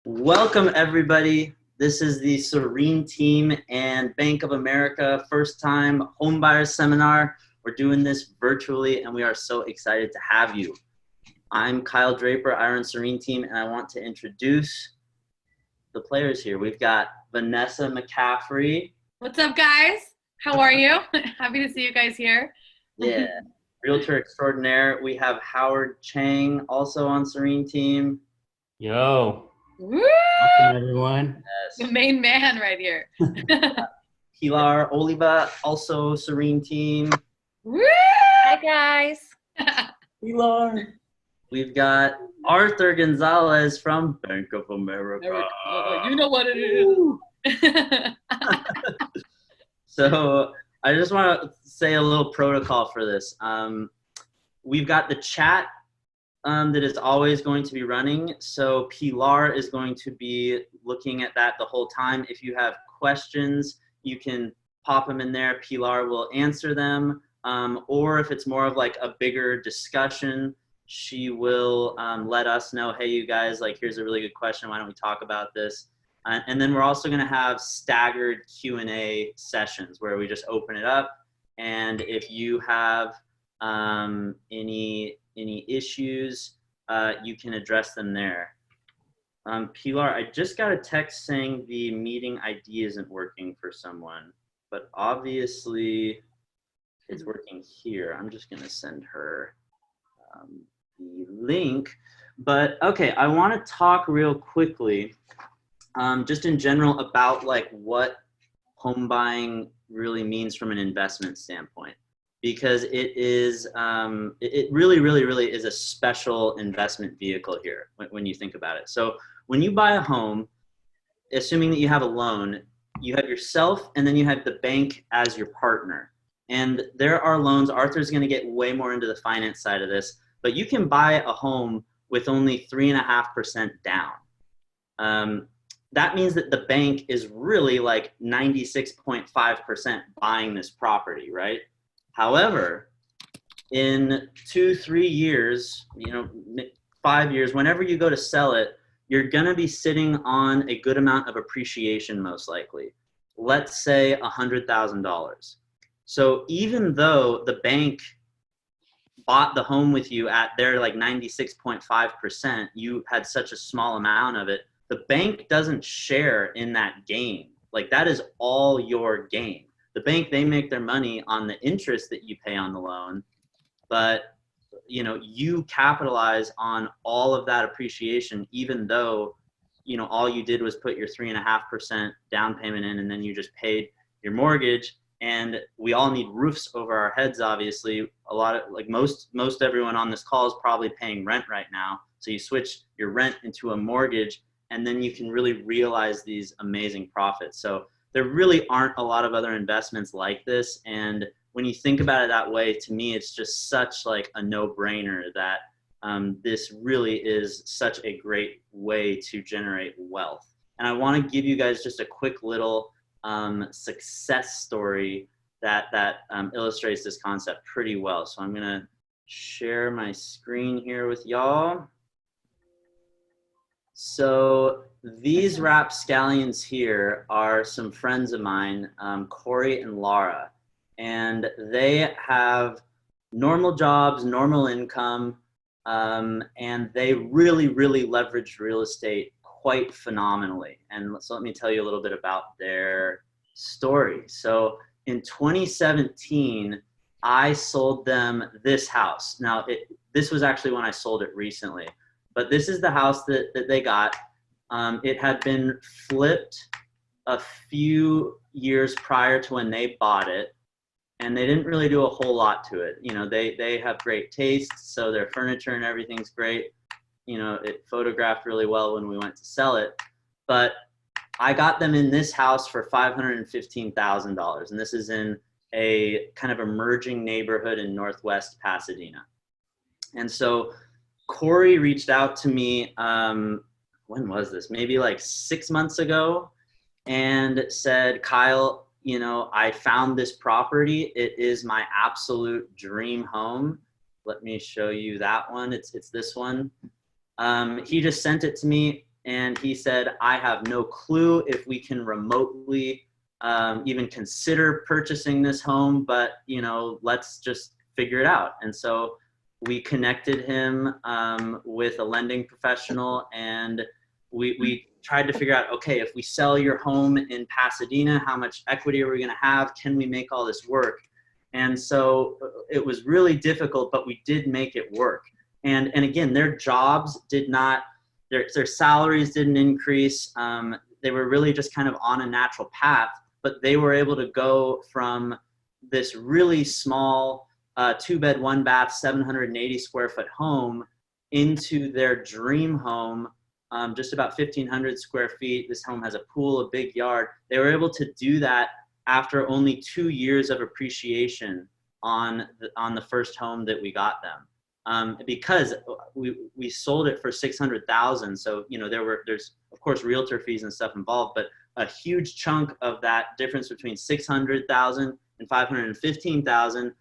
Welcome, everybody. This is the Serene Team and Bank of America first time homebuyer seminar. We're doing this virtually, and we are so excited to have you. I'm Kyle Draper, I run Serene Team, and I want to introduce the players here. We've got Vanessa McCaffrey. What's up, guys? How are you? Happy to see you guys here. Yeah, Realtor extraordinaire. We have Howard Chang, also on Serene Team. Yo. Woo! Welcome, everyone. The main man right here. Pilar Oliva, also Serene Team. Woo! Hi, guys. Pilar. We've got Arthur Gonzalez from Bank of America. You know what it is. So I just want to say a little protocol for this. We've got the chat that is always going to be running. So Pilar is going to be looking at that the whole time. If you have questions, you can pop them in there. Pilar will answer them. Or if it's more of like a bigger discussion, she will let us know, hey, you guys, like, here's a really good question. Why don't we talk about this? And then we're also going to have staggered Q&A sessions where we just open it up. And if you have any issues, you can address them there. Pilar, I just got a text saying the meeting ID isn't working for someone, but obviously it's working here. I'm just going to send her the link. But okay, I want to talk real quickly, just in general about like what home buying really means from an investment standpoint. Because it is, it really is a special investment vehicle here when you think about it. So when you buy a home, assuming that you have a loan, you have yourself and then you have the bank as your partner. And there are loans, Arthur's gonna get way more into the finance side of this, but you can buy a home with only 3.5% down. That means that the bank is really like 96.5% buying this property, right? However, in 2-3 years, 5 years, whenever you go to sell it, you're gonna be sitting on a good amount of appreciation, most likely. Let's say $100,000. So even though the bank bought the home with you at their like 96.5%, you had such a small amount of it, the bank doesn't share in that gain. Like, that is all your gain. The bank, they make their money on the interest that you pay on the loan, but you capitalize on all of that appreciation, even though all you did was put your 3.5% down payment in, and then you just paid your mortgage. And we all need roofs over our heads, obviously. A lot of, like, most everyone on this call is probably paying rent right now. So you switch your rent into a mortgage, and then you can really realize these amazing profits. So there really aren't a lot of other investments like this. And when you think about it that way, to me, it's just such like a no-brainer that this really is such a great way to generate wealth. And I want to give you guys just a quick little success story that illustrates this concept pretty well. So I'm going to share my screen here with y'all. So these rapscallions here are some friends of mine, Corey and Laura, and they have normal jobs, normal income, and they really leveraged real estate quite phenomenally. And so let me tell you a little bit about their story. So in 2017, I sold them this house. Now, this was actually when I sold it recently. But this is the house that they got. It had been flipped a few years prior to when they bought it, and they didn't really do a whole lot to it. They have great taste, so their furniture and everything's great. It photographed really well when we went to sell it. But I got them in this house for $515,000, and this is in a kind of emerging neighborhood in Northwest Pasadena. And so Corey reached out to me, when was this? Maybe like 6 months ago, and said, Kyle, I found this property. It is my absolute dream home. Let me show you that one. It's this one. He just sent it to me. and he said, I have no clue if we can remotely even consider purchasing this home, but let's just figure it out. And so we connected him with a lending professional, and we tried to figure out, okay, if we sell your home in Pasadena, how much equity are we going to have? Can we make all this work? And so it was really difficult, but we did make it work. And again, their jobs did not, their salaries didn't increase. They were really just kind of on a natural path, but they were able to go from this really small 2-bed, 1-bath, 780 square foot home into their dream home, just about 1,500 square feet. This home has a pool, a big yard. They were able to do that after only 2 years of appreciation on the first home that we got them. Because we sold it for $600,000. So, there's of course realtor fees and stuff involved, but a huge chunk of that difference between $600,000 and $515,000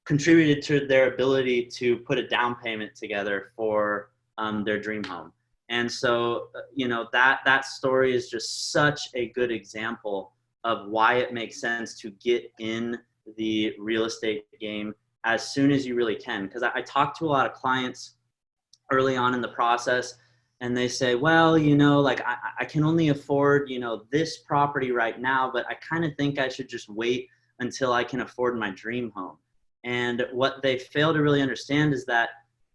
contributed to their ability to put a down payment together for their dream home. And so, that story is just such a good example of why it makes sense to get in the real estate game as soon as you really can. Because I talk to a lot of clients early on in the process, and they say, well, I can only afford, this property right now, but I kind of think I should just wait until I can afford my dream home. And what they fail to really understand is that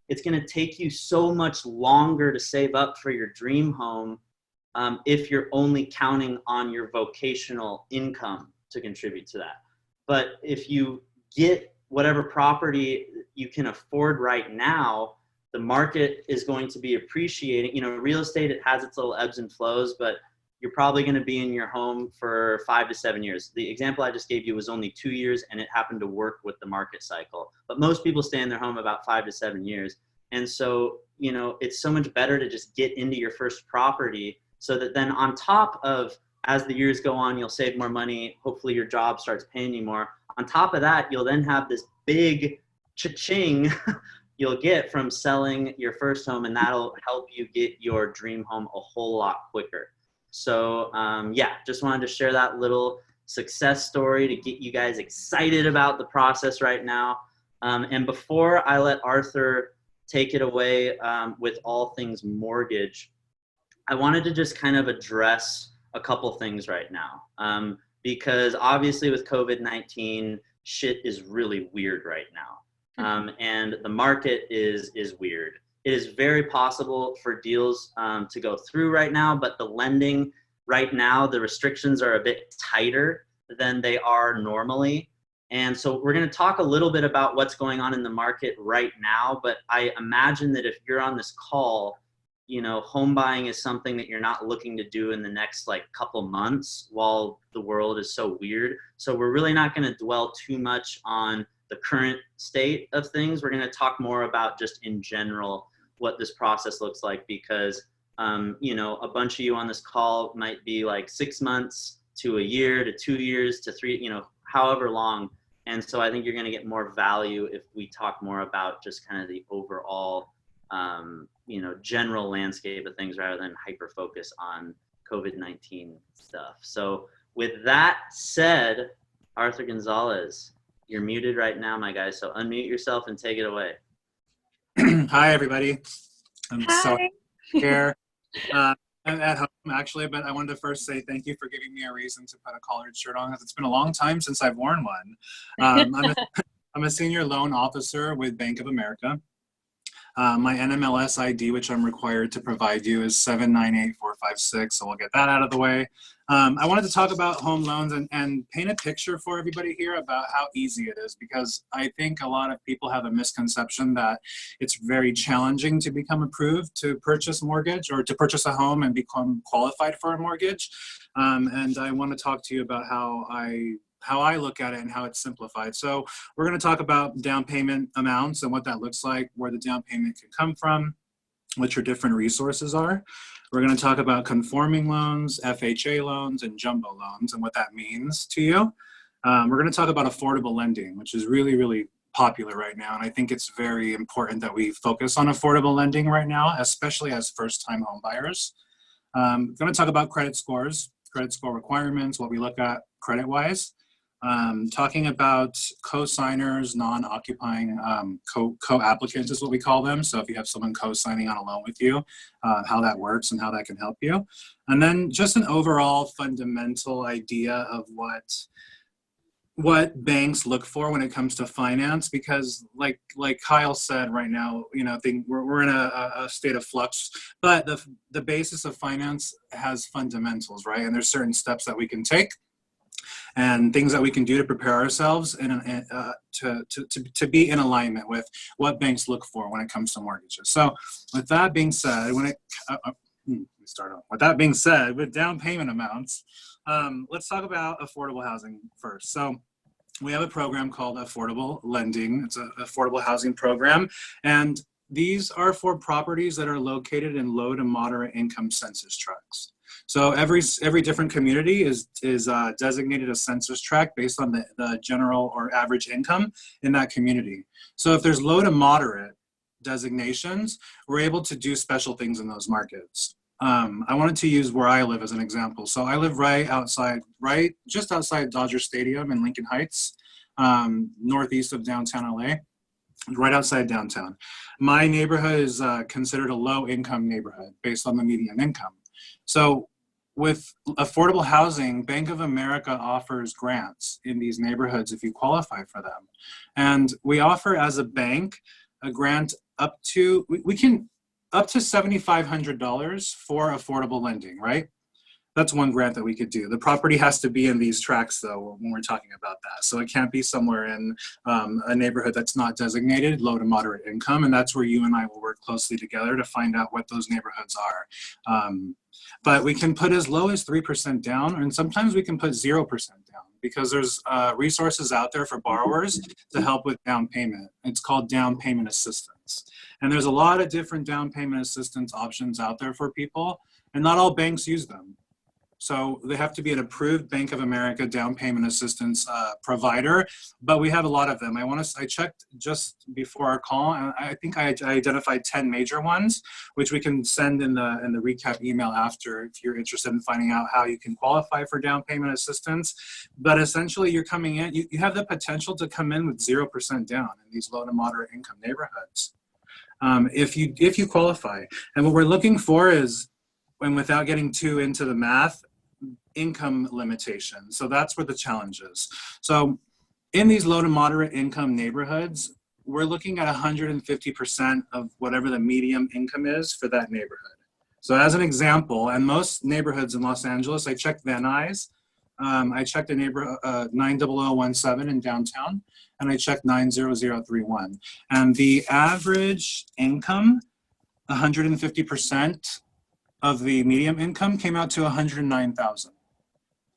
it's going to take you so much longer to save up for your dream home if you're only counting on your vocational income to contribute to that. But if you get whatever property you can afford right now, the market is going to be appreciating. Real estate, it has its little ebbs and flows, but you're probably going to be in your home for 5 to 7 years. The example I just gave you was only 2 years, and it happened to work with the market cycle. But most people stay in their home about 5 to 7 years. And so, it's so much better to just get into your first property, so that then on top of, as the years go on, you'll save more money. Hopefully your job starts paying you more. On top of that, you'll then have this big cha-ching you'll get from selling your first home, and that'll help you get your dream home a whole lot quicker. So just wanted to share that little success story to get you guys excited about the process right now. And before I let Arthur take it away with all things mortgage, I wanted to just kind of address a couple things right now. Because obviously with COVID-19, shit is really weird right now. And the market is weird. It is very possible for deals to go through right now, but the lending right now, the restrictions are a bit tighter than they are normally. And so we're going to talk a little bit about what's going on in the market right now, but I imagine that if you're on this call, home buying is something that you're not looking to do in the next couple months while the world is so weird. So we're really not going to dwell too much on the current state of things. We're going to talk more about just in general what this process looks like, because a bunch of you on this call might be 6 months to a year to 2 years to 3, however long. And so I think you're going to get more value if we talk more about just kind of the overall general landscape of things rather than hyper focus on COVID-19 stuff. So with that said, Arthur Gonzalez, you're muted right now, my guy. So unmute yourself and take it away. Hi, everybody. I'm Hi. sorry here. I'm at home, actually, but I wanted to first say thank you for giving me a reason to put a collared shirt on, because it's been a long time since I've worn one. I'm a senior loan officer with Bank of America. My NMLS ID, which I'm required to provide you, is 798456, so we'll get that out of the way. I wanted to talk about home loans and paint a picture for everybody here about how easy it is, because I think a lot of people have a misconception that it's very challenging to become approved to purchase mortgage or to purchase a home and become qualified for a mortgage. And I want to talk to you about how I look at it and how it's simplified. So we're going to talk about down payment amounts and what that looks like, where the down payment can come from, what your different resources are. We're going to talk about conforming loans, FHA loans, and jumbo loans and what that means to you. We're going to talk about affordable lending, which is really, really popular right now. And I think it's very important that we focus on affordable lending right now, especially as first-time home buyers. Going to talk about credit scores, credit score requirements, what we look at credit-wise. Talking about co-signers, non-occupying co-applicants is what we call them. So if you have someone co-signing on a loan with you, how that works and how that can help you. And then just an overall fundamental idea of what banks look for when it comes to finance, because like Kyle said, right now, we're in a state of flux, but the basis of finance has fundamentals, right? And there's certain steps that we can take and things that we can do to prepare ourselves and to be in alignment with what banks look for when it comes to mortgages. So with that being said, with that being said, with down payment amounts, let's talk about affordable housing first. So we have a program called Affordable Lending. It's an affordable housing program, and these are for properties that are located in low to moderate income census tracts. So every different community is designated a census tract based on the general or average income in that community. So if there's low to moderate designations, we're able to do special things in those markets. I wanted to use where I live as an example. So I live just outside Dodger Stadium in Lincoln Heights, northeast of downtown LA, right outside downtown. My neighborhood is considered a low income neighborhood based on the median income. So with affordable housing, Bank of America offers grants in these neighborhoods if you qualify for them. And we offer as a bank a grant up to $7,500 for affordable lending, right? That's one grant that we could do. The property has to be in these tracts though when we're talking about that. So it can't be somewhere in a neighborhood that's not designated low to moderate income. And that's where you and I will work closely together to find out what those neighborhoods are. But we can put as low as 3% down, and sometimes we can put 0% down because there's resources out there for borrowers to help with down payment. It's called down payment assistance. And there's a lot of different down payment assistance options out there for people, and not all banks use them. So they have to be an approved Bank of America down payment assistance provider, but we have a lot of them. I checked just before our call, and I think I identified 10 major ones, which we can send in the recap email after if you're interested in finding out how you can qualify for down payment assistance. But essentially you're coming in, you have the potential to come in with 0% down in these low to moderate income neighborhoods. If you qualify. And what we're looking for is, and without getting too into the math, income limitation. So that's where the challenge is. So in these low to moderate income neighborhoods, we're looking at 150% of whatever the median income is for that neighborhood. So as an example, and most neighborhoods in Los Angeles, I checked Van Nuys. I checked a neighborhood 90017 in downtown, and I checked 90031. And the average income, 150% of the median income came out to 109,000.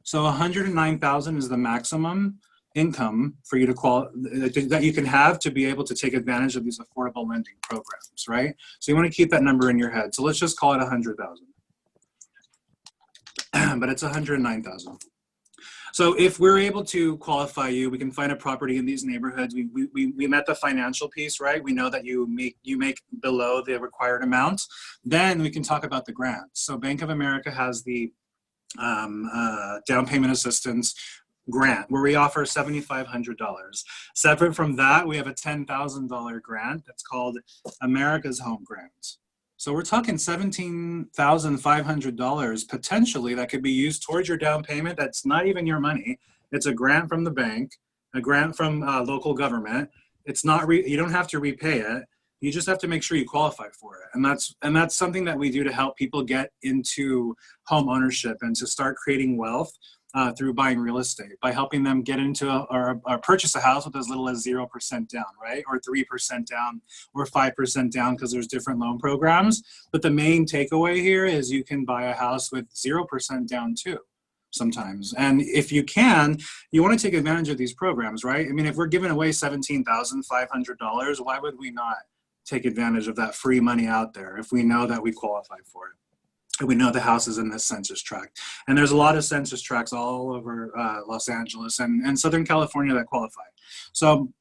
So 109,000 is the maximum income for you that you can have to be able to take advantage of these affordable lending programs, right? So you want to keep that number in your head. So let's just call it 100,000, but it's 109,000. So if we're able to qualify you, we can find a property in these neighborhoods. We met the financial piece, right? We know that you make below the required amount. Then we can talk about the grants. So Bank of America has the down payment assistance grant where we offer $7,500. Separate from that, we have a $10,000 grant that's called America's Home Grant. So we're talking $17,500 potentially that could be used towards your down payment. That's not even your money. It's a grant from the bank, a grant from local government. It's not you don't have to repay it. You just have to make sure you qualify for it. And that's something that we do to help people get into home ownership and to start creating wealth through buying real estate, by helping them get into or purchase a house with as little as 0% down, right? Or 3% down or 5% down, because there's different loan programs. But the main takeaway here is you can buy a house with 0% down too sometimes. And if you can, you want to take advantage of these programs, right? I mean, if we're giving away $17,500, why would we not take advantage of that free money out there if we know that we qualify for it? And we know the house is in this census tract. And there's a lot of census tracts all over Los Angeles and Southern California that qualify. So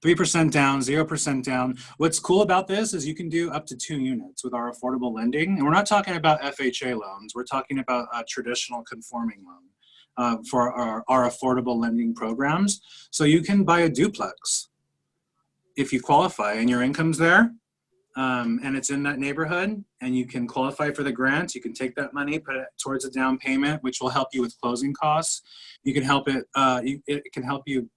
3% down, 0% down. What's cool about this is you can do up to 2 units with our affordable lending. And we're not talking about FHA loans. We're talking about a traditional conforming loan for our affordable lending programs. So you can buy a duplex if you qualify and your income's there. And it's in that neighborhood, and you can qualify for the grant. You can take that money, put it towards a down payment, which will help you with closing costs. You can help it. It can help you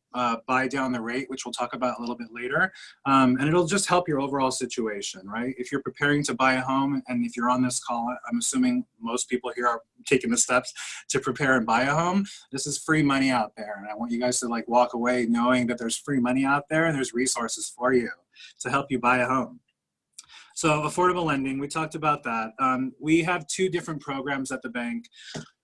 buy down the rate, which we'll talk about a little bit later. And it'll just help your overall situation, right? If you're preparing to buy a home, and if you're on this call, I'm assuming most people here are taking the steps to prepare and buy a home. This is free money out there, and I want you guys to like walk away knowing that there's free money out there and there's resources for you to help you buy a home. So affordable lending, we talked about that. We have 2 different programs at the bank.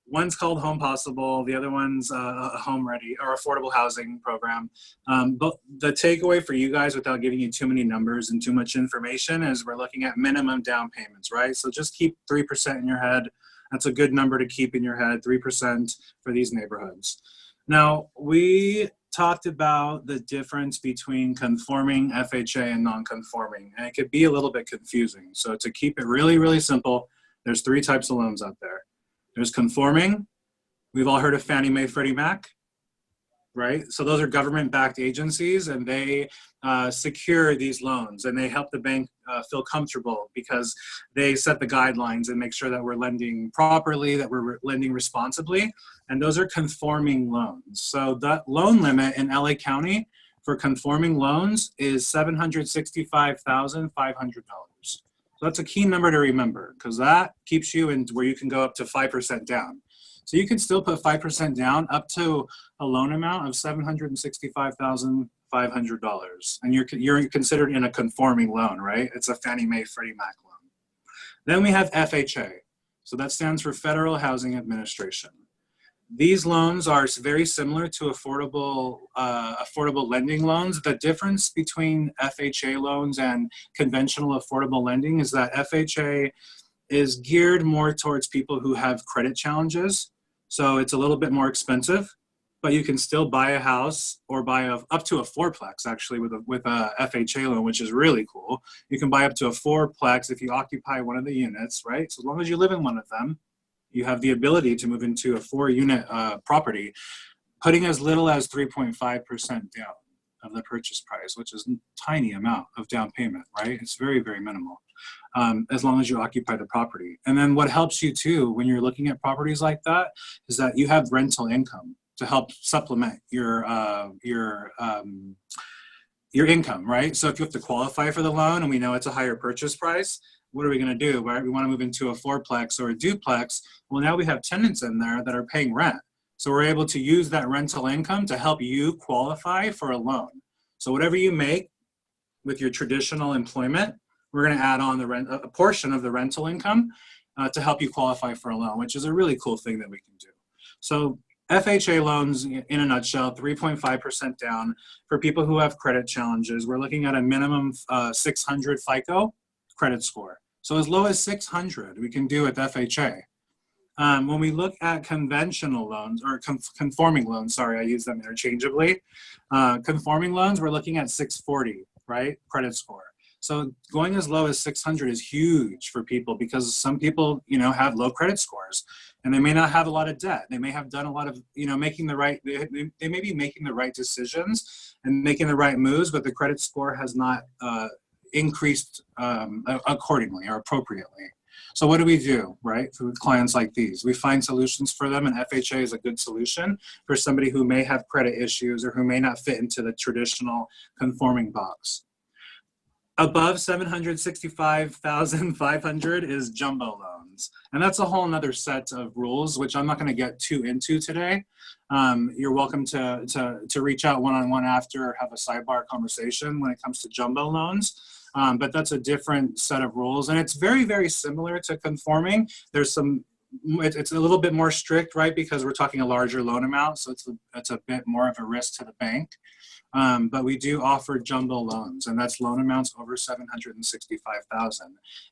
One's called Home Possible. The other one's a Home Ready or affordable housing program. But the takeaway for you guys, without giving you too many numbers and too much information, is we're looking at minimum down payments, right? So just keep 3% in your head. That's a good number to keep in your head, 3% for these neighborhoods. Now, we talked about the difference between conforming FHA and non-conforming, and it could be a little bit confusing. So to keep it really, really simple, there's 3 types of loans out there. There's conforming. We've all heard of Fannie Mae, Freddie Mac, right? So those are government-backed agencies, and they secure these loans, and they help the bank feel comfortable because they set the guidelines and make sure that we're lending properly, that we're lending responsibly, and those are conforming loans. So that loan limit in LA County for conforming loans is $765,500. So that's a key number to remember, because that keeps you in where you can go up to 5% down. So you can still put 5% down up to a loan amount of $765,500, and you're considered in a conforming loan, right? It's a Fannie Mae, Freddie Mac loan. Then we have FHA. So that stands for Federal Housing Administration. These loans are very similar to affordable lending loans. The difference between FHA loans and conventional affordable lending is that FHA is geared more towards people who have credit challenges. So it's a little bit more expensive, but you can still buy a house or buy up to a 4-plex actually with a FHA loan, which is really cool. You can buy up to a 4-plex if you occupy one of the units, right? So as long as you live in one of them, you have the ability to move into a 4-unit property, putting as little as 3.5% down of the purchase price, which is a tiny amount of down payment, right? It's very, very minimal, as long as you occupy the property. And then what helps you too, when you're looking at properties like that, is that you have rental income to help supplement your income, right? So if you have to qualify for the loan and we know it's a higher purchase price, what are we going to do, right? We want to move into a 4-plex or a duplex. Well, now we have tenants in there that are paying rent. So we're able to use that rental income to help you qualify for a loan. So whatever you make with your traditional employment, we're going to add on a portion of the rental income to help you qualify for a loan, which is a really cool thing that we can do. So FHA loans, in a nutshell, 3.5% down for people who have credit challenges. We're looking at a minimum 600 FICO credit score. So as low as 600 we can do with FHA. When we look at conventional loans, or conforming loans, sorry, I use them interchangeably. Conforming loans, we're looking at 640, right, credit score. So going as low as 600 is huge for people, because some people, have low credit scores, and they may not have a lot of debt. They may have done a lot of, making the right, they may be making the right decisions and making the right moves, but the credit score has not increased accordingly or appropriately. So what do we do, right, for clients like these? We find solutions for them, and FHA is a good solution for somebody who may have credit issues or who may not fit into the traditional conforming box. Above 765,500 is jumbo loans. And that's a whole nother set of rules, which I'm not going to get too into today. You're welcome to reach out one-on-one after, or have a sidebar conversation when it comes to jumbo loans. But that's a different set of rules. And it's very, very similar to conforming. There's it's a little bit more strict, right? Because we're talking a larger loan amount. So it's a bit more of a risk to the bank. But we do offer jumbo loans, and that's loan amounts over $765,000.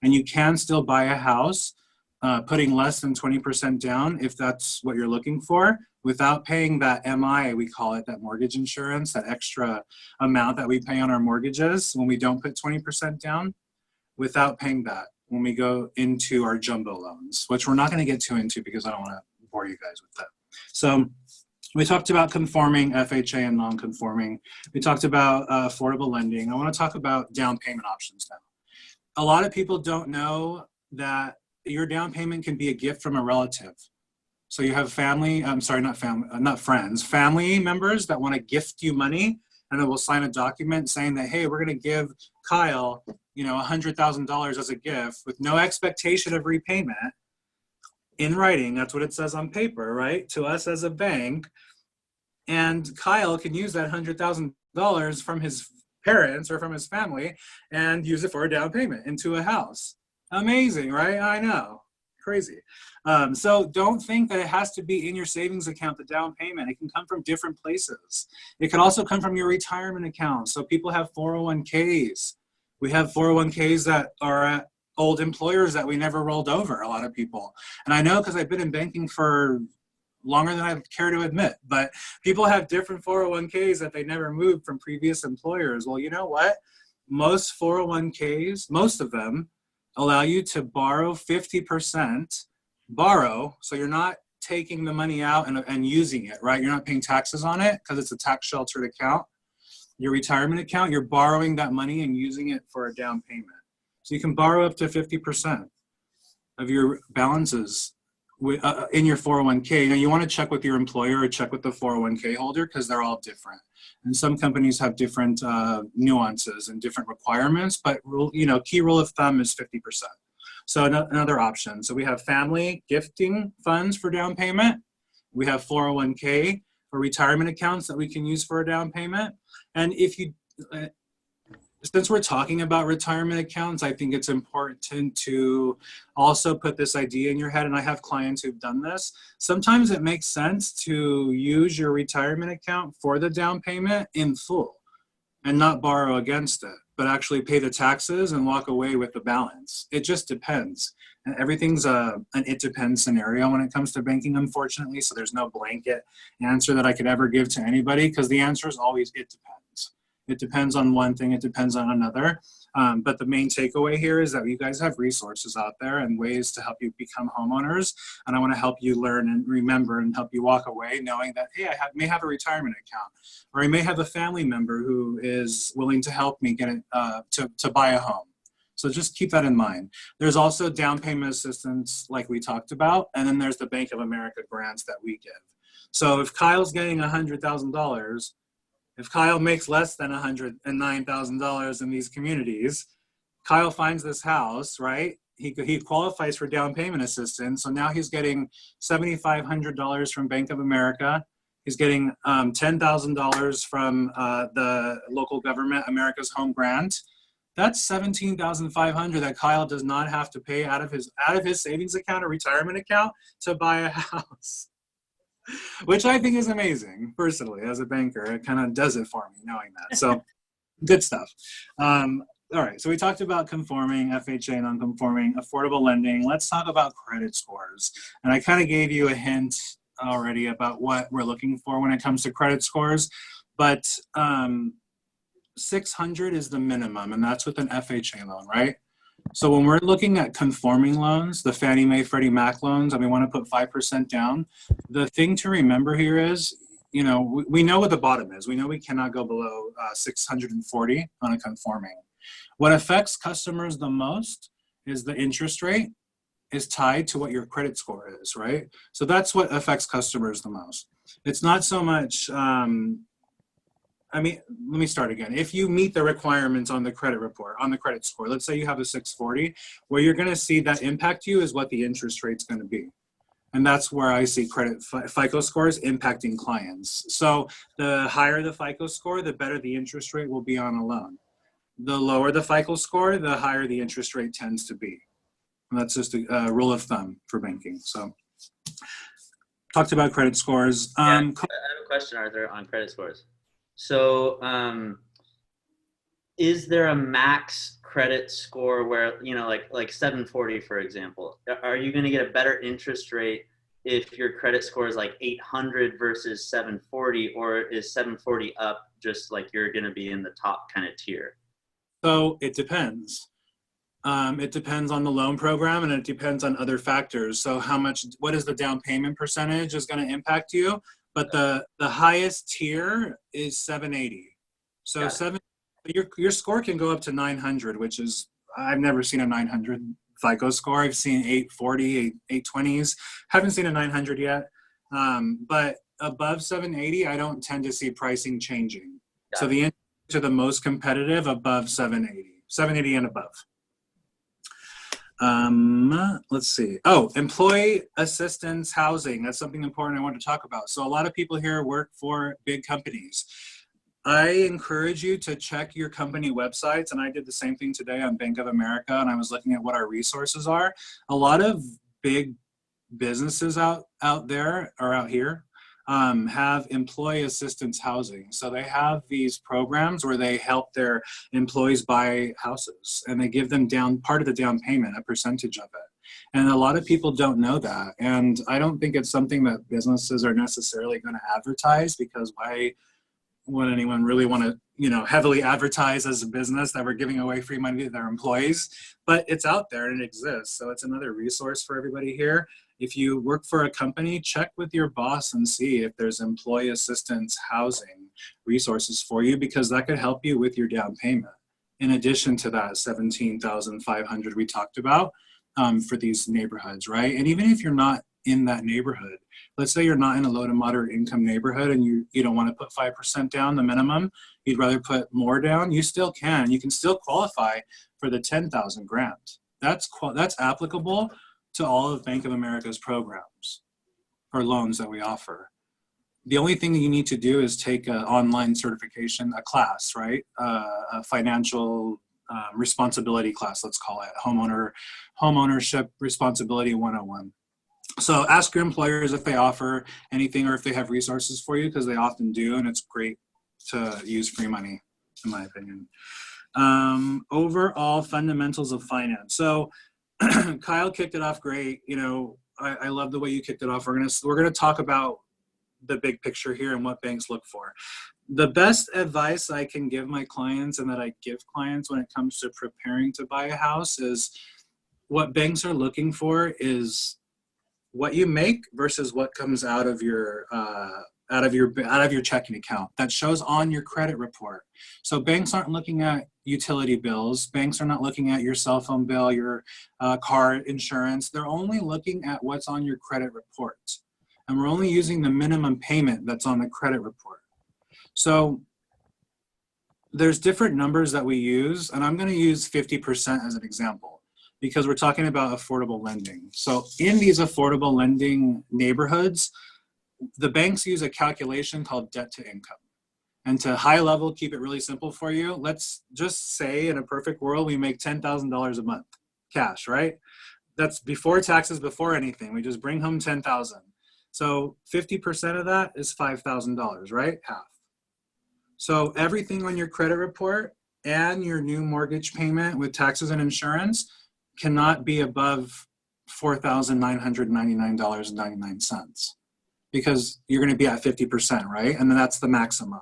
And you can still buy a house putting less than 20% down if that's what you're looking for, without paying that MI, we call it, that mortgage insurance, that extra amount that we pay on our mortgages when we don't put 20% down, without paying that when we go into our jumbo loans, which we're not going to get too into because I don't want to bore you guys with that. So we talked about conforming, FHA, and non-conforming. We talked about affordable lending. I want to talk about down payment options now. A lot of people don't know that your down payment can be a gift from a relative. So you have family, I'm sorry, not family, not friends, family members that want to gift you money, and then we'll sign a document saying that, hey, we're going to give Kyle, $100,000 as a gift with no expectation of repayment in writing. That's what it says on paper, right? To us as a bank. And Kyle can use that $100,000 from his parents or from his family and use it for a down payment into a house. Amazing, right? I know, crazy. So don't think that it has to be in your savings account, the down payment. It can come from different places. It can also come from your retirement account. So people have 401ks. We have 401ks that are at old employers that we never rolled over, a lot of people. And I know because I've been in banking for longer than I care to admit, but people have different 401ks that they never moved from previous employers. Well, you know what? Most 401ks, most of them, allow you to borrow 50%, so you're not taking the money out and using it, right? You're not paying taxes on it because it's a tax sheltered account. Your retirement account, you're borrowing that money and using it for a down payment. So you can borrow up to 50% of your balances in your 401k. Now you want to check with your employer or check with the 401k holder because they're all different. And some companies have different nuances and different requirements, but key rule of thumb is 50%. So another option. So we have family gifting funds for down payment. We have 401k for retirement accounts that we can use for a down payment. And if you, since we're talking about retirement accounts, I think it's important to also put this idea in your head, and I have clients who've done this. Sometimes it makes sense to use your retirement account for the down payment in full and not borrow against it, but actually pay the taxes and walk away with the balance. It just depends. And everything's an it depends scenario when it comes to banking, unfortunately, so there's no blanket answer that I could ever give to anybody because the answer is always it depends. It depends on one thing, it depends on another. But the main takeaway here is that you guys have resources out there and ways to help you become homeowners. And I want to help you learn and remember and help you walk away knowing that, hey, I may have a retirement account, or I may have a family member who is willing to help me get it to buy a home. So just keep that in mind. There's also down payment assistance like we talked about, and then there's the Bank of America grants that we give. So if Kyle's getting $100,000, if Kyle makes less than $109,000 in these communities, Kyle finds this house, right? He qualifies for down payment assistance. So now he's getting $7,500 from Bank of America. He's getting $10,000 from the local government, America's Home Grant. That's $17,500 that Kyle does not have to pay out of his savings account or retirement account to buy a house. Which I think is amazing, personally, as a banker. It kind of does it for me, knowing that. So, good stuff. All right, so we talked about conforming, FHA, non-conforming, affordable lending. Let's talk about credit scores. And I kind of gave you a hint already about what we're looking for when it comes to credit scores. But 600 is the minimum, and that's with an FHA loan, right? So when we're looking at conforming loans, the Fannie Mae, Freddie Mac loans, and we want to put 5% down, the thing to remember here is, we know what the bottom is. We know we cannot go below 640 on a conforming. What affects customers the most is the interest rate is tied to what your credit score is, right? So that's what affects customers the most. It's not so much, let me start again. If you meet the requirements on the credit report, on the credit score, let's say you have a 640, where you're going to see that impact you is what the interest rate's going to be. And that's where I see credit FICO scores impacting clients. So the higher the FICO score, the better the interest rate will be on a loan. The lower the FICO score, the higher the interest rate tends to be. And that's just a rule of thumb for banking. So talked about credit scores. I have a question, Arthur, on credit scores. So is there a max credit score where, like 740, for example? Are you going to get a better interest rate if your credit score is like 800 versus 740, or is 740 up just like you're going to be in the top kind of tier? So it depends. It depends on the loan program, and it depends on other factors. So what is the down payment percentage is going to impact you. But the highest tier is 780. So your score can go up to 900, which is, I've never seen a 900 FICO score. I've seen 840, 820s. Haven't seen a 900 yet. But above 780, I don't tend to see pricing changing. So the to the most competitive above 780 and above. Let's see. Oh, employee assistance housing. That's something important I want to talk about. So a lot of people here work for big companies. I encourage you to check your company websites, and I did the same thing today on Bank of America, and I was looking at what our resources are. A lot of big businesses out there or out here have employee assistance housing. So they have these programs where they help their employees buy houses, and they give them part of the down payment, a percentage of it. And a lot of people don't know that. And I don't think it's something that businesses are necessarily going to advertise, because why would anyone really want to, heavily advertise as a business that we're giving away free money to their employees? But it's out there and it exists. So it's another resource for everybody here. If you work for a company, check with your boss and see if there's employee assistance housing resources for you, because that could help you with your down payment. In addition to that $17,500 we talked about for these neighborhoods, right? And even if you're not in that neighborhood, let's say you're not in a low to moderate income neighborhood and you don't want to put 5% down, the minimum, you'd rather put more down, you still can. You can still qualify for the 10,000 grant. That's applicable to all of Bank of America's programs or loans that we offer. The only thing that you need to do is take an online certification, a class, right? A financial responsibility class, let's call it, homeownership responsibility 101. So ask your employers if they offer anything or if they have resources for you, because they often do, and it's great to use free money, in my opinion. Overall fundamentals of finance. So Kyle kicked it off great. I love the way you kicked it off. We're gonna talk about the big picture here and what banks look for. The best advice I can give my clients, and that I give clients when it comes to preparing to buy a house, is what banks are looking for is what you make versus what comes out of your checking account that shows on your credit report. So banks aren't looking at utility bills. Banks are not looking at your cell phone bill, your car insurance. They're only looking at what's on your credit report. And we're only using the minimum payment that's on the credit report. So there's different numbers that we use, and I'm going to use 50% as an example, because we're talking about affordable lending. So in these affordable lending neighborhoods, the banks use a calculation called debt to income. And to high level, keep it really simple for you, let's just say in a perfect world, we make $10,000 a month cash, right? That's before taxes, before anything. We just bring home $10,000. So 50% of that is $5,000, right? Half. So everything on your credit report and your new mortgage payment with taxes and insurance cannot be above $4,999.99, because you're going to be at 50%, right? And then that's the maximum.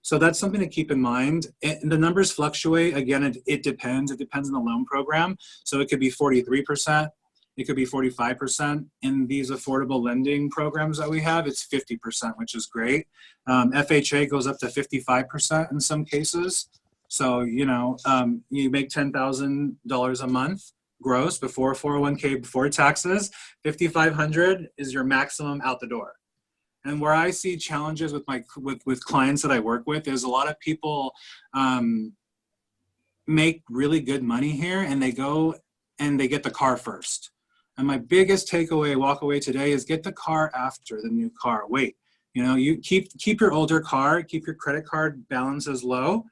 So that's something to keep in mind. The numbers fluctuate. Again, it depends. It depends on the loan program. So it could be 43%. It could be 45%. In these affordable lending programs that we have, it's 50%, which is great. FHA goes up to 55% in some cases. So, you make $10,000 a month gross before 401k, before taxes. $5,500 is your maximum out the door. And where I see challenges with with clients that I work with is a lot of people make really good money here, and they go and they get the car first. And my biggest takeaway, walk away today, is get the car after the new car. Wait, you keep your older car, keep your credit card balances low.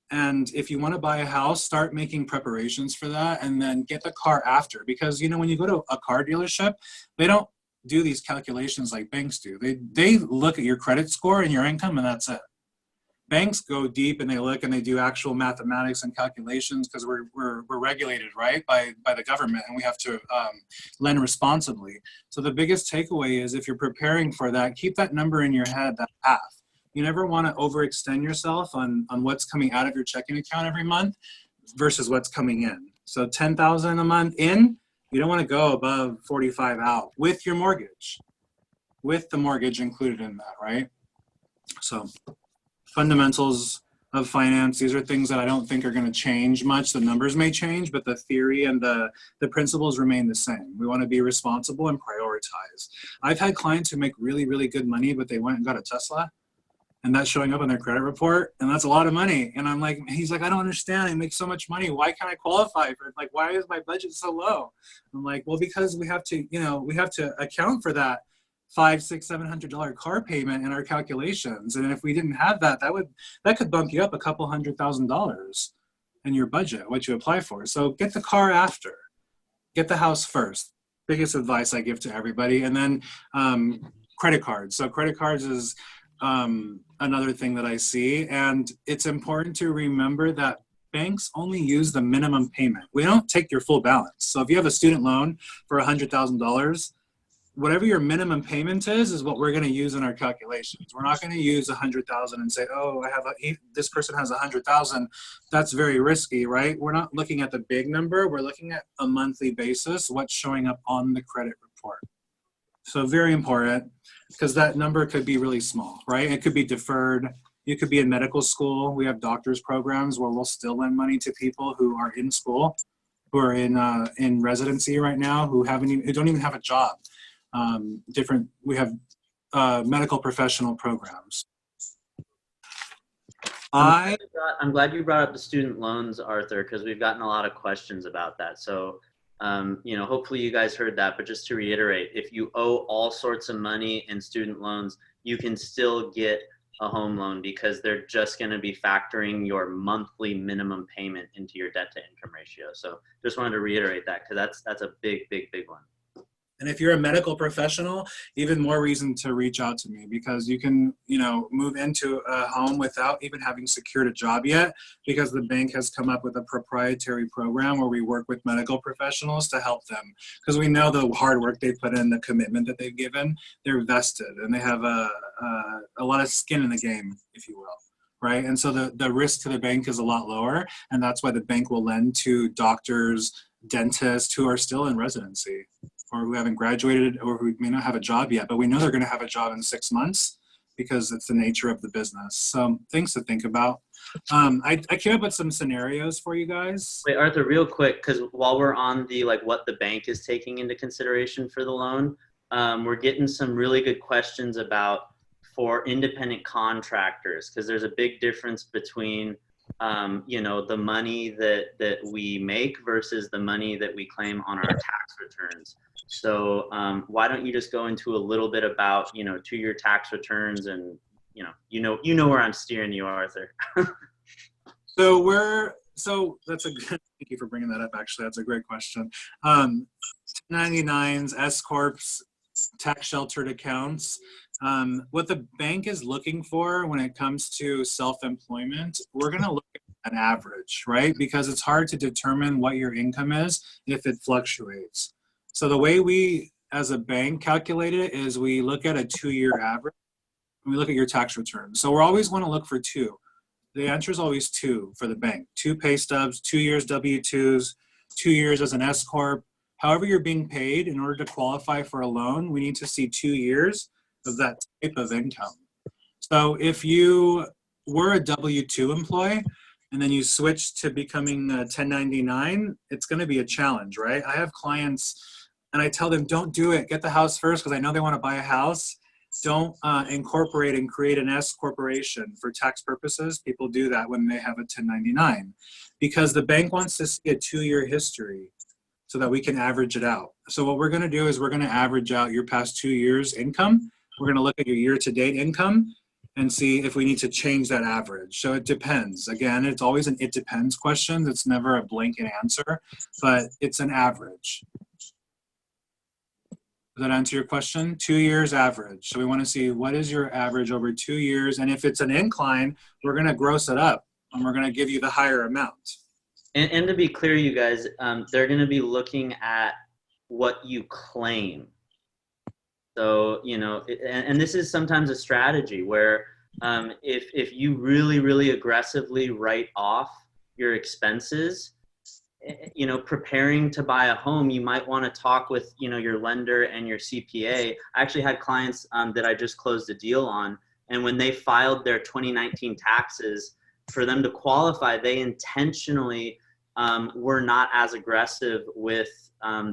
And if you want to buy a house, start making preparations for that, and then get the car after. Because, when you go to a car dealership, they don't do these calculations like banks do. They look at your credit score and your income, and that's it. banks go deep and they look and they do actual mathematics and calculations because we're regulated, right, by the government, and we have to lend responsibly. So the biggest takeaway is if you're preparing for that, keep that number in your head, that path. You never want to overextend yourself on what's coming out of your checking account every month versus what's coming in. So 10,000 a month in, you don't want to go above 45 out with your mortgage, with the mortgage included in that, right? So fundamentals of finance, these are things that I don't think are going to change much. The numbers may change, but the theory and the principles remain the same. We want to be responsible and prioritize. I've had clients who make really, really good money, but they went and got a Tesla, and that's showing up on their credit report, and that's a lot of money. And I'm like, he's like, I don't understand. I make so much money. Why can't I qualify for it? Like, why is my budget so low? I'm like, well, because we have to, we have to account for that $500, $600, $700 car payment in our calculations. And if we didn't have that, that could bump you up a couple $100,000 in your budget, what you apply for. So get the car after, get the house first. Biggest advice I give to everybody. And then credit cards. So credit cards is another thing that I see. And it's important to remember that banks only use the minimum payment. We don't take your full balance. So if you have a student loan for $100,000, whatever your minimum payment is what we're going to use in our calculations. We're not going to use 100,000 and say, oh, this person has 100,000. That's very risky, right? We're not looking at the big number. We're looking at a monthly basis, what's showing up on the credit report. So very important, because that number could be really small, right? It could be deferred. You could be in medical school. We have doctors programs where we'll still lend money to people who are in school, who are in residency right now, who don't even have a job. We have medical professional programs. I'm glad you brought up the student loans, Arthur, because we've gotten a lot of questions about that. So, hopefully you guys heard that, but just to reiterate, if you owe all sorts of money in student loans, you can still get a home loan because they're just going to be factoring your monthly minimum payment into your debt to income ratio. So just wanted to reiterate that because that's a big, big, big one. And if you're a medical professional, even more reason to reach out to me, because you can, move into a home without even having secured a job yet, because the bank has come up with a proprietary program where we work with medical professionals to help them. Because we know the hard work they put in, the commitment that they've given, they're vested and they have a lot of skin in the game, if you will. Right. And so the risk to the bank is a lot lower. And that's why the bank will lend to doctors, dentists who are still in residency, or who haven't graduated, or who may not have a job yet, but we know they're going to have a job in 6 months because it's the nature of the business. So things to think about. I came up with some scenarios for you guys. Wait, Arthur, real quick, because while we're on the what the bank is taking into consideration for the loan, we're getting some really good questions about for independent contractors, because there's a big difference between the money that we make versus the money that we claim on our tax returns. So why don't you just go into a little bit about, 2-year tax returns and, you know where I'm steering you, Arthur. So that's a good, thank you for bringing that up. Actually, that's a great question. 1099s, S Corps, tax sheltered accounts. What the bank is looking for when it comes to self-employment, we're going to look at an average, right? Because it's hard to determine what your income is if it fluctuates. So the way we, as a bank, calculate it is we look at a 2-year average and we look at your tax return. So we're always going to look for 2. The answer is always 2 for the bank. 2 pay stubs, 2 years W-2s, 2 years as an S Corp. However you're being paid, in order to qualify for a loan, we need to see 2 years of that type of income. So if you were a W-2 employee and then you switch to becoming a 1099, it's going to be a challenge, right? I have clients and I tell them, don't do it. Get the house first, because I know they want to buy a house. Don't incorporate and create an S corporation for tax purposes. People do that when they have a 1099 because the bank wants to see a 2-year history so that we can average it out. So what we're going to do is we're going to average out your past 2 years' income. We're going to look at your year-to-date income and see if we need to change that average. So it depends. Again, it's always an it depends question. It's never a blanket answer, but it's an average. Does that answer your question? 2 years average. So we want to see what is your average over 2 years. And if it's an incline, we're going to gross it up and we're going to give you the higher amount. And to be clear, you guys, they're going to be looking at what you claim. So, you know, and this is sometimes a strategy where if you really, really aggressively write off your expenses, you know, preparing to buy a home, you might want to talk with, you know, your lender and your CPA. I actually had clients that I just closed a deal on, and when they filed their 2019 taxes, for them to qualify, they intentionally were not as aggressive with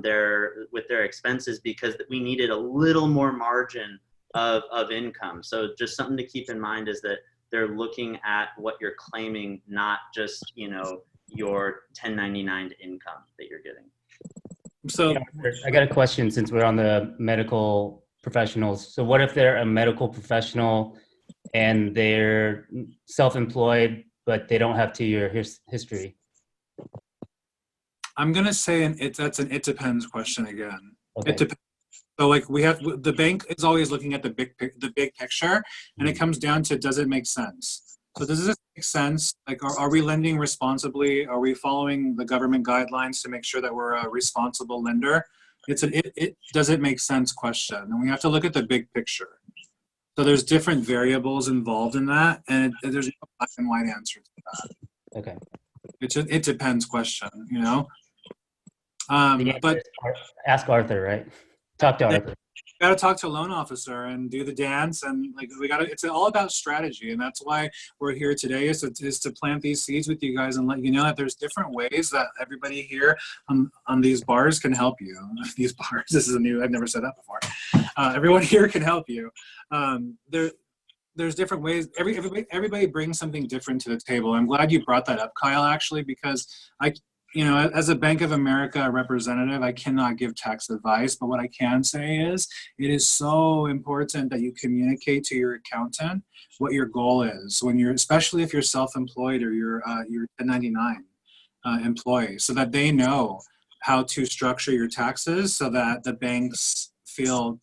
their expenses because we needed a little more margin of income. So just something to keep in mind is that they're looking at what you're claiming, not just, you know, your 1099 income that you're getting. So I got a question since we're on the medical professionals. So what if they're a medical professional and they're self-employed, but they don't have 2-year history? I'm going to say that's an it depends question again. Okay. It depends. So like the bank is always looking at the big picture, and it comes down to, does it make sense? So does this make sense? Like, are we lending responsibly? Are we following the government guidelines to make sure that we're a responsible lender? It's an does it make sense question, and we have to look at the big picture. So there's different variables involved in that, and there's no black and white answer to that. Okay. It depends question, you know. But ask Arthur, right? Talk to Arthur. Got to talk to a loan officer and do the dance, and like it's all about strategy, and that's why we're here today is to plant these seeds with you guys and let you know that there's different ways that everybody here on these bars can help you. These bars, this is I've never said that before. Everyone here can help you. There's different ways. Everybody brings something different to the table. I'm glad you brought that up, Kyle, actually, because you know, as a Bank of America representative, I cannot give tax advice, but what I can say is it is so important that you communicate to your accountant what your goal is when especially if you're self-employed or you're 1099 employee, so that they know how to structure your taxes so that the banks feel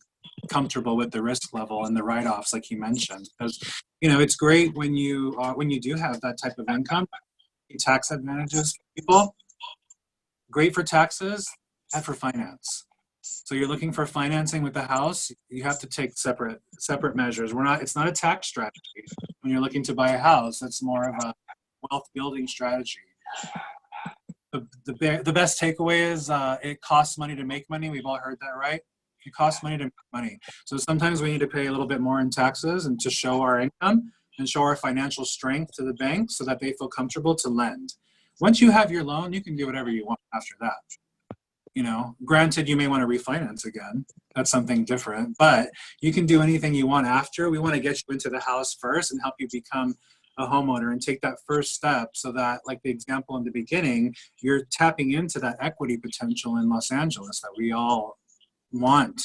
comfortable with the risk level and the write-offs, like you mentioned. Because, you know, it's great when you do have that type of income, tax advantages for people. Great for taxes and for finance. So you're looking for financing with the house, you have to take separate measures. It's not a tax strategy. When you're looking to buy a house, it's more of a wealth building strategy. The best takeaway is it costs money to make money. We've all heard that, right? It costs money to make money. So sometimes we need to pay a little bit more in taxes and to show our income and show our financial strength to the bank so that they feel comfortable to lend. Once you have your loan, you can do whatever you want after that. You know, granted, you may want to refinance again. That's something different, but you can do anything you want after. We want to get you into the house first and help you become a homeowner and take that first step so that, like the example in the beginning, you're tapping into that equity potential in Los Angeles that we all want,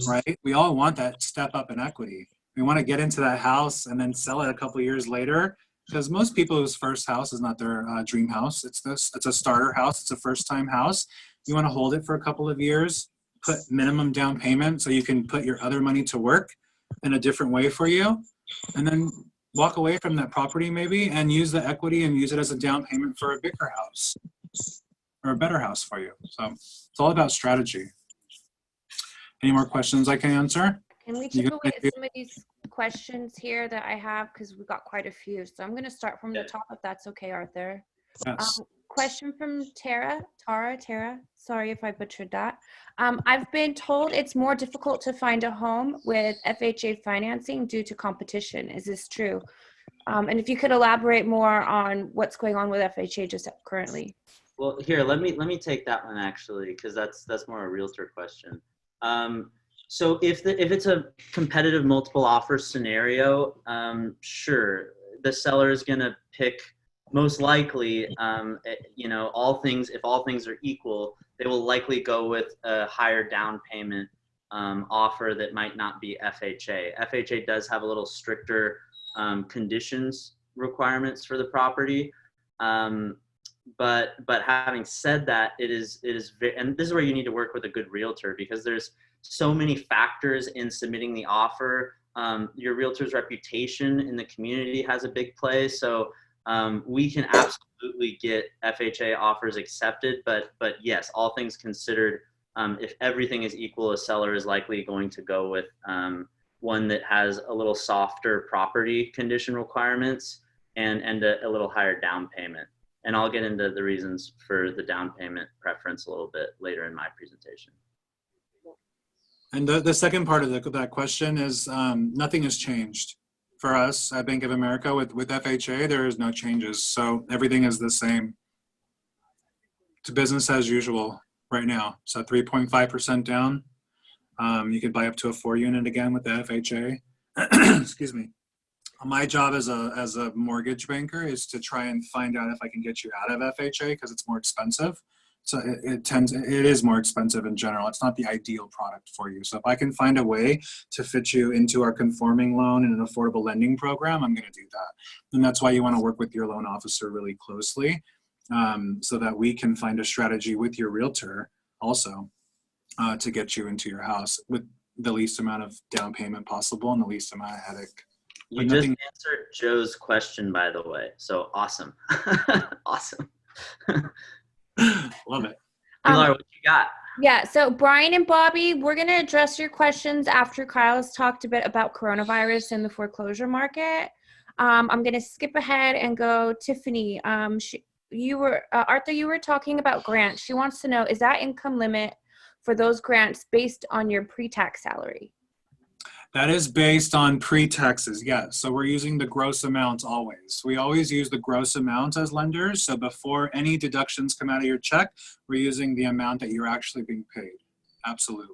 right? We all want that step up in equity. We want to get into that house and then sell it a couple of years later. Because most people's first house is not their dream house. It's a starter house. It's a first-time house. You want to hold it for a couple of years, put minimum down payment so you can put your other money to work in a different way for you, and then walk away from that property maybe and use the equity and use it as a down payment for a bigger house or a better house for you. So it's all about strategy. Any more questions I can answer? Can we chip away at some of these questions here that I have, because we've got quite a few. So I'm going to start from the top, if that's okay, Arthur. Yes. Question from Tara. Sorry if I butchered that. I've been told it's more difficult to find a home with FHA financing due to competition. Is this true? And if you could elaborate more on what's going on with FHA just currently. Well, here, let me take that one actually, because that's more a realtor question. So if it's a competitive multiple offer scenario, sure, the seller is going to pick most likely, you know, if all things are equal, they will likely go with a higher down payment offer that might not be FHA. FHA does have a little stricter conditions requirements for the property. but having said that, it is and this is where you need to work with a good realtor, because there's so many factors in submitting the offer. Your realtor's reputation in the community has a big play. So we can absolutely get FHA offers accepted, but yes, all things considered, if everything is equal, a seller is likely going to go with one that has a little softer property condition requirements and a little higher down payment. And I'll get into the reasons for the down payment preference a little bit later in my presentation. And the second part of that question is nothing has changed for us at Bank of America with FHA. There is no changes, so everything is the same. It's business as usual right now. So 3.5% down. You could buy up to a 4-unit again with the FHA. Excuse me. My job as a mortgage banker is to try and find out if I can get you out of FHA because it's more expensive. So it is more expensive in general. It's not the ideal product for you. So if I can find a way to fit you into our conforming loan and an affordable lending program, I'm going to do that. And that's why you want to work with your loan officer really closely, so that we can find a strategy with your realtor also to get you into your house with the least amount of down payment possible and the least amount of headache. You just answered Joe's question, by the way. So awesome. Awesome. Love it. Pilar, what you got? Yeah, so Brian and Bobby, we're going to address your questions after Kyle has talked a bit about coronavirus and the foreclosure market. I'm going to skip ahead and go Tiffany. Arthur, you were talking about grants. She wants to know, is that income limit for those grants based on your pre-tax salary? That is based on pre-taxes, yes. So we're using the gross amount always. We always use the gross amount as lenders. So before any deductions come out of your check, we're using the amount that you're actually being paid. Absolutely.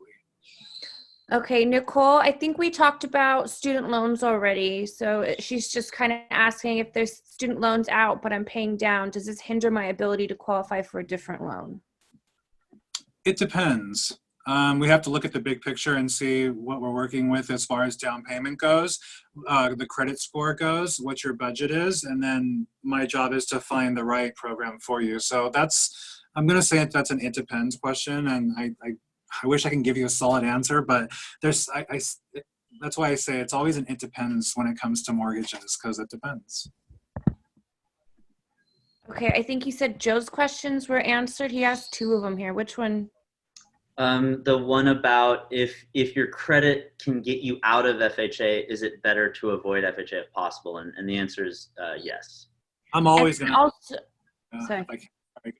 Okay, Nicole, I think we talked about student loans already. So she's just kind of asking if there's student loans out, but I'm paying down. Does this hinder my ability to qualify for a different loan? It depends. We have to look at the big picture and see what we're working with as far as down payment goes, the credit score goes, what your budget is, and then my job is to find the right program for you. So I'm going to say that's an it depends question, and I wish I can give you a solid answer, but that's why I say it's always an it depends when it comes to mortgages, because it depends. Okay, I think you said Joe's questions were answered. He asked 2 of them here. Which one? The one about if your credit can get you out of FHA, is it better to avoid FHA if possible? And the answer is yes. I'm always going to. Also, sorry. The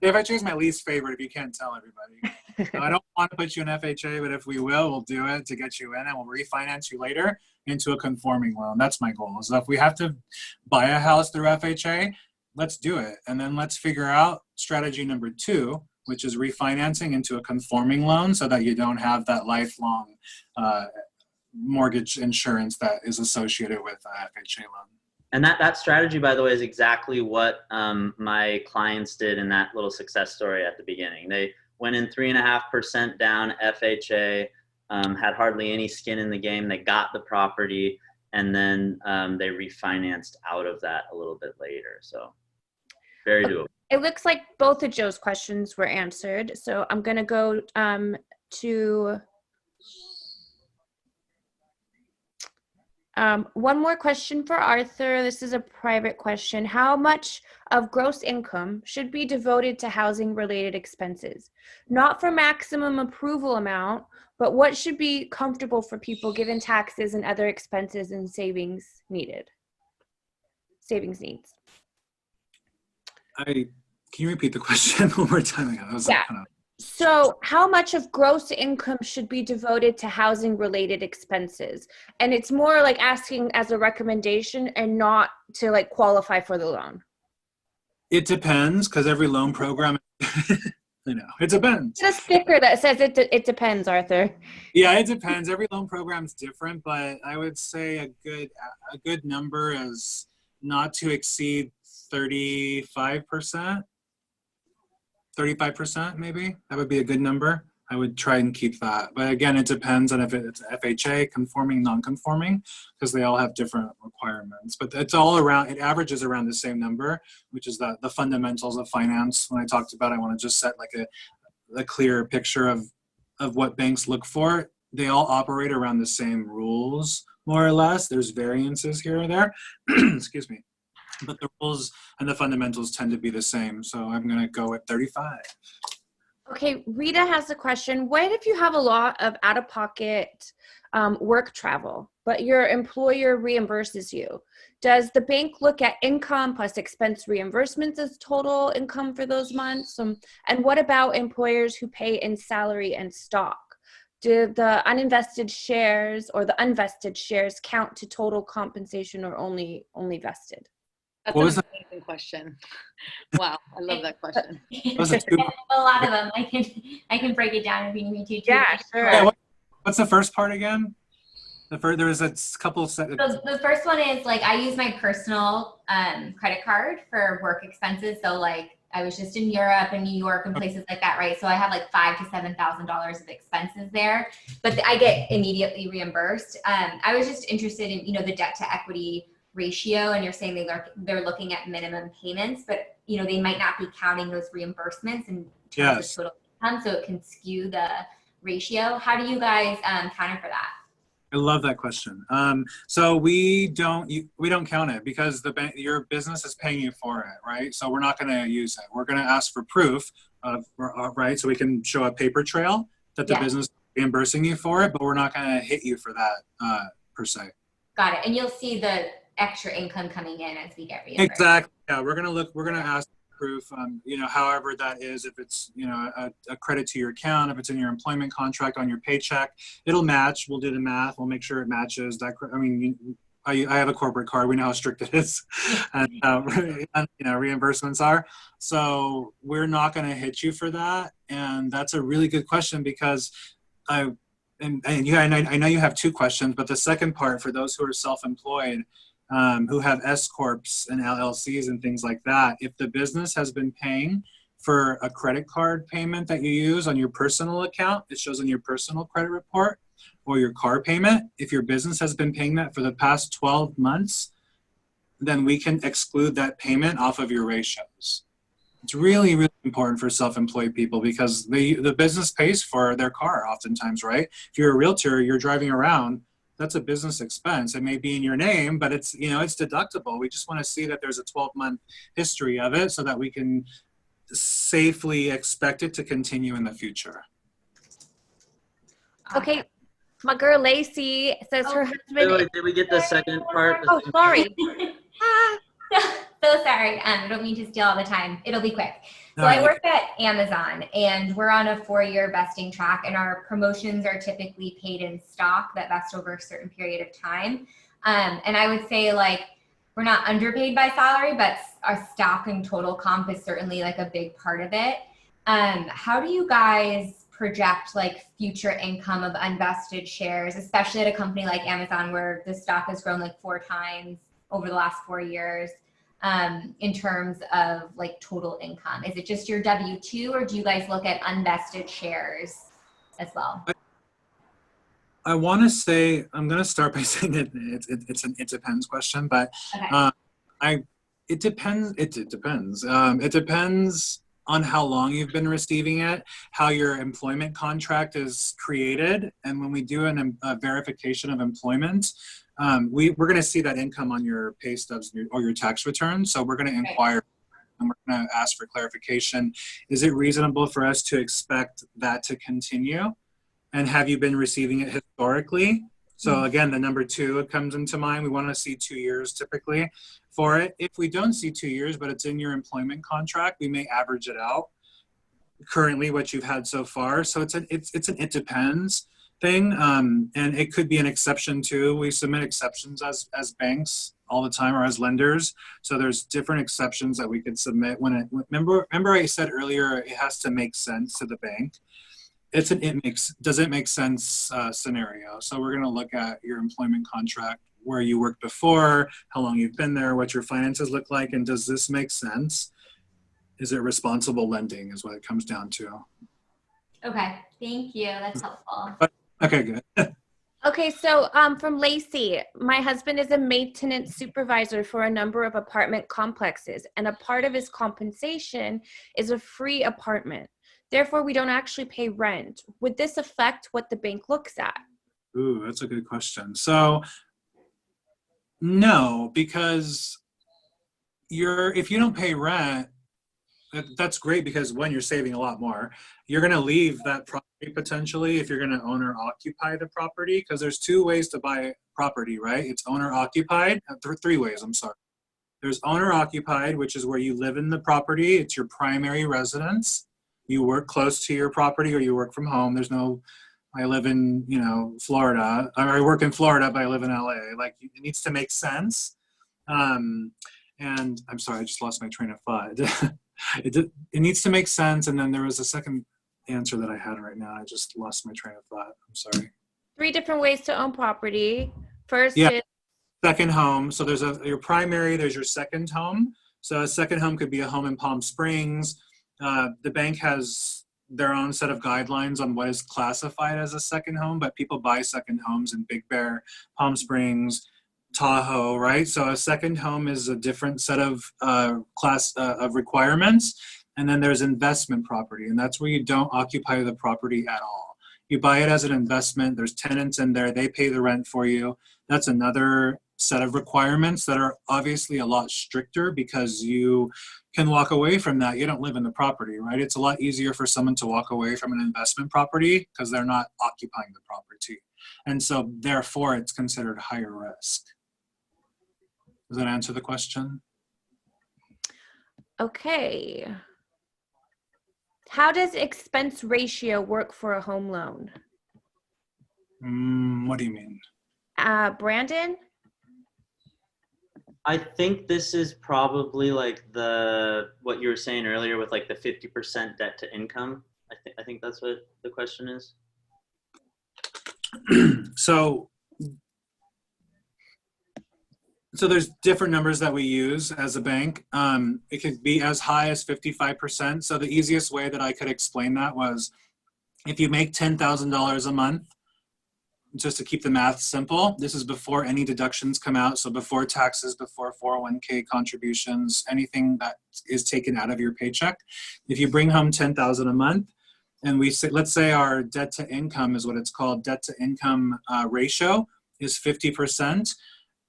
FHA is my least favorite, if you can't tell everybody. I don't want to put you in FHA, but if we will, we'll do it to get you in, and we'll refinance you later into a conforming loan. That's my goal. So if we have to buy a house through FHA, let's do it. And then let's figure out strategy number 2, which is refinancing into a conforming loan so that you don't have that lifelong mortgage insurance that is associated with an FHA loan. And that strategy, by the way, is exactly what my clients did in that little success story at the beginning. They went in 3.5% down FHA, had hardly any skin in the game. They got the property, and then they refinanced out of that a little bit later. So very doable. It looks like both of Joe's questions were answered. So I'm going to go to one more question for Arthur. This is a private question. How much of gross income should be devoted to housing related expenses? Not for maximum approval amount, but what should be comfortable for people given taxes and other expenses and savings needs? Can you repeat the question one more time? Yeah. So how much of gross income should be devoted to housing related expenses? And it's more like asking as a recommendation and not to like qualify for the loan. It depends, because every loan program, it depends. It's a sticker that says it depends, Arthur. Yeah, it depends. Every loan program is different, but I would say a good number is not to exceed 35%. 35% maybe. That would be a good number. I would try and keep that. But again, it depends on if it's FHA, conforming, non-conforming, because they all have different requirements. But it's all around, it averages around the same number, which is the fundamentals of finance. When I talked about, I want to just set like a clear picture of what banks look for. They all operate around the same rules, more or less. There's variances here or there, excuse me. But the rules and the fundamentals tend to be the same. So I'm going to go at 35. Okay, Rita has a question. What if you have a lot of out-of-pocket work travel, but your employer reimburses you? Does the bank look at income plus expense reimbursements as total income for those months? And what about employers who pay in salary and stock? Do the uninvested shares or the unvested shares count to total compensation or only vested? That's What an was that? amazing question. Wow, I love that question. Was it two- A lot of them. I can break it down if you need me to. Too. Yeah, sure. Yeah, what's the first part again? There was a couple of So the first one is like I use my personal credit card for work expenses. So like I was just in Europe and New York and places like that, right? So I have like $5,000 to $7,000 of expenses there, but I get immediately reimbursed. I was just interested in the debt to equity ratio, and you're saying they're looking at minimum payments, but they might not be counting those reimbursements in terms of total income, so it can skew the ratio. How do you guys counter for that? I love that question. So we don't count it because your business is paying you for it, right? So we're not going to use it. We're going to ask for proof of, right? So we can show a paper trail that the business is reimbursing you for it, but we're not going to hit you for that per se. Got it. And you'll see the extra income coming in as we get reimbursed. Exactly. Yeah, we're going to ask proof, however that is, if it's, a credit to your account, if it's in your employment contract on your paycheck, it'll match. We'll do the math. We'll make sure it matches that. I mean, I have a corporate card. We know how strict it is, and reimbursements are. So we're not going to hit you for that. And that's a really good question because I know you have two questions, but the second part for those who are self-employed, who have S corps and LLCs and things like that, if the business has been paying for a credit card payment that you use on your personal account, it shows on your personal credit report, or your car payment, if your business has been paying that for the past 12 months, then we can exclude that payment off of your ratios. It's really, really important for self-employed people because the business pays for their car oftentimes, right? If you're a realtor, you're driving around, that's a business expense. It may be in your name, but it's deductible. We just want to see that there's a 12-month history of it so that we can safely expect it to continue in the future. Okay, my girl Lacey says her husband. Wait, did we get the second part? Oh, sorry. So sorry. I don't mean to steal all the time. It'll be quick. So I work at Amazon, and we're on a 4-year vesting track, and our promotions are typically paid in stock that vest over a certain period of time. And I would say we're not underpaid by salary, but our stock and total comp is certainly a big part of it. How do you guys project future income of unvested shares, especially at a company like Amazon where the stock has grown 4 times over the last 4 years? In terms of total income? Is it just your W-2, or do you guys look at unvested shares as well? I want to say, I'm going to start by saying that it depends question, but Okay. it depends. It depends. It depends on how long you've been receiving it, how your employment contract is created, and when we do a verification of employment, we're going to see that income on your pay stubs or your tax return. So we're going to inquire and we're going to ask for clarification. Is it reasonable for us to expect that to continue? And have you been receiving it historically? So again, the number 2 comes into mind. We want to see 2 years typically for it. If we don't see 2 years, but it's in your employment contract, we may average it out currently what you've had so far. So it's an it depends thing, and it could be an exception too. We submit exceptions as banks all the time, or as lenders. So there's different exceptions that we could submit. Remember I said earlier it has to make sense to the bank. Does it make sense scenario. So we're going to look at your employment contract, where you worked before, how long you've been there, what your finances look like, and does this make sense? Is it responsible lending is what it comes down to. Okay, thank you. That's helpful. Okay, good. Okay, so from Lacey, my husband is a maintenance supervisor for a number of apartment complexes, and a part of his compensation is a free apartment. Therefore, we don't actually pay rent. Would this affect what the bank looks at? Ooh, that's a good question. So no, because if you don't pay rent, that's great, because when you're saving a lot more, you're going to leave that property potentially if you're going to owner occupy the property, because there's two ways to buy property, right? It's owner occupied, three ways, I'm sorry. There's owner occupied, which is where you live in the property. It's your primary residence. You work close to your property or you work from home. There's no, I live in, Florida, or I work in Florida, but I live in LA. Like, it needs to make sense. And I'm sorry, I just lost my train of thought. It needs to make sense. And then there was a second answer that I had right now. I just lost my train of thought. I'm sorry. 3 different ways to own property. First Yeah. is Second home. So there's your primary, there's your second home. So a second home could be a home in Palm Springs. The bank has their own set of guidelines on what is classified as a second home, but people buy second homes in Big Bear, Palm Springs, Tahoe, right? So a second home is a different set of of requirements. And then there's investment property, and that's where you don't occupy the property at all. You buy it as an investment. There's tenants in there. They pay the rent for you. That's another set of requirements that are obviously a lot stricter, because you can walk away from that. You don't live in the property, right? It's a lot easier for someone to walk away from an investment property because they're not occupying the property. And so therefore it's considered higher risk. Does that answer the question? okay. How does expense ratio work for a home loan? What do you mean? Brandon? I think this is probably like what you were saying earlier with like the 50% debt to income. I think that's what the question is. So there's different numbers that we use as a bank. It could be as high as 55%. So the easiest way that I could explain that was, if you make $10,000 a month, just to keep the math simple, this is before any deductions come out. So before taxes, before 401k contributions, anything that is taken out of your paycheck. If you bring home $10,000 a month, and let's say our debt to income is what it's called, debt to income ratio is 50%.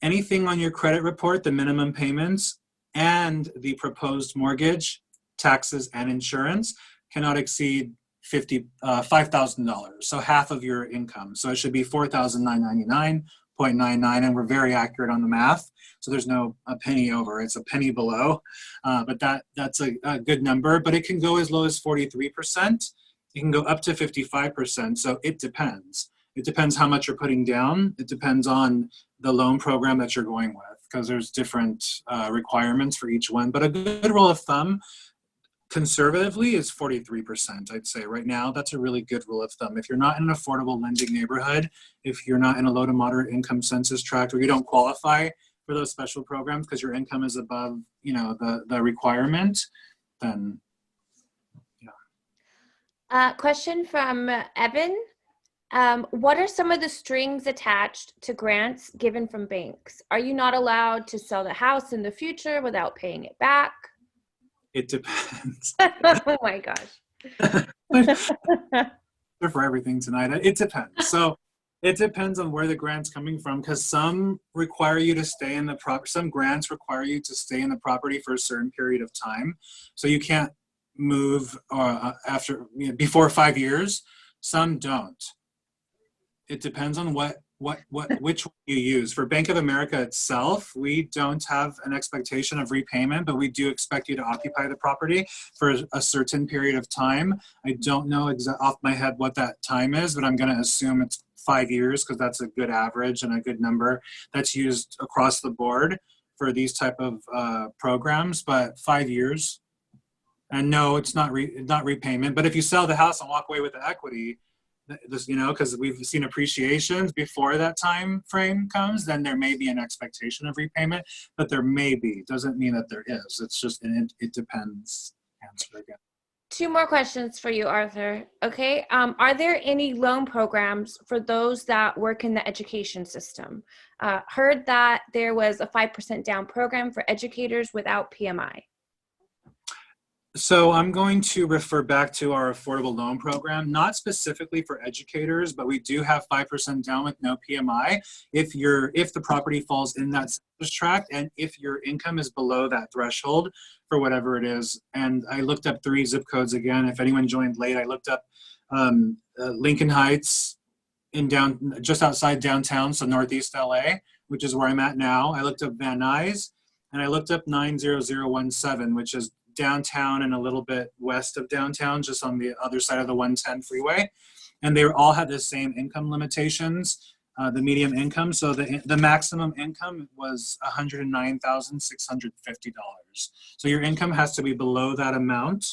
Anything on your credit report, the minimum payments and the proposed mortgage, taxes and insurance cannot exceed $5,000. So half of your income. So it should be $4,999.99, and we're very accurate on the math. So there's no a penny over, it's a penny below. But that's a good number, but it can go as low as 43%. It can go up to 55%. So it depends. It depends how much you're putting down. It depends on the loan program that you're going with, because there's different requirements for each one. But a good rule of thumb, conservatively, is 43%, I'd say right now. That's a really good rule of thumb. If you're not in an affordable lending neighborhood, if you're not in a low to moderate income census tract, or you don't qualify for those special programs because your income is above, the requirement, then yeah. Question from Evan. What are some of the strings attached to grants given from banks? Are you not allowed to sell the house in the future without paying it back? It depends. Oh my gosh. For everything tonight. It depends. So it depends on where the grant's coming from, because some require you to stay in the property. Some grants require you to stay in the property for a certain period of time. So you can't move before 5 years. Some don't. It depends on which one you use. For Bank of America itself, we don't have an expectation of repayment, but we do expect you to occupy the property for a certain period of time. I don't know off my head what that time is, but I'm going to assume it's 5 years, because that's a good average and a good number that's used across the board for these type of programs. But 5 years, and no, it's not repayment. But if you sell the house and walk away with the equity, because we've seen appreciations before that time frame comes, then there may be an expectation of repayment, but there may be. Doesn't mean that there is. It's just it depends. Answer again. Two more questions for you, Arthur. Okay. Are there any loan programs for those that work in the education system? Heard that there was a 5% down program for educators without PMI. So I'm going to refer back to our affordable loan program, not specifically for educators, but we do have 5% down with no PMI if the property falls in that census tract and if your income is below that threshold for whatever it is. And I looked up 3 zip codes again. If anyone joined late, I looked up Lincoln Heights just outside downtown, so Northeast LA, which is where I'm at now. I looked up Van Nuys, and I looked up 90017, which is downtown and a little bit west of downtown, just on the other side of the 110 freeway. And they all had the same income limitations, the medium income. So the maximum income was $109,650. So your income has to be below that amount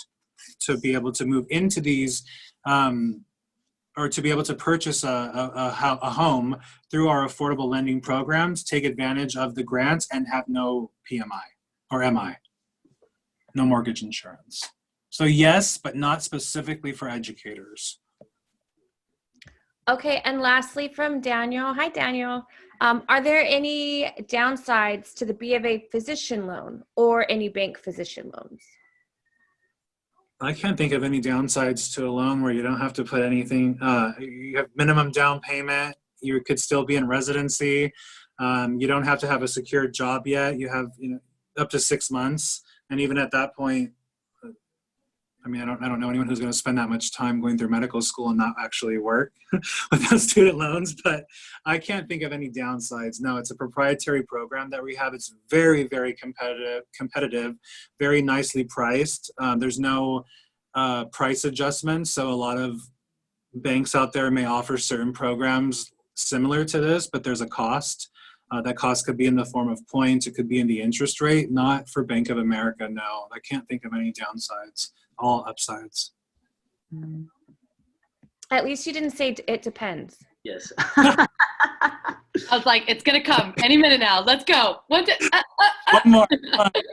to be able to move into these, or to be able to purchase a home through our affordable lending programs, take advantage of the grants, and have no PMI or MI. No mortgage insurance. So yes, but not specifically for educators. Okay, and lastly from Daniel. Hi, Daniel. Are there any downsides to the B of A physician loan or any bank physician loans? I can't think of any downsides to a loan where you don't have to put anything. You have minimum down payment. You could still be in residency. You don't have to have a secured job yet. You have up to 6 months. And even at that point, I mean, I don't know anyone who's going to spend that much time going through medical school and not actually work without student loans, but I can't think of any downsides. No, it's a proprietary program that we have. It's very, very competitive, very nicely priced. There's no price adjustments. So a lot of banks out there may offer certain programs similar to this, but there's a cost. That cost could be in the form of points. It could be in the interest rate. Not for Bank of America, no. I can't think of any downsides. All upsides. At least you didn't say it depends. Yes. I was like, it's going to come any minute now. Let's go. One more.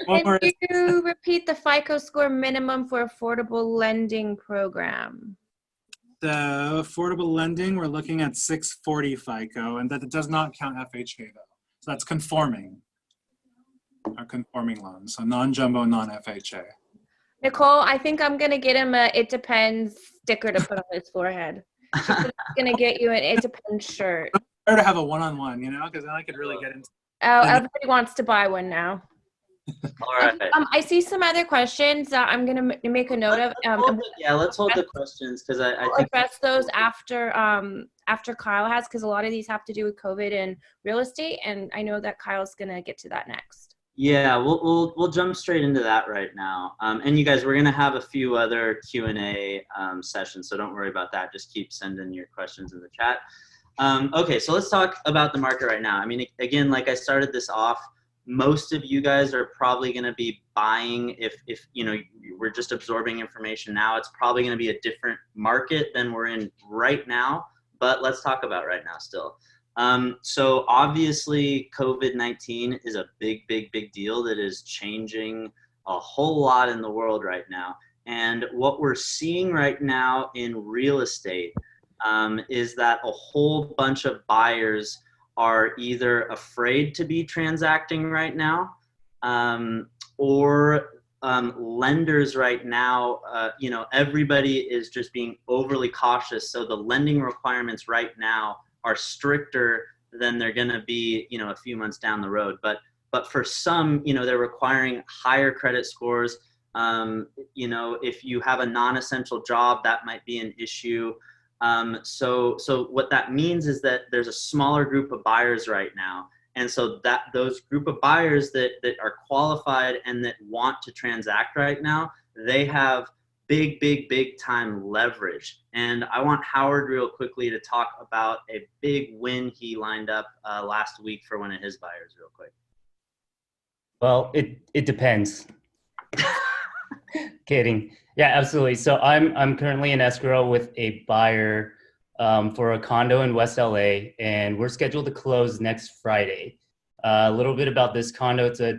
One more. Can you repeat the FICO score minimum for affordable lending program? The affordable lending, we're looking at 640 FICO, and that does not count FHA though. So that's conforming. Our conforming loans, so non-jumbo, non-FHA. Nicole, I think I'm going to get him a "it depends" sticker to put on his forehead. She's going to get you an "it depends" shirt. Better to have a one-on-one, because then I could really get into. Oh, everybody wants to buy one now. All right. I see some other questions that I'm going to make a note of. Let's hold the questions because I We'll think address those after Kyle has, because a lot of these have to do with COVID and real estate, and I know that Kyle's going to get to that next. Yeah, we'll jump straight into that right now. And you guys, we're gonna have a few other Q&A sessions, so don't worry about that. Just keep sending your questions in the chat. Okay, so let's talk about the market right now. I mean, again, like I started this off, most of you guys are probably gonna be buying if we're just absorbing information now. It's probably gonna be a different market than we're in right now, but let's talk about right now still. So obviously COVID-19 is a big deal that is changing a whole lot in the world right now. And what we're seeing right now in real estate is that a whole bunch of buyers are either afraid to be transacting right now, or lenders right now, everybody is just being overly cautious. So the lending requirements right now are stricter than they're going to be, a few months down the road. But for some, they're requiring higher credit scores. If you have a non-essential job, that might be an issue. So what that means is that there's a smaller group of buyers right now. And so that those group of buyers that are qualified and that want to transact right now, they have big time leverage. And I want Howard real quickly to talk about a big win he lined up last week for one of his buyers real quick. Well, it depends. Kidding. Yeah, absolutely. So I'm currently in escrow with a buyer for a condo in West LA, and we're scheduled to close next Friday. A little bit about this condo. It's a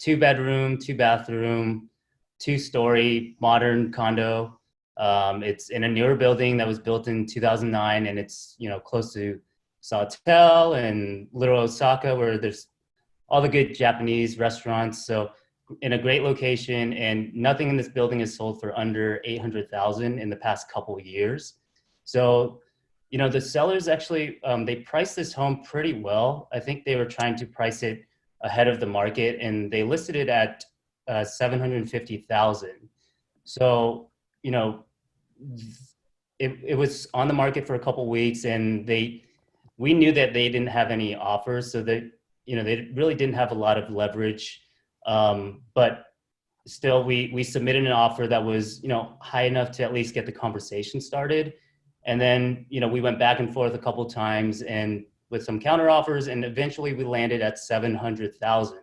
2-bedroom, 2-bathroom, 2-story modern condo. It's in a newer building that was built in 2009, and it's, close to Sawtelle and Little Osaka, where there's all the good Japanese restaurants. So in a great location, and nothing in this building is sold for under 800,000 in the past couple of years. So, the sellers actually, they priced this home pretty well. I think they were trying to price it ahead of the market, and they listed it at 750,000. So, it was on the market for a couple of weeks, and we knew that they didn't have any offers, so that, they really didn't have a lot of leverage. But still, we submitted an offer that was, high enough to at least get the conversation started. And then, we went back and forth a couple of times and with some counter offers, and eventually we landed at 700,000.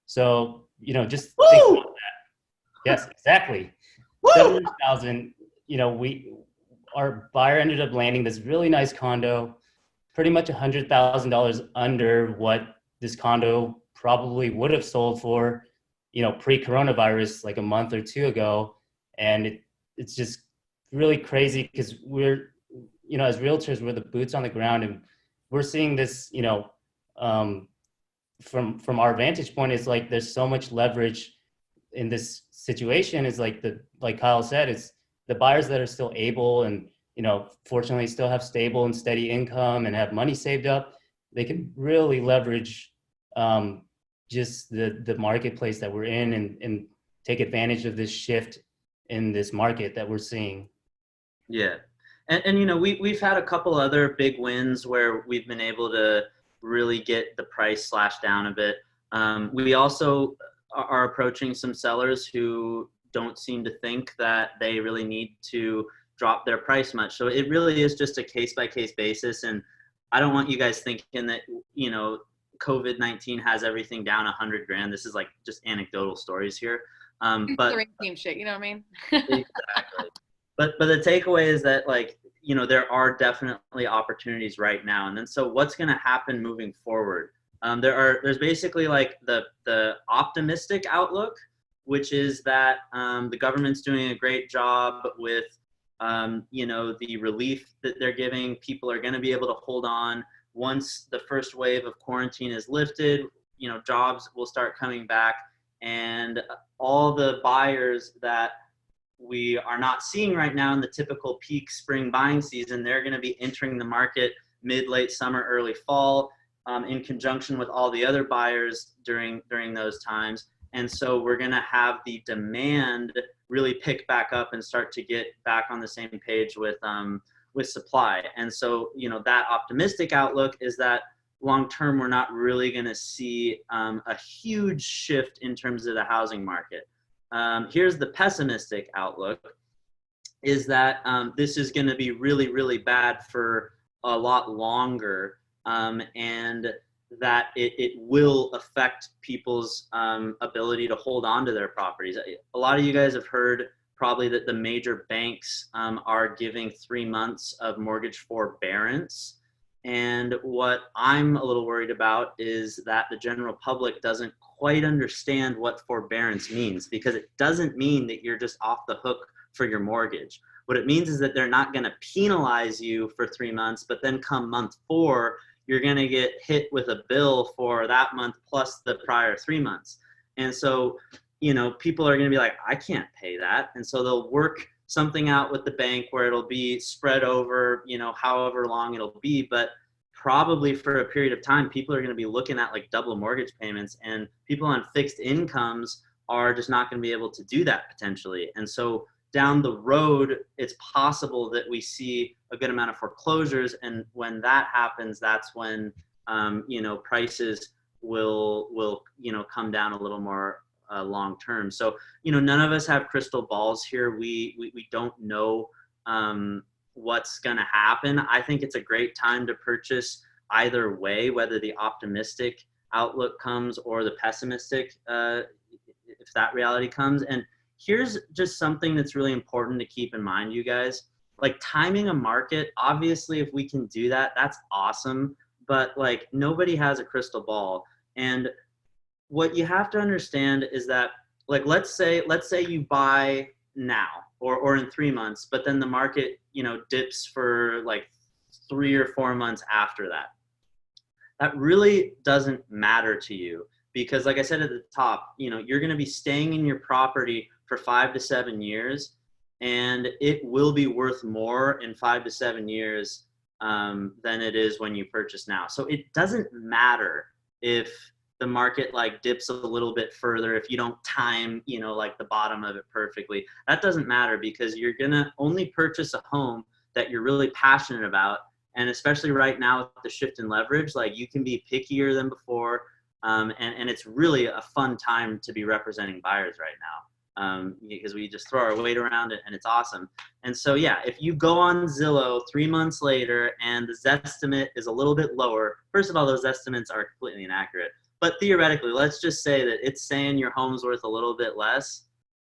So, just think about that. Yes, exactly. 700,000. Our buyer ended up landing this really nice condo, pretty much $100,000 under what this condo probably would have sold for, pre-coronavirus, like a month or two ago. And it's just really crazy because we're, as realtors, we're the boots on the ground, and we're seeing this, from our vantage point, it's like there's so much leverage in this situation. Is like Kyle said, it's the buyers that are still able and, fortunately still have stable and steady income and have money saved up. They can really leverage just the marketplace that we're in, and take advantage of this shift in this market that we're seeing. Yeah. And we've had a couple other big wins where we've been able to really get the price slashed down a bit. We also are approaching some sellers who don't seem to think that they really need to drop their price much. So it really is just a case-by-case basis. And I don't want you guys thinking that, COVID-19 has everything down $100,000. This is like just anecdotal stories here. But Serene Team shit, you know what I mean? Exactly. But the takeaway is that, there are definitely opportunities right now. And then so what's going to happen moving forward? There's basically like the optimistic outlook, which is that the government's doing a great job with the relief that they're giving. People are going to be able to hold on. Once the first wave of quarantine is lifted, jobs will start coming back, and all the buyers that we are not seeing right now in the typical peak spring buying season, they're going to be entering the market late summer, early fall, in conjunction with all the other buyers during those times. And so we're going to have the demand really pick back up and start to get back on the same page with supply. And so, that optimistic outlook is that long term, we're not really going to see a huge shift in terms of the housing market. Here's the pessimistic outlook, is that this is going to be really, really bad for a lot longer, and that it will affect people's ability to hold on to their properties. A lot of you guys have heard probably that the major banks are giving 3 months of mortgage forbearance. And what I'm a little worried about is that the general public doesn't quite understand what forbearance means, because it doesn't mean that you're just off the hook for your mortgage. What it means is that they're not going to penalize you for 3 months, but then come month 4, you're going to get hit with a bill for that month plus the prior 3 months. And so, people are going to be like, I can't pay that. And so they'll work something out with the bank where it'll be spread over, however long it'll be. But probably for a period of time, people are going to be looking at like double mortgage payments, and people on fixed incomes are just not going to be able to do that potentially. And so down the road, it's possible that we see a good amount of foreclosures. And when that happens, that's when, prices will come down a little more long term. So, none of us have crystal balls here. We don't know what's going to happen. I think it's a great time to purchase either way, whether the optimistic outlook comes or the pessimistic, if that reality comes. And here's just something that's really important to keep in mind, you guys. Like, timing a market, obviously, if we can do that, that's awesome. But like, nobody has a crystal ball. And what you have to understand is that, like let's say you buy now or in 3 months, but then the market, dips for like 3 or 4 months after that. That really doesn't matter to you because, like I said at the top, you're going to be staying in your property for 5 to 7 years, and it will be worth more in 5 to 7 years than it is when you purchase now. So it doesn't matter if the market like dips a little bit further, if you don't time, like the bottom of it perfectly. That doesn't matter because you're going to only purchase a home that you're really passionate about. And especially right now with the shift in leverage, like you can be pickier than before. And it's really a fun time to be representing buyers right now because we just throw our weight around it and it's awesome. And so, yeah, if you go on Zillow 3 months later and the Zestimate is a little bit lower, first of all, those estimates are completely inaccurate. But theoretically, let's just say that it's saying your home's worth a little bit less.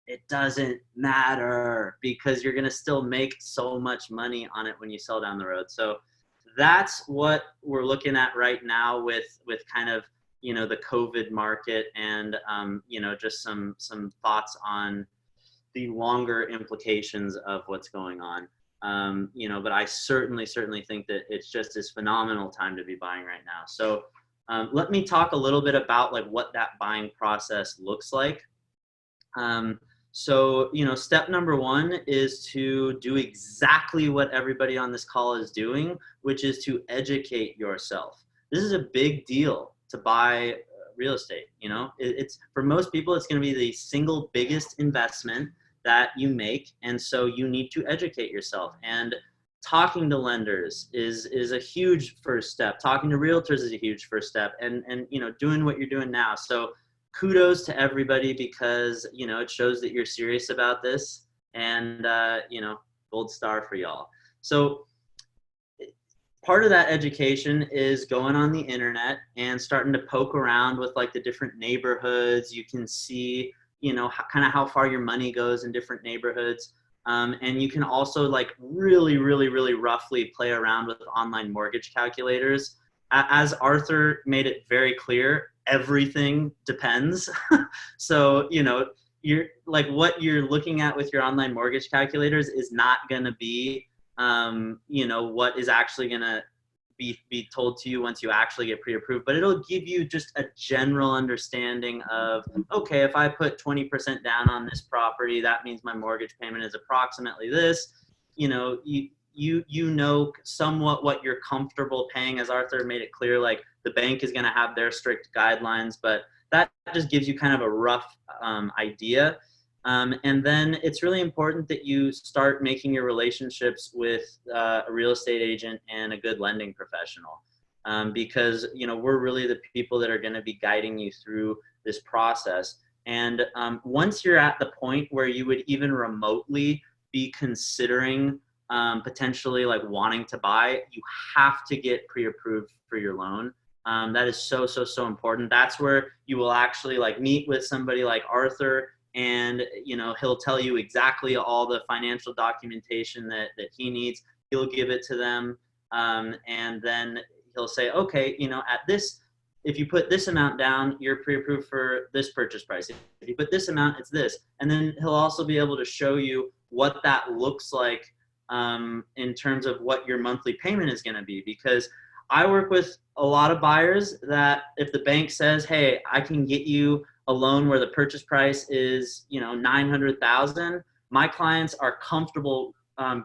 It doesn't matter because you're going to still make so much money on it when you sell down the road. So that's what we're looking at right now with kind of, the COVID market and, just some thoughts on the longer implications of what's going on. But I certainly think that it's just this phenomenal time to be buying right now. So let me talk a little bit about like what that buying process looks like. So, step number 1 is to do exactly what everybody on this call is doing, which is to educate yourself. This is a big deal to buy real estate. It's for most people, it's going to be the single biggest investment that you make. And so you need to educate yourself, and talking to lenders is a huge first step. Talking to realtors is a huge first step, and doing what you're doing now. So kudos to everybody because, it shows that you're serious about this, and, gold star for y'all. So part of that education is going on the internet and starting to poke around with like the different neighborhoods. You can see, kind of how far your money goes in different neighborhoods. And you can also like really roughly play around with online mortgage calculators. As Arthur made it very clear, everything depends. So, you're like what you're looking at with your online mortgage calculators is not going to be, what is actually going to be told to you once you actually get pre-approved, but it'll give you just a general understanding of, okay, if I put 20% down on this property, that means my mortgage payment is approximately this. You know somewhat what you're comfortable paying. As Arthur made it clear, like the bank is going to have their strict guidelines, but that just gives you kind of a rough idea. And then it's really important that you start making your relationships with a real estate agent and a good lending professional, because we're really the people that are going to be guiding you through this process. And once you're at the point where you would even remotely be considering potentially like wanting to buy, you have to get pre-approved for your loan. That is so important. That's where you will actually like meet with somebody like Arthur, and he'll tell you exactly all the financial documentation that he needs. He'll give it to them, and then he'll say, okay, at this, if you put this amount down, you're pre-approved for this purchase price. If you put this amount, it's this. And then he'll also be able to show you what that looks like in terms of what your monthly payment is going to be. Because I work with a lot of buyers that if the bank says, hey, I can get you a loan where the purchase price is, $900,000, my clients are comfortable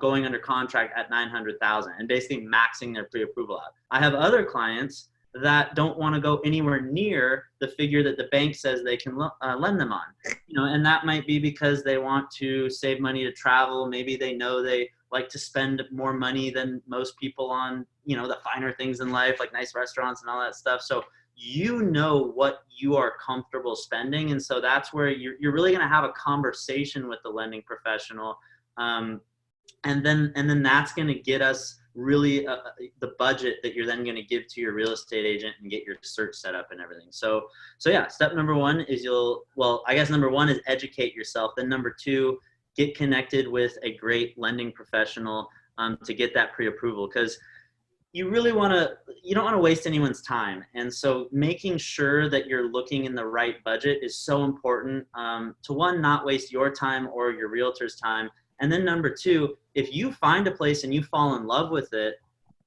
going under contract at $900,000 and basically maxing their pre-approval out. I have other clients that don't want to go anywhere near the figure that the bank says they can lend them on, and that might be because they want to save money to travel. Maybe they know they like to spend more money than most people on, the finer things in life, like nice restaurants and all that stuff. So what you are comfortable spending. And so that's where you're really going to have a conversation with the lending professional. And then that's going to get us really the budget that you're then going to give to your real estate agent and get your search set up and everything. So yeah, step number 1 is number 1 is educate yourself. Then number 2, get connected with a great lending professional to get that pre-approval. Because you don't want to waste anyone's time. And so making sure that you're looking in the right budget is so important, to one, not waste your time or your realtor's time. And then number two, if you find a place and you fall in love with it,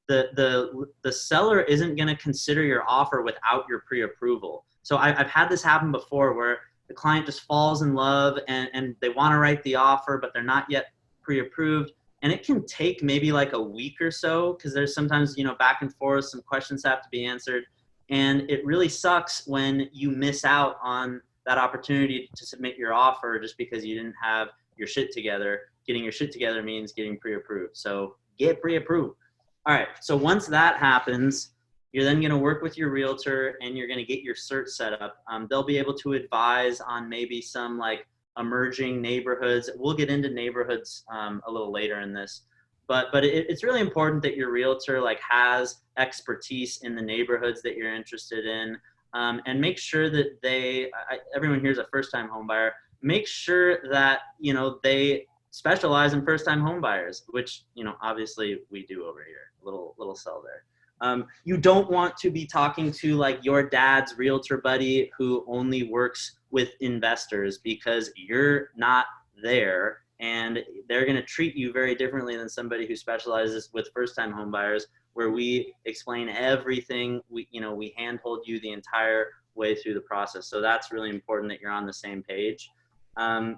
the seller isn't going to consider your offer without your pre-approval. So I've had this happen before where the client just falls in love and they want to write the offer, but they're not yet pre-approved. And it can take maybe like a week or so, because there's sometimes, back and forth, some questions have to be answered. And it really sucks when you miss out on that opportunity to submit your offer just because you didn't have your shit together. Getting your shit together means getting pre-approved. So get pre-approved. All right. So once that happens, you're then going to work with your realtor and you're going to get your search set up. They'll be able to advise on maybe some like emerging neighborhoods. We'll get into neighborhoods a little later in this, but it's really important that your realtor like has expertise in the neighborhoods that you're interested in, and make sure that everyone here is a first-time home buyer. Make sure that they specialize in first-time home buyers, which obviously we do over here. Little sell there. You don't want to be talking to like your dad's realtor buddy who only works with investors, because you're not there and they're going to treat you very differently than somebody who specializes with first-time home buyers, where we explain everything. We handhold you the entire way through the process. So that's really important that you're on the same page. And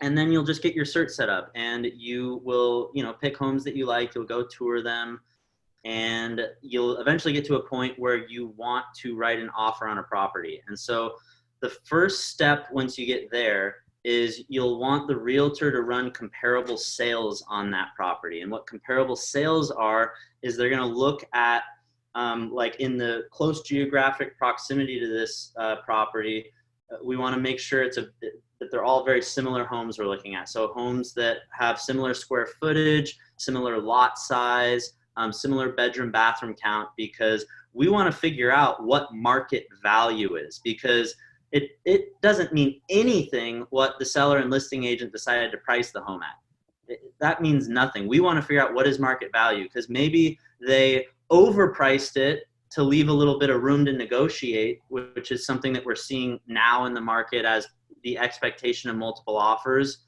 then you'll just get your search set up and you will, pick homes that you like. You'll go tour them. And you'll eventually get to a point where you want to write an offer on a property. And so the first step once you get there is you'll want the realtor to run comparable sales on that property. And what comparable sales are is they're going to look at like in the close geographic proximity to this property. We want to make sure that they're all very similar homes we're looking at. So homes that have similar square footage, similar lot size, similar bedroom bathroom count, because we want to figure out what market value is, because it doesn't mean anything what the seller and listing agent decided to price the home at. That means nothing. We want to figure out what is market value, because maybe they overpriced it to leave a little bit of room to negotiate, which is something that we're seeing now in the market, as the expectation of multiple offers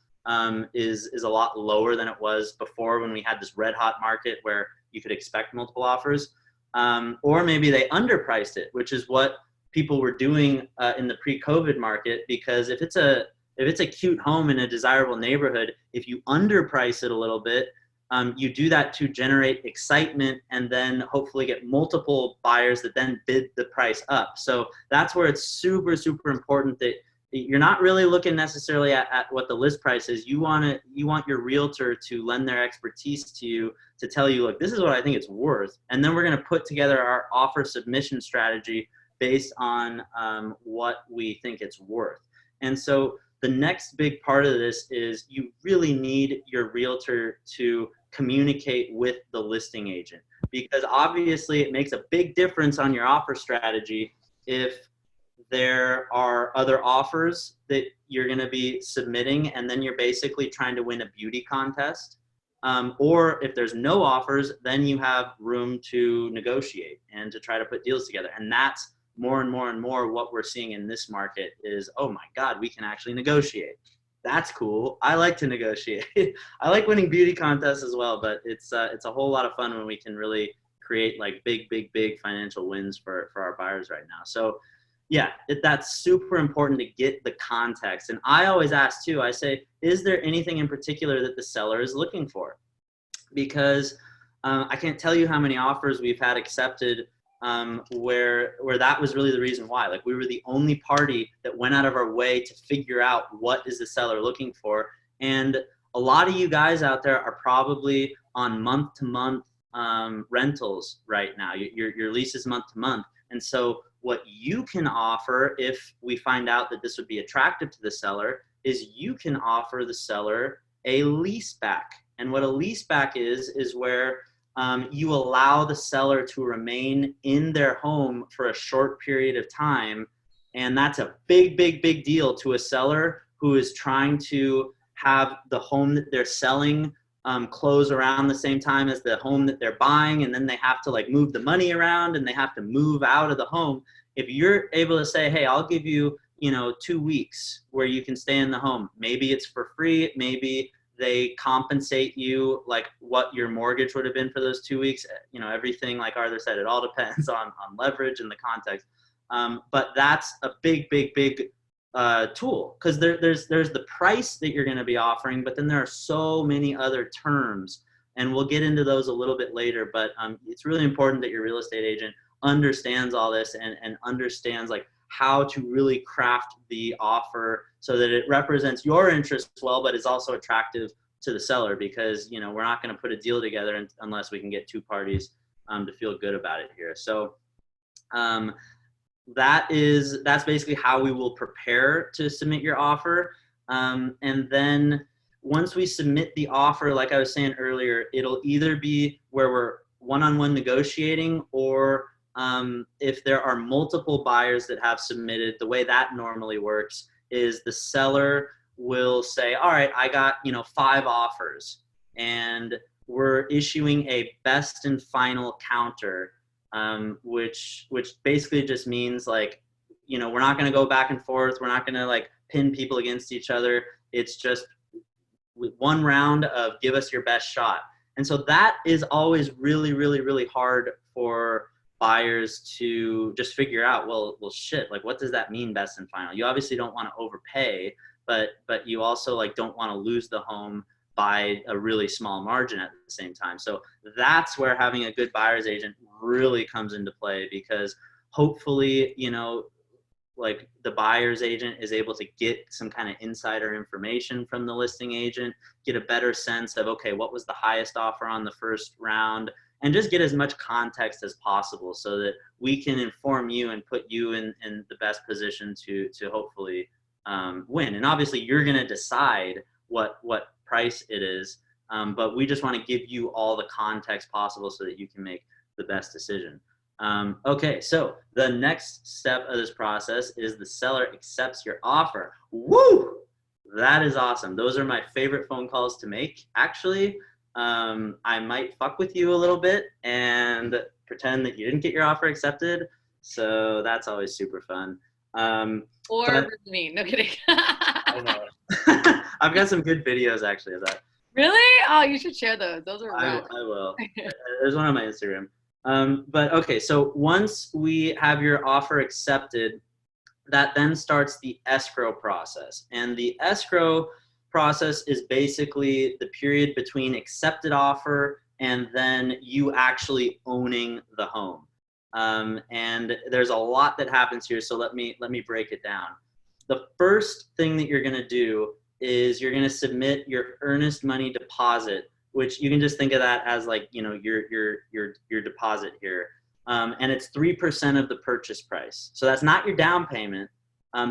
is a lot lower than it was before, when we had this red hot market where you could expect multiple offers. Or maybe they underpriced it, which is what people were doing in the pre-COVID market, because if it's a cute home in a desirable neighborhood, if you underprice it a little bit, you do that to generate excitement and then hopefully get multiple buyers that then bid the price up. So that's where it's super, super important that you're not really looking necessarily at what the list price is. You want your realtor to lend their expertise to you, to tell you, look, this is what I think it's worth. And then we're going to put together our offer submission strategy based on what we think it's worth. And so the next big part of this is you really need your realtor to communicate with the listing agent, because obviously it makes a big difference on your offer strategy if there are other offers that you're going to be submitting and then you're basically trying to win a beauty contest. Or if there's no offers, then you have room to negotiate and to try to put deals together. And that's more and more and more what we're seeing in this market is, oh my God, we can actually negotiate. That's cool. I like to negotiate. I like winning beauty contests as well, but it's a whole lot of fun when we can really create like big financial wins for our buyers right now. So yeah, that's super important to get the context. And I always ask too, I say, is there anything in particular that the seller is looking for? Because I can't tell you how many offers we've had accepted where that was really the reason why. Like, we were the only party that went out of our way to figure out what is the seller looking for. And a lot of you guys out there are probably on month-to-month rentals right now. Your lease is month-to-month. And so what you can offer, if we find out that this would be attractive to the seller, is you can offer the seller a lease back. And what a lease back is where you allow the seller to remain in their home for a short period of time. And that's a big deal to a seller who is trying to have the home that they're selling close around the same time as the home that they're buying, and then they have to like move the money around and they have to move out of the home. If you're able to say, hey, I'll give you, 2 weeks where you can stay in the home, maybe it's for free, maybe they compensate you like what your mortgage would have been for those 2 weeks. Everything, like Arthur said, it all depends on leverage and the context. But that's a big tool, because there's the price that you're going to be offering, but then there are so many other terms, and we'll get into those a little bit later. But it's really important that your real estate agent understands all this and understands like how to really craft the offer so that it represents your interests well, but is also attractive to the seller, because we're not going to put a deal together unless we can get two parties to feel good about it here. So that's basically how we will prepare to submit your offer. And then once we submit the offer, like I was saying earlier, it'll either be where we're one-on-one negotiating, or if there are multiple buyers that have submitted, the way that normally works is the seller will say, all right, I got 5 offers, and we're issuing a best and final counter, which basically just means like, we're not going to go back and forth. We're not going to like pin people against each other. It's just one round of give us your best shot. And so that is always really, really, really hard for buyers to just figure out, well, shit, like what does that mean, best and final? You obviously don't want to overpay, but you also like don't want to lose the home by a really small margin at the same time. So that's where having a good buyer's agent really comes into play, because hopefully, like the buyer's agent is able to get some kind of insider information from the listing agent, get a better sense of, okay, what was the highest offer on the first round, and just get as much context as possible so that we can inform you and put you in the best position to hopefully win. And obviously you're going to decide what price it is, but we just want to give you all the context possible so that you can make the best decision. Okay, so the next step of this process is the seller accepts your offer. Woo! That is awesome. Those are my favorite phone calls to make, actually. I might fuck with you a little bit and pretend that you didn't get your offer accepted. So that's always super fun. Or mean. No kidding. I know. I've got some good videos actually of that. Really? Oh, you should share those. Those are I rad. will. There's one on my Instagram. But okay, so once we have your offer accepted, that then starts the escrow process. And the escrow process is basically the period between accepted offer and then you actually owning the home. And there's a lot that happens here, so let me break it down. The first thing that you're going to do is you're going to submit your earnest money deposit, which you can just think of that as like, your deposit here. And it's 3% of the purchase price. So that's not your down payment.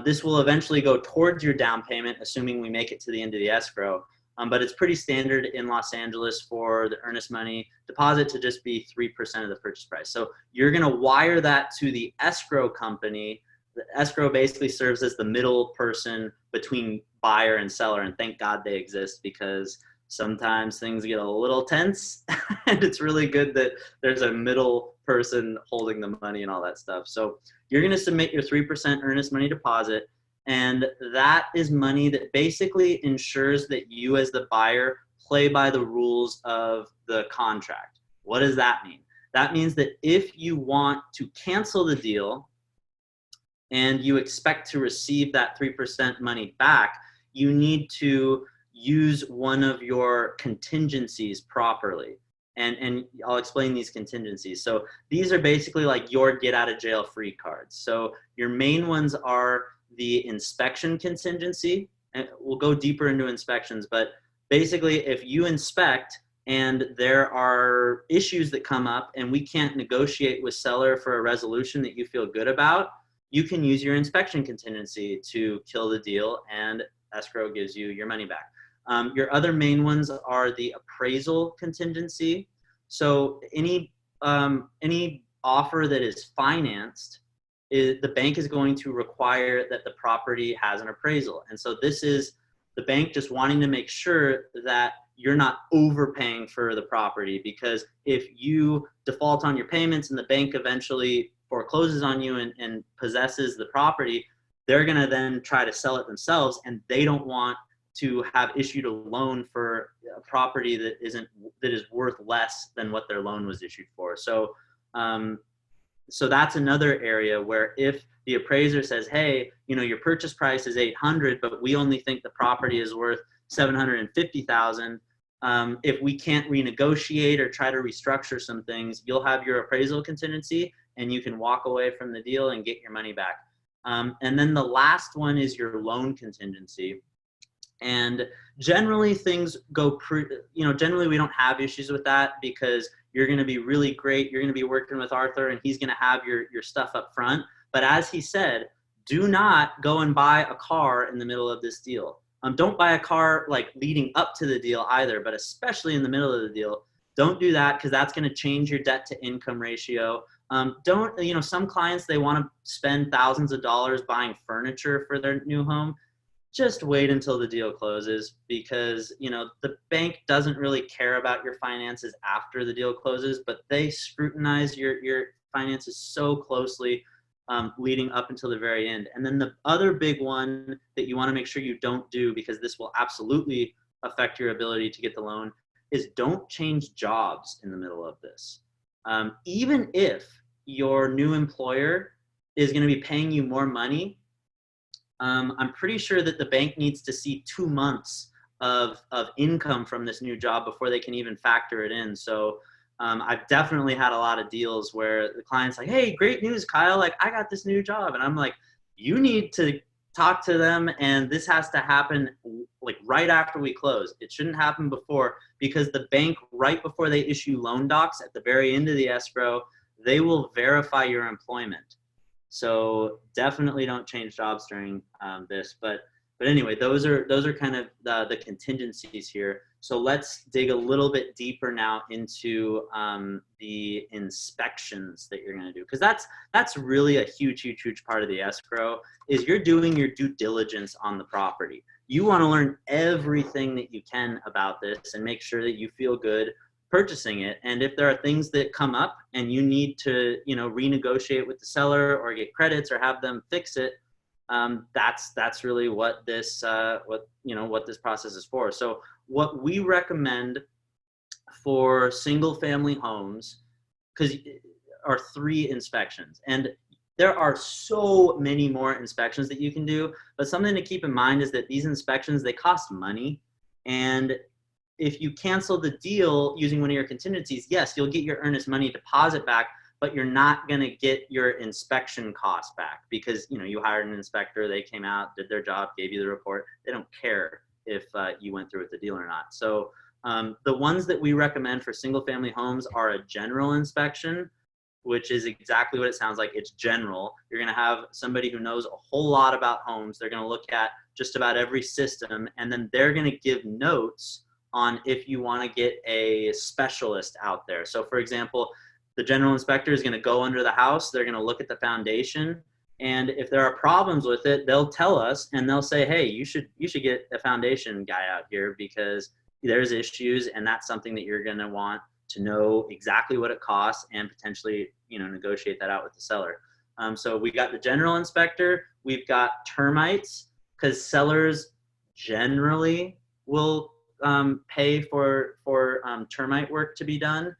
This will eventually go towards your down payment, assuming we make it to the end of the escrow. But it's pretty standard in Los Angeles for the earnest money deposit to just be 3% of the purchase price. So you're going to wire that to the escrow company. The escrow basically serves as the middle person between buyer and seller, and thank God they exist, because sometimes things get a little tense and it's really good that there's a middle person holding the money and all that stuff. So you're going to submit your 3% earnest money deposit, and that is money that basically ensures that you as the buyer play by the rules of the contract. What does that mean? That means that if you want to cancel the deal and you expect to receive that 3% money back, you need to use one of your contingencies properly. And I'll explain these contingencies. So these are basically like your get out of jail free cards. So your main ones are the inspection contingency, and we'll go deeper into inspections, but basically if you inspect and there are issues that come up and we can't negotiate with seller for a resolution that you feel good about, you can use your inspection contingency to kill the deal, and escrow gives you your money back. Your other main ones are the appraisal contingency. So any offer that is financed, the bank is going to require that the property has an appraisal. And so this is the bank just wanting to make sure that you're not overpaying for the property, because if you default on your payments and the bank eventually forecloses on you and possesses the property, they're going to then try to sell it themselves, and they don't want to have issued a loan for a property that is worth less than what their loan was issued for. So so that's another area where if the appraiser says, hey, your purchase price is 800, but we only think the property is worth 750,000. If we can't renegotiate or try to restructure some things, you'll have your appraisal contingency and you can walk away from the deal and get your money back. And then the last one is your loan contingency. And generally things go generally we don't have issues with that, because you're going to be really great. You're going to be working with Arthur and he's going to have your stuff up front. But as he said, do not go and buy a car in the middle of this deal. Don't buy a car like leading up to the deal either, but especially in the middle of the deal. Don't do that, because that's going to change your debt to income ratio. Some clients, they want to spend thousands of dollars buying furniture for their new home. Just wait until the deal closes, because the bank doesn't really care about your finances after the deal closes, but they scrutinize your finances so closely leading up until the very end. And then the other big one that you want to make sure you don't do, because this will absolutely affect your ability to get the loan, is don't change jobs in the middle of this. Even if your new employer is going to be paying you more money, I'm pretty sure that the bank needs to see 2 months of income from this new job before they can even factor it in. So I've definitely had a lot of deals where the client's like, hey, great news, Kyle, like I got this new job. And I'm like, you need to talk to them, and this has to happen like right after we close. It shouldn't happen before, because the bank, right before they issue loan docs at the very end of the escrow, they will verify your employment. So definitely don't change jobs during this. But anyway, those are kind of the contingencies here. So let's dig a little bit deeper now into the inspections that you're going to do, because that's really a huge part of the escrow. Is you're doing your due diligence on the property. You want to learn everything that you can about this and make sure that you feel good purchasing it. And if there are things that come up and you need to renegotiate with the seller or get credits or have them fix it, that's really what this what this process is for. So what we recommend for single family homes are 3 inspections, and there are so many more inspections that you can do, but something to keep in mind is that these inspections, they cost money. And if you cancel the deal using one of your contingencies, yes, you'll get your earnest money deposit back, but you're not going to get your inspection costs back, because you hired an inspector, they came out, did their job, gave you the report. They don't care if you went through with the deal or not. So the ones that we recommend for single family homes are a general inspection, which is exactly what it sounds like. It's general. You're going to have somebody who knows a whole lot about homes. They're going to look at just about every system, and then they're going to give notes on if you want to get a specialist out there. So for example, the general inspector is going to go under the house. They're going to look at the foundation. And if there are problems with it, they'll tell us, and they'll say, hey, you should get a foundation guy out here, because there's issues, and that's something that you're going to want to know exactly what it costs and potentially, negotiate that out with the seller. So we got the general inspector, we've got termites, because sellers generally will pay for termite work to be done.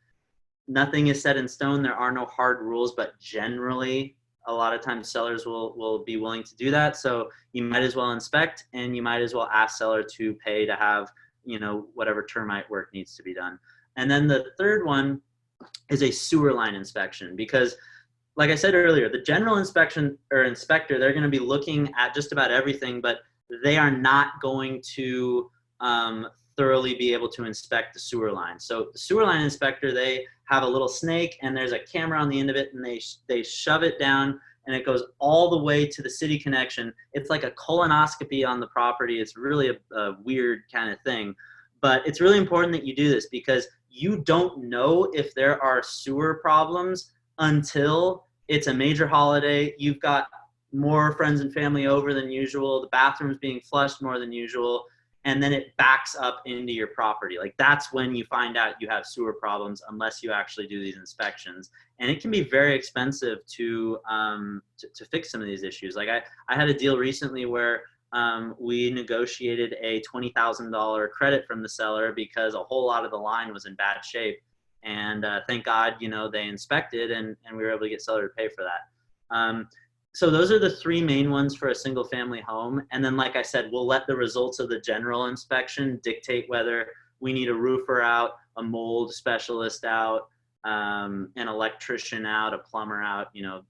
Nothing is set in stone. There are no hard rules, but generally a lot of times sellers will be willing to do that. So you might as well inspect, and you might as well ask seller to pay to have, whatever termite work needs to be done. And then the third one is a sewer line inspection, because like I said earlier, the general inspection or inspector, they're going to be looking at just about everything, but they are not going to thoroughly be able to inspect the sewer line. So the sewer line inspector, they have a little snake, and there's a camera on the end of it, and they shove it down, and it goes all the way to the city connection. It's like a colonoscopy on the property. It's really a weird kind of thing, but it's really important that you do this, because you don't know if there are sewer problems until it's a major holiday. You've got more friends and family over than usual. The bathroom's being flushed more than usual. and then it backs up into your property. Like that's when you find out you have sewer problems unless you actually do these inspections. And it can be very expensive to fix some of these issues. Like I had a deal recently where we negotiated a $20,000 credit from the seller because a whole lot of the line was in bad shape. And thank God, you know, they inspected and we were able to get seller to pay for that. So those are the three main ones for a single family home. And then, like I said, we'll let the results of the general inspection dictate whether we need a roofer out, a mold specialist out, an electrician out, a plumber out. You know,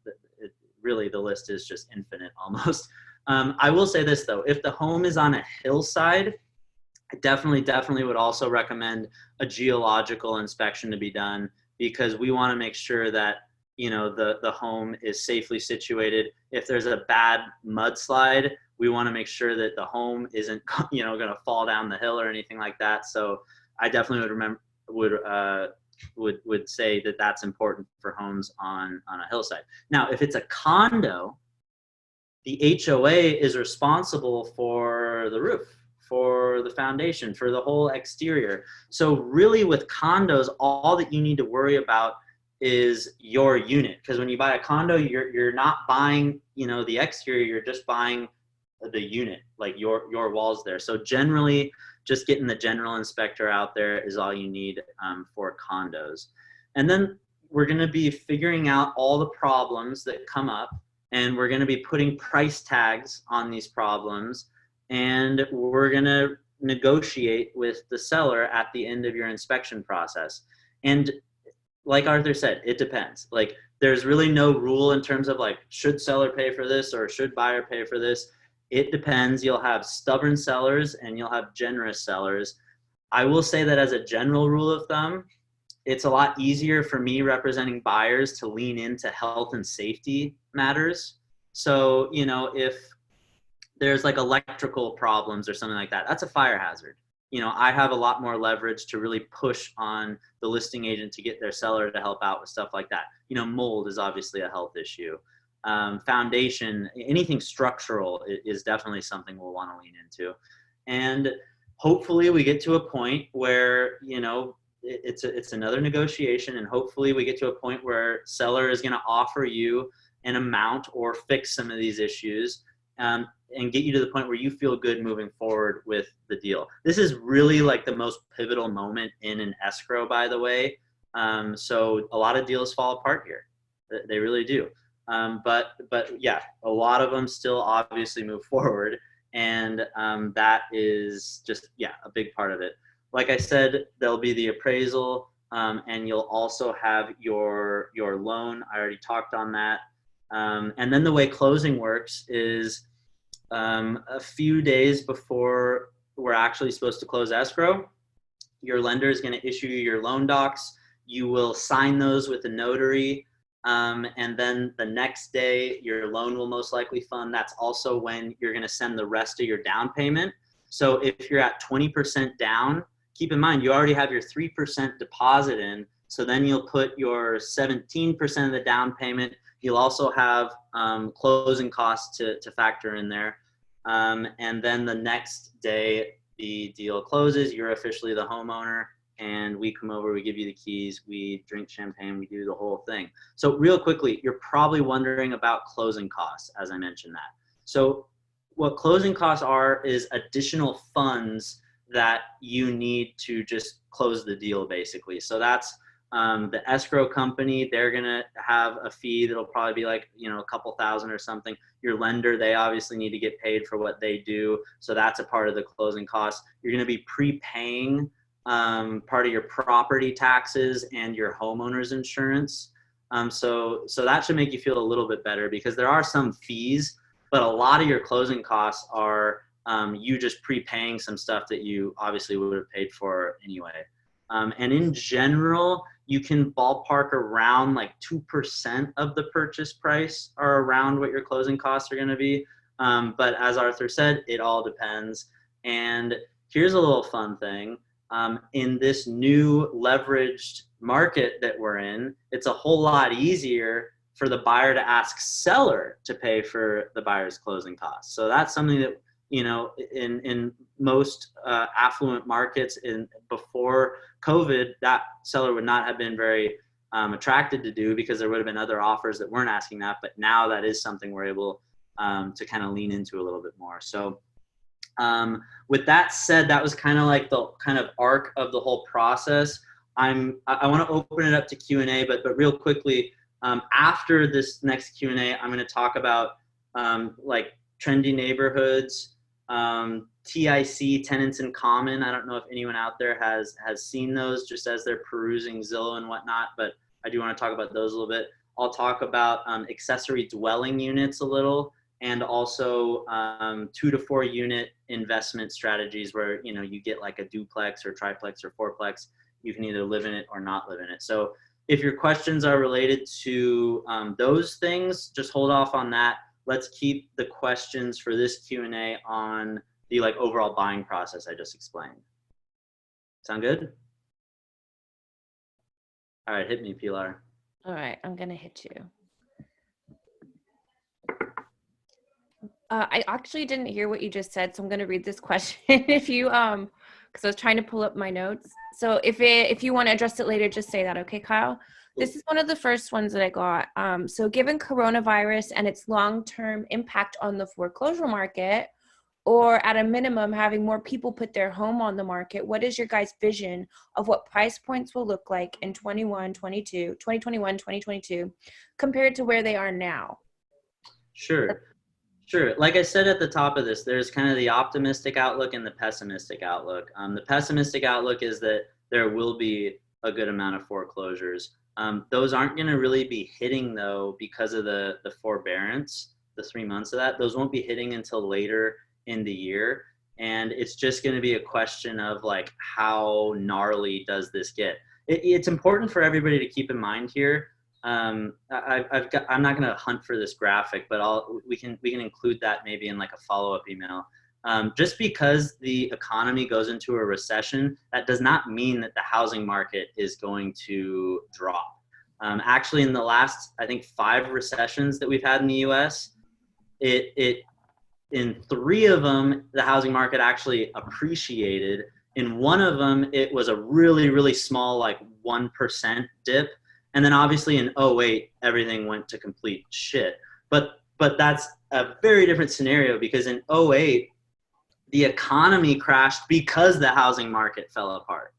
really the list is just infinite almost. I will say this though, if the home is on a hillside, I definitely would also recommend a geological inspection to be done, because we want to make sure that, you know, the home is safely situated. If there's a bad mudslide, we want to make sure that the home isn't, you know, going to fall down the hill or anything like that. So I definitely would say that that's important for homes on a hillside. Now, if it's a condo, the HOA is responsible for the roof, for the foundation, for the whole exterior. So really with condos, all that you need to worry about is your unit. Because when you buy a condo, you're not buying, you know, the exterior, you're just buying the unit, like your walls there. So generally just getting the general inspector out there is all you need for condos. And then we're going to be figuring out all the problems that come up, and we're going to be putting price tags on these problems, and we're going to negotiate with the seller at the end of your inspection process. And like Arthur said, it depends. Like there's really no rule in terms of like, should seller pay for this or should buyer pay for this? It depends. You'll have stubborn sellers and you'll have generous sellers. I will say that as a general rule of thumb, it's a lot easier for me representing buyers to lean into health and safety matters. So, you know, if there's like electrical problems or something like that, that's a fire hazard. You know, I have a lot more leverage to really push on the listing agent to get their seller to help out with stuff like that. You know, mold is obviously a health issue. Foundation, anything structural is definitely something we'll want to lean into. And hopefully we get to a point where, you know, it's another negotiation, and hopefully we get to a point where seller is going to offer you an amount or fix some of these issues, and get you to the point where you feel good moving forward with the deal. This is really like the most pivotal moment in an escrow, by the way. So a lot of deals fall apart here. They really do. But yeah, a lot of them still obviously move forward, and that is just, yeah, a big part of it. Like I said, there'll be the appraisal, and you'll also have your loan. I already talked on that. And then the way closing works is a few days before we're actually supposed to close escrow, your lender is going to issue you your loan docs. You will sign those with the notary. And then the next day, your loan will most likely fund. That's also when you're going to send the rest of your down payment. So if you're at 20% down, keep in mind, you already have your 3% deposit in. So then you'll put your 17% of the down payment. You'll also have closing costs to factor in there. And then the next day the deal closes, you're officially the homeowner, and we come over, we give you the keys, we drink champagne, we do the whole thing. So real quickly, you're probably wondering about closing costs, as I mentioned that. So what closing costs are is additional funds that you need to just close the deal, basically. So that's the escrow company, they're going to have a fee that'll probably be like, you know, a couple thousand or something. Your lender, they obviously need to get paid for what they do. So that's a part of the closing costs. You're going to be prepaying part of your property taxes and your homeowner's insurance. So that should make you feel a little bit better, because there are some fees, but a lot of your closing costs are you just prepaying some stuff that you obviously would have paid for anyway. And in general, you can ballpark around like 2% of the purchase price are around what your closing costs are going to be. But as Arthur said, it all depends. And here's a little fun thing. In this new leveraged market that we're in, it's a whole lot easier for the buyer to ask seller to pay for the buyer's closing costs. So that's something that, in most affluent markets before COVID, that seller would not have been very attracted to do, because there would have been other offers that weren't asking that. But now that is something we're able to kind of lean into a little bit more. So with that said, that was kind of like the kind of arc of the whole process. I want to open it up to Q&A, but real quickly, after this next Q&A, I'm going to talk about like trendy neighborhoods, TIC, tenants in common. I don't know if anyone out there has seen those just as they're perusing Zillow and whatnot, but I do want to talk about those a little bit. I'll talk about accessory dwelling units a little, and also 2 to 4 unit investment strategies where, you get like a duplex or triplex or fourplex. You can either live in it or not live in it. So if your questions are related to those things, just hold off on that. Let's keep the questions for this Q&A on the like overall buying process I just explained. Sound good? All right, hit me, Pilar. All right, I'm gonna hit you. I actually didn't hear what you just said, so I'm gonna read this question if you because I was trying to pull up my notes. So if you want to address it later, just say that, okay, Kyle? This is one of the first ones that I got. So given coronavirus and its long-term impact on the foreclosure market, or at a minimum, having more people put their home on the market, what is your guys' vision of what price points will look like in 2021, 2022, compared to where they are now? Sure. Like I said at the top of this, there's kind of the optimistic outlook and the pessimistic outlook. The pessimistic outlook is that there will be a good amount of foreclosures. Those aren't going to really be hitting, though, because of the forbearance, the 3 months of that. Those won't be hitting until later in the year. And it's just going to be a question of like, how gnarly does this get? It's important for everybody to keep in mind here. I'm not going to hunt for this graphic, but we can include that maybe in like a follow-up email. Just because the economy goes into a recession, that does not mean that the housing market is going to drop. Actually, in the last, I think, 5 recessions that we've had in the U.S., in 3 of them, the housing market actually appreciated. In 1 of them, it was a really, really small, like 1% dip. And then obviously in 2008, everything went to complete shit. But that's a very different scenario, because in 2008, the economy crashed because the housing market fell apart.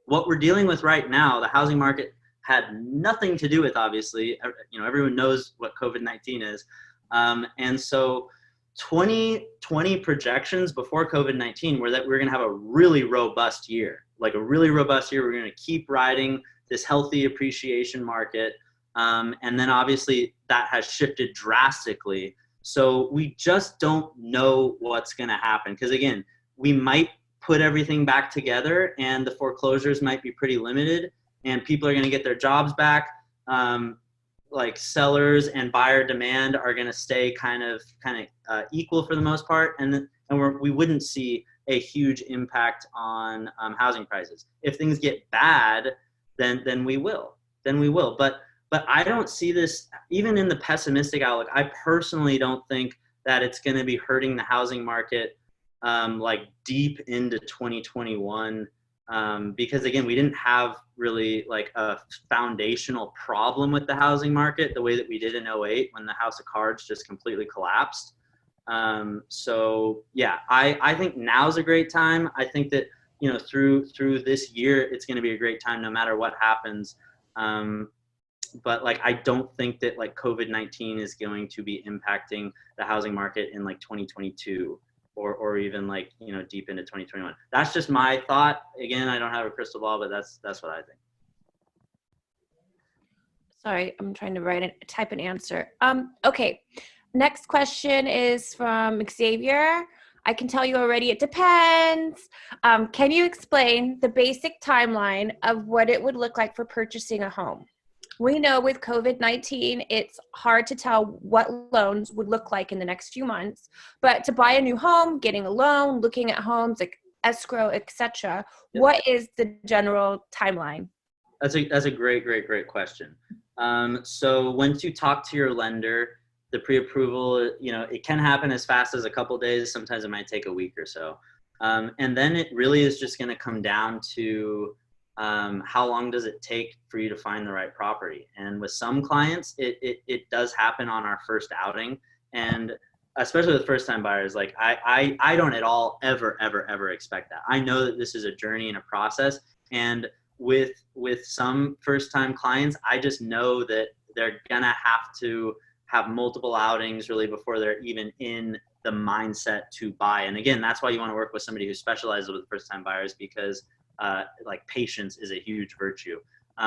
What we're dealing with right now, the housing market had nothing to do with, obviously, everyone knows what COVID-19 is. And so 2020 projections before COVID-19 were that we're going to have a really robust year, like a really robust year. We're going to keep riding this healthy appreciation market. And then obviously that has shifted drastically. So we just don't know what's going to happen. Because again, we might put everything back together and the foreclosures might be pretty limited and people are going to get their jobs back. Like sellers and buyer demand are going to stay kind of equal for the most part. And we wouldn't see a huge impact on housing prices. If things get bad, then we will. But I don't see this, even in the pessimistic outlook. I personally don't think that it's going to be hurting the housing market like deep into 2021, because again, we didn't have really like a foundational problem with the housing market the way that we did in 2008 when the house of cards just completely collapsed. So yeah, I think now's a great time. I think that through this year, it's going to be a great time no matter what happens. But like, I don't think that like COVID-19 is going to be impacting the housing market in like 2022 or even like, deep into 2021. That's just my thought. Again, I don't have a crystal ball, but that's what I think. Sorry, I'm trying to type an answer. Okay. Next question is from Xavier. I can tell you already, it depends. Can you explain the basic timeline of what it would look like for purchasing a home? We know with COVID-19, it's hard to tell what loans would look like in the next few months, but to buy a new home, getting a loan, looking at homes like Escrow, etc., Yep. What is the general timeline? That's a great question. So once you talk to your lender the pre-approval, it can happen as fast as a couple days. Sometimes it might take a week or so. And then it really is just going to come down to how long does it take for you to find the right property. And with some clients, it does happen on our first outing. And especially with first-time buyers, like I don't at all ever expect that. I know that this is a journey and a process. And with some first-time clients, I just know that they're gonna have to have multiple outings really before they're even in the mindset to buy. And again, that's why you want to work with somebody who specializes with first-time buyers, because like patience is a huge virtue.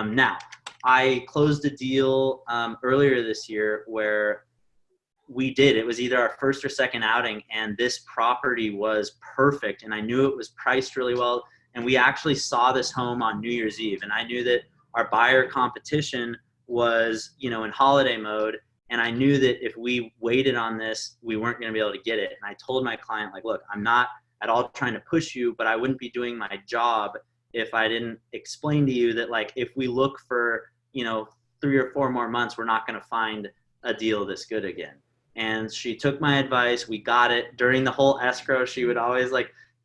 Now, I closed a deal earlier this year where it was either our first or second outing, and this property was perfect, and I knew it was priced really well. And we actually saw this home on New Year's Eve, and I knew that our buyer competition was, in holiday mode. And I knew that if we waited on this, we weren't going to be able to get it. And I told my client, like, look, I'm not at all trying to push you, but I wouldn't be doing my job if I didn't explain to you that, like, if we look for, 3 or 4 more months, we're not going to find a deal this good again. And she took my advice. We got it. During the whole escrow, she would always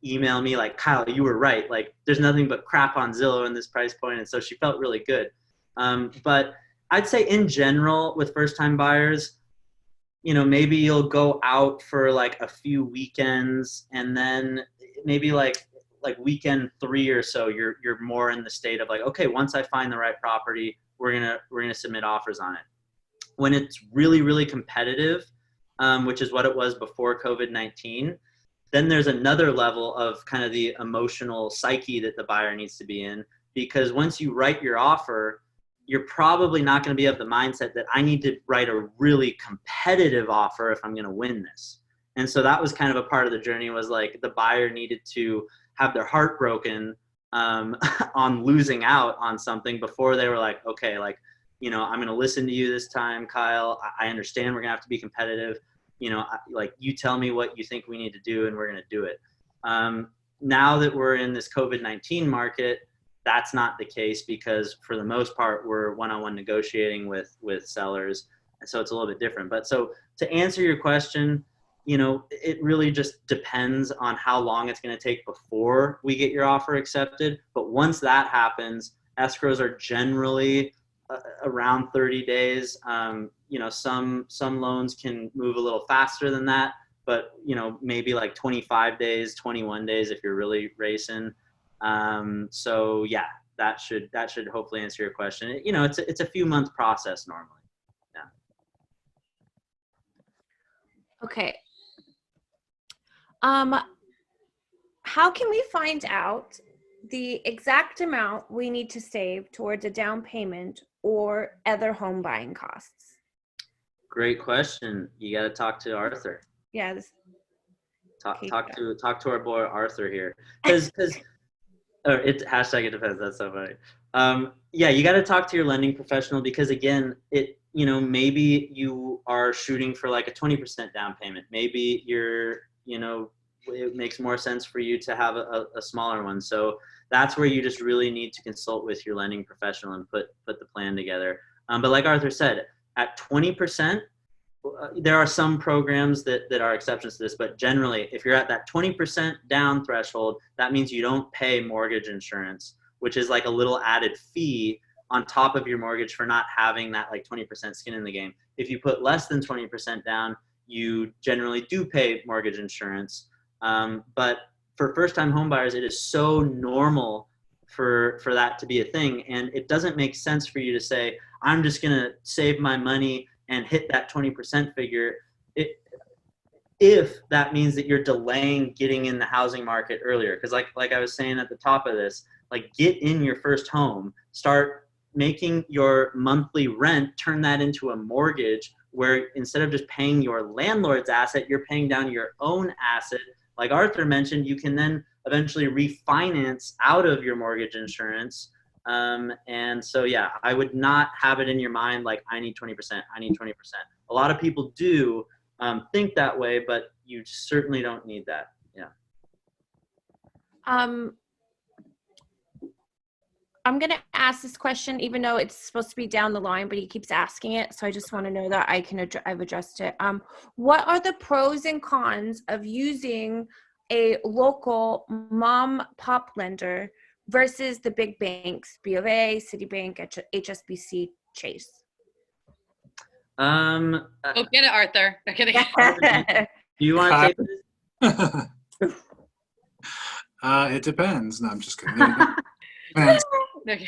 email me like, Kyle, you were right. Like, there's nothing but crap on Zillow in this price point. And so she felt really good. But I'd say in general with first-time buyers, maybe you'll go out for like a few weekends, and then maybe like weekend 3 or so, you're more in the state of like, okay, once I find the right property, we're gonna submit offers on it. When it's really, really competitive, which is what it was before COVID-19, then there's another level of kind of the emotional psyche that the buyer needs to be in, because once you write your offer, you're probably not going to be of the mindset that I need to write a really competitive offer if I'm going to win this. And so that was kind of a part of the journey, was like the buyer needed to have their heart broken on losing out on something before they were like, okay, like, I'm going to listen to you this time, Kyle. I understand we're going to have to be competitive. Like, you tell me what you think we need to do and we're going to do it. Now that we're in this COVID-19 market, that's not the case, because for the most part, we're one-on-one negotiating with sellers. And so it's a little bit different. But so to answer your question, it really just depends on how long it's going to take before we get your offer accepted. But once that happens, escrows are generally around 30 days. Some loans can move a little faster than that, but maybe like 25 days, 21 days if you're really racing. So yeah, that should hopefully answer your question. It's a few month process normally. Yeah. Okay. How can we find out the exact amount we need to save towards a down payment or other home buying costs? Great question. You got to talk to Arthur. Yeah. Talk to our boy Arthur here, because it depends. That's so funny. Yeah, you got to talk to your lending professional, because again, maybe you are shooting for like a 20% down payment. Maybe it makes more sense for you to have a smaller one. So that's where you just really need to consult with your lending professional and put the plan together. But like Arthur said, at 20%, there are some programs that are exceptions to this, but generally, if you're at that 20% down threshold, that means you don't pay mortgage insurance, which is like a little added fee on top of your mortgage for not having that like 20% skin in the game. If you put less than 20% down, you generally do pay mortgage insurance. But for first-time homebuyers, it is so normal for that to be a thing, and it doesn't make sense for you to say, I'm just going to save my money and hit that 20% figure, if that means that you're delaying getting in the housing market earlier. Because like I was saying at the top of this, like, get in your first home, start making your monthly rent, turn that into a mortgage, where instead of just paying your landlord's asset, you're paying down your own asset. Like Arthur mentioned, you can then eventually refinance out of your mortgage insurance. And so, yeah, I would not have it in your mind like, I need 20%, I need 20%. A lot of people do think that way, but you certainly don't need that. Yeah. I'm going to ask this question, even though it's supposed to be down the line, but he keeps asking it. So I just want to know that I've addressed it. What are the pros and cons of using a local mom pop lender versus the big banks, B of A, Citibank, HSBC, Chase? Go get it, Arthur. I'm kidding. Do you want to take this? It depends. No, I'm just kidding. It depends. Okay.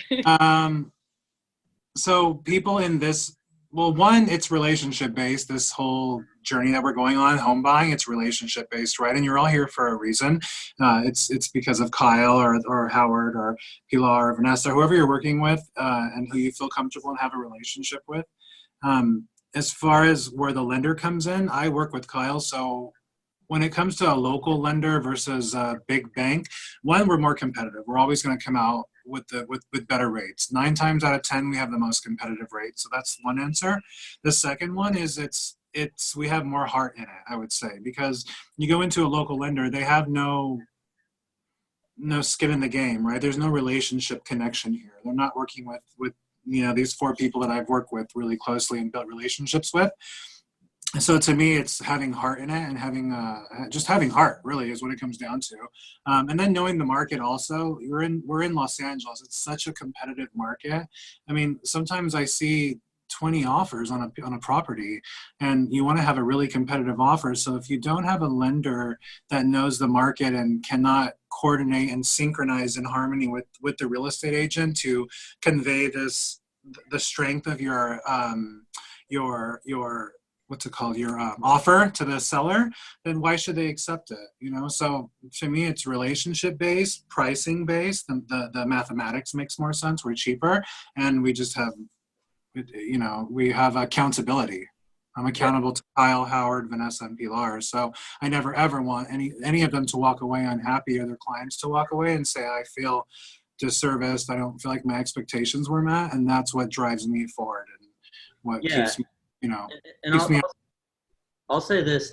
So people in this, well, one, it's relationship based. This whole journey that we're going on, home buying, it's relationship based, right? And you're all here for a reason. It's because of Kyle or Howard or Pilar or Vanessa, whoever you're working with, and who you feel comfortable and have a relationship with. As far as where the lender comes in, I work with Kyle, so when it comes to a local lender versus a big bank, one, we're more competitive. We're always going to come out with better rates. 9 times out of 10, we have the most competitive rate. So that's one answer. The second one is we have more heart in it, I would say, because you go into a local lender, they have no skin in the game, right? There's no relationship connection here. They're not working with these 4 people that I've worked with really closely and built relationships with. So to me, it's having heart in it and just having heart really is what it comes down to. And then knowing the market also. We're in Los Angeles. It's such a competitive market. I mean, sometimes I see 20 offers on a property, and you want to have a really competitive offer. So if you don't have a lender that knows the market and cannot coordinate and synchronize in harmony with the real estate agent to convey the strength of your what's it called, your offer to the seller, then why should they accept it? So to me, it's relationship based, pricing based. The mathematics makes more sense. We're cheaper, and we just have, we have accountability. I'm accountable to Kyle, Howard, Vanessa, and Pilar. So I never ever want any of them to walk away unhappy, or their clients to walk away and say, I feel disserviced. I don't feel like my expectations were met, and that's what drives me forward and what keeps me. And I'll say this,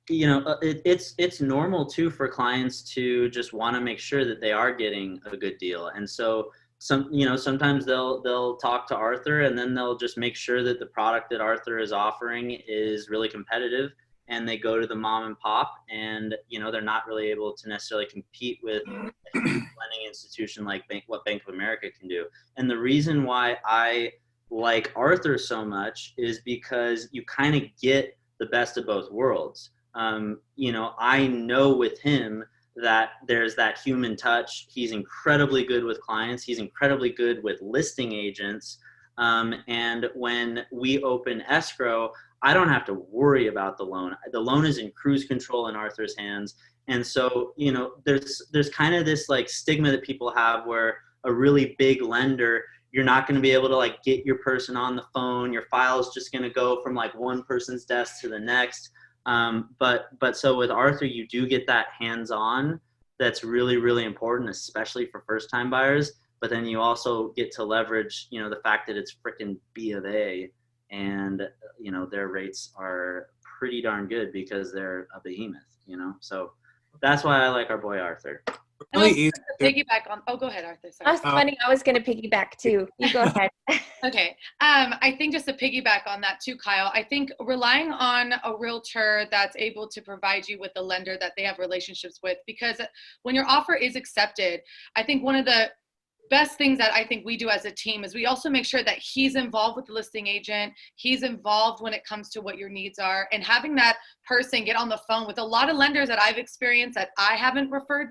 it's normal too for clients to just want to make sure that they are getting a good deal. And so sometimes they'll talk to Arthur, and then they'll just make sure that the product that Arthur is offering is really competitive, and they go to the mom and pop, and they're not really able to necessarily compete with a lending institution like what Bank of America can do. And the reason why I like Arthur so much is because you kind of get the best of both worlds. I know with him that there's that human touch. He's incredibly good with clients. He's incredibly good with listing agents. And when we open Escrow, I don't have to worry about the loan. The loan is in cruise control in Arthur's hands. And so, there's kind of this stigma that people have where a really big lender, you're not going to be able to get your person on the phone. Your file is just going to go from one person's desk to the next. But so with Arthur, you do get that hands-on. That's really, really important, especially for first-time buyers. But then you also get to leverage, the fact that it's freaking B of A, and their rates are pretty darn good because they're a behemoth. So that's why I like our boy Arthur. Really easy. Piggyback on. Oh, go ahead, Arthur. Sorry. That's funny. I was going to piggyback too. You go ahead. Okay. I think just to piggyback on that too, Kyle, I think relying on a realtor that's able to provide you with a lender that they have relationships with, because when your offer is accepted, I think one of the best things that I think we do as a team is we also make sure that he's involved with the listing agent. He's involved when it comes to what your needs are, and having that person get on the phone with a lot of lenders that I've experienced that I haven't referred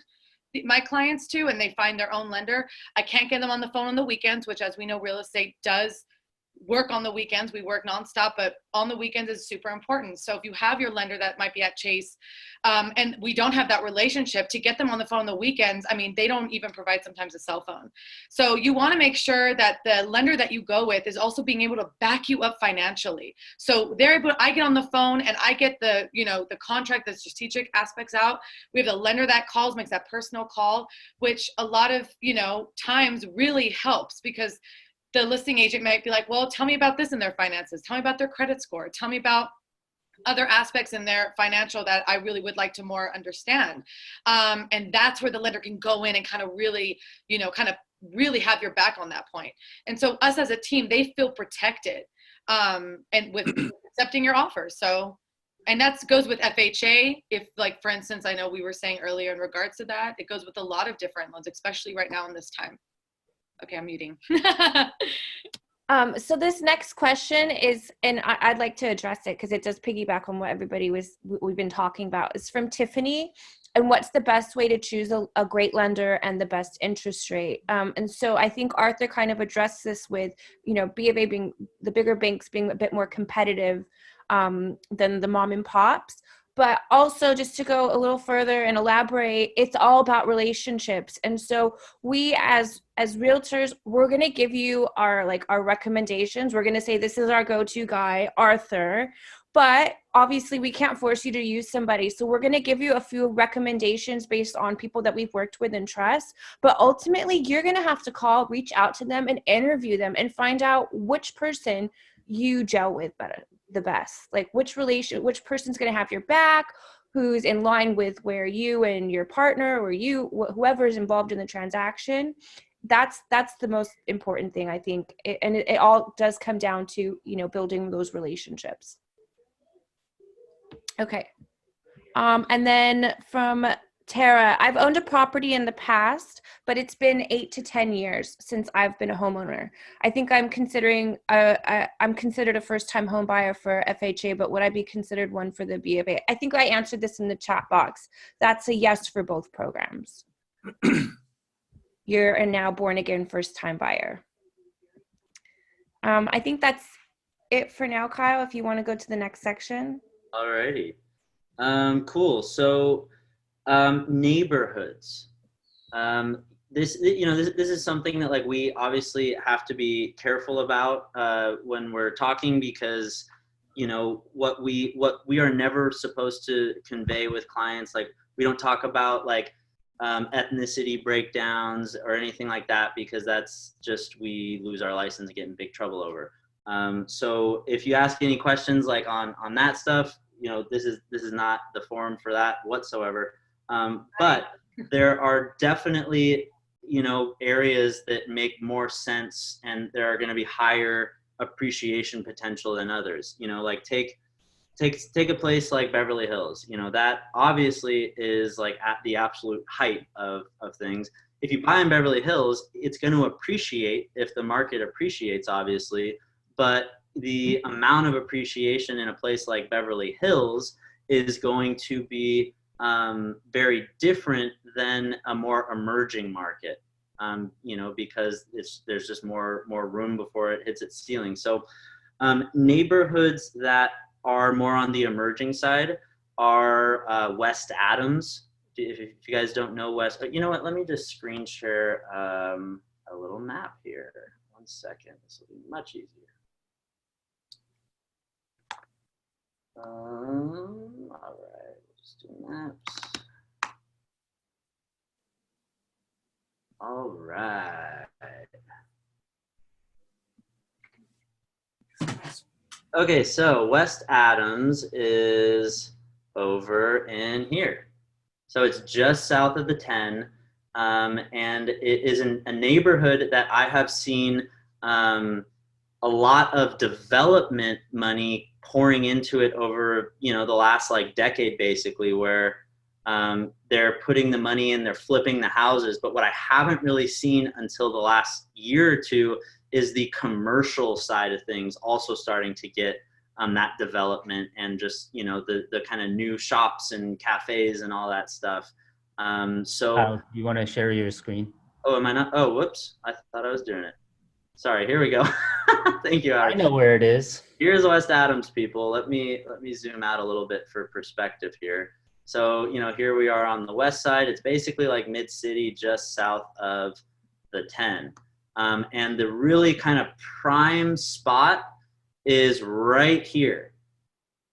my clients to, and they find their own lender. I can't get them on the phone on the weekends, which, as we know, real estate does work on the weekends. We work nonstop, but on the weekends is super important. So if you have your lender that might be at Chase, and we don't have that relationship, to get them on the phone on the weekends, I mean, they don't even provide sometimes a cell phone. So you want to make sure that the lender that you go with is also being able to back you up financially. So I get on the phone and I get the contract, the strategic aspects out. We have the lender that calls, makes that personal call, which a lot of, times really helps, because the listing agent might be like, well, tell me about this in their finances. Tell me about their credit score. Tell me about other aspects in their financial that I really would like to more understand. And that's where the lender can go in and kind of really, kind of really have your back on that point. And so us as a team, they feel protected and with accepting your offer. So, and that goes with FHA. If like, for instance, I know we were saying earlier in regards to that, it goes with a lot of different loans, especially right now in this time. Okay, I'm muting. So this next question is, and I'd like to address it because it does piggyback on what we've been talking about. It's from Tiffany. And what's the best way to choose a great lender and the best interest rate? And so I think Arthur kind of addressed this with, B of A being the bigger banks being a bit more competitive than the mom and pops. But also, just to go a little further and elaborate, it's all about relationships. And so we as realtors, we're going to give you our recommendations. We're going to say, this is our go-to guy, Arthur. But obviously we can't force you to use somebody. So we're going to give you a few recommendations based on people that we've worked with and trust. But ultimately, you're going to have to reach out to them and interview them and find out which person you gel with the best. Like which person's going to have your back, who's in line with where you and your partner or whoever is involved in the transaction. That's the most important thing, I think. It all does come down to, building those relationships. Okay. And then from Tara, I've owned a property in the past, but it's been 8 to 10 years since I've been a homeowner. I think I'm considered a first-time home buyer for FHA, but would I be considered one for the B of A? I think I answered this in the chat box. That's a yes for both programs. You're a now born-again first-time buyer. I think that's it for now, Kyle, if you want to go to the next section. Alrighty. Cool. So neighborhoods. This is something that like we obviously have to be careful about when we're talking, because what we are never supposed to convey with clients, like we don't talk about like ethnicity breakdowns or anything like that, because that's just, we lose our license and get in big trouble over. So if you ask any questions like on that stuff, this is not the forum for that whatsoever. But there are definitely, areas that make more sense and there are going to be higher appreciation potential than others. Like take a place like Beverly Hills, that obviously is like at the absolute height of things. If you buy in Beverly Hills, it's going to appreciate if the market appreciates, obviously, but the amount of appreciation in a place like Beverly Hills is going to be very different than a more emerging market, because there's just more room before it hits its ceiling. So neighborhoods that are more on the emerging side are West Adams. If you guys don't know West, you know what, let me just screen share a little map here. 1 second, this will be much easier. All right, just do maps. All right. Okay, so West Adams is over in here. So it's just south of the 10, and it is a neighborhood that I have seen a lot of development money pouring into it over, the last like decade, basically, where they're putting the money in, they're flipping the houses. But what I haven't really seen until the last year or two is the commercial side of things also starting to get that development, and just, the kind of new shops and cafes and all that stuff. So you want to share your screen? Oh, am I not? Oh, whoops. I thought I was doing it. Sorry, here we go. Thank you, Alex. I know where it is. Here's West Adams, people. Let me zoom out a little bit for perspective here. So, here we are on the west side. It's basically like mid-city, just south of the 10. And the really kind of prime spot is right here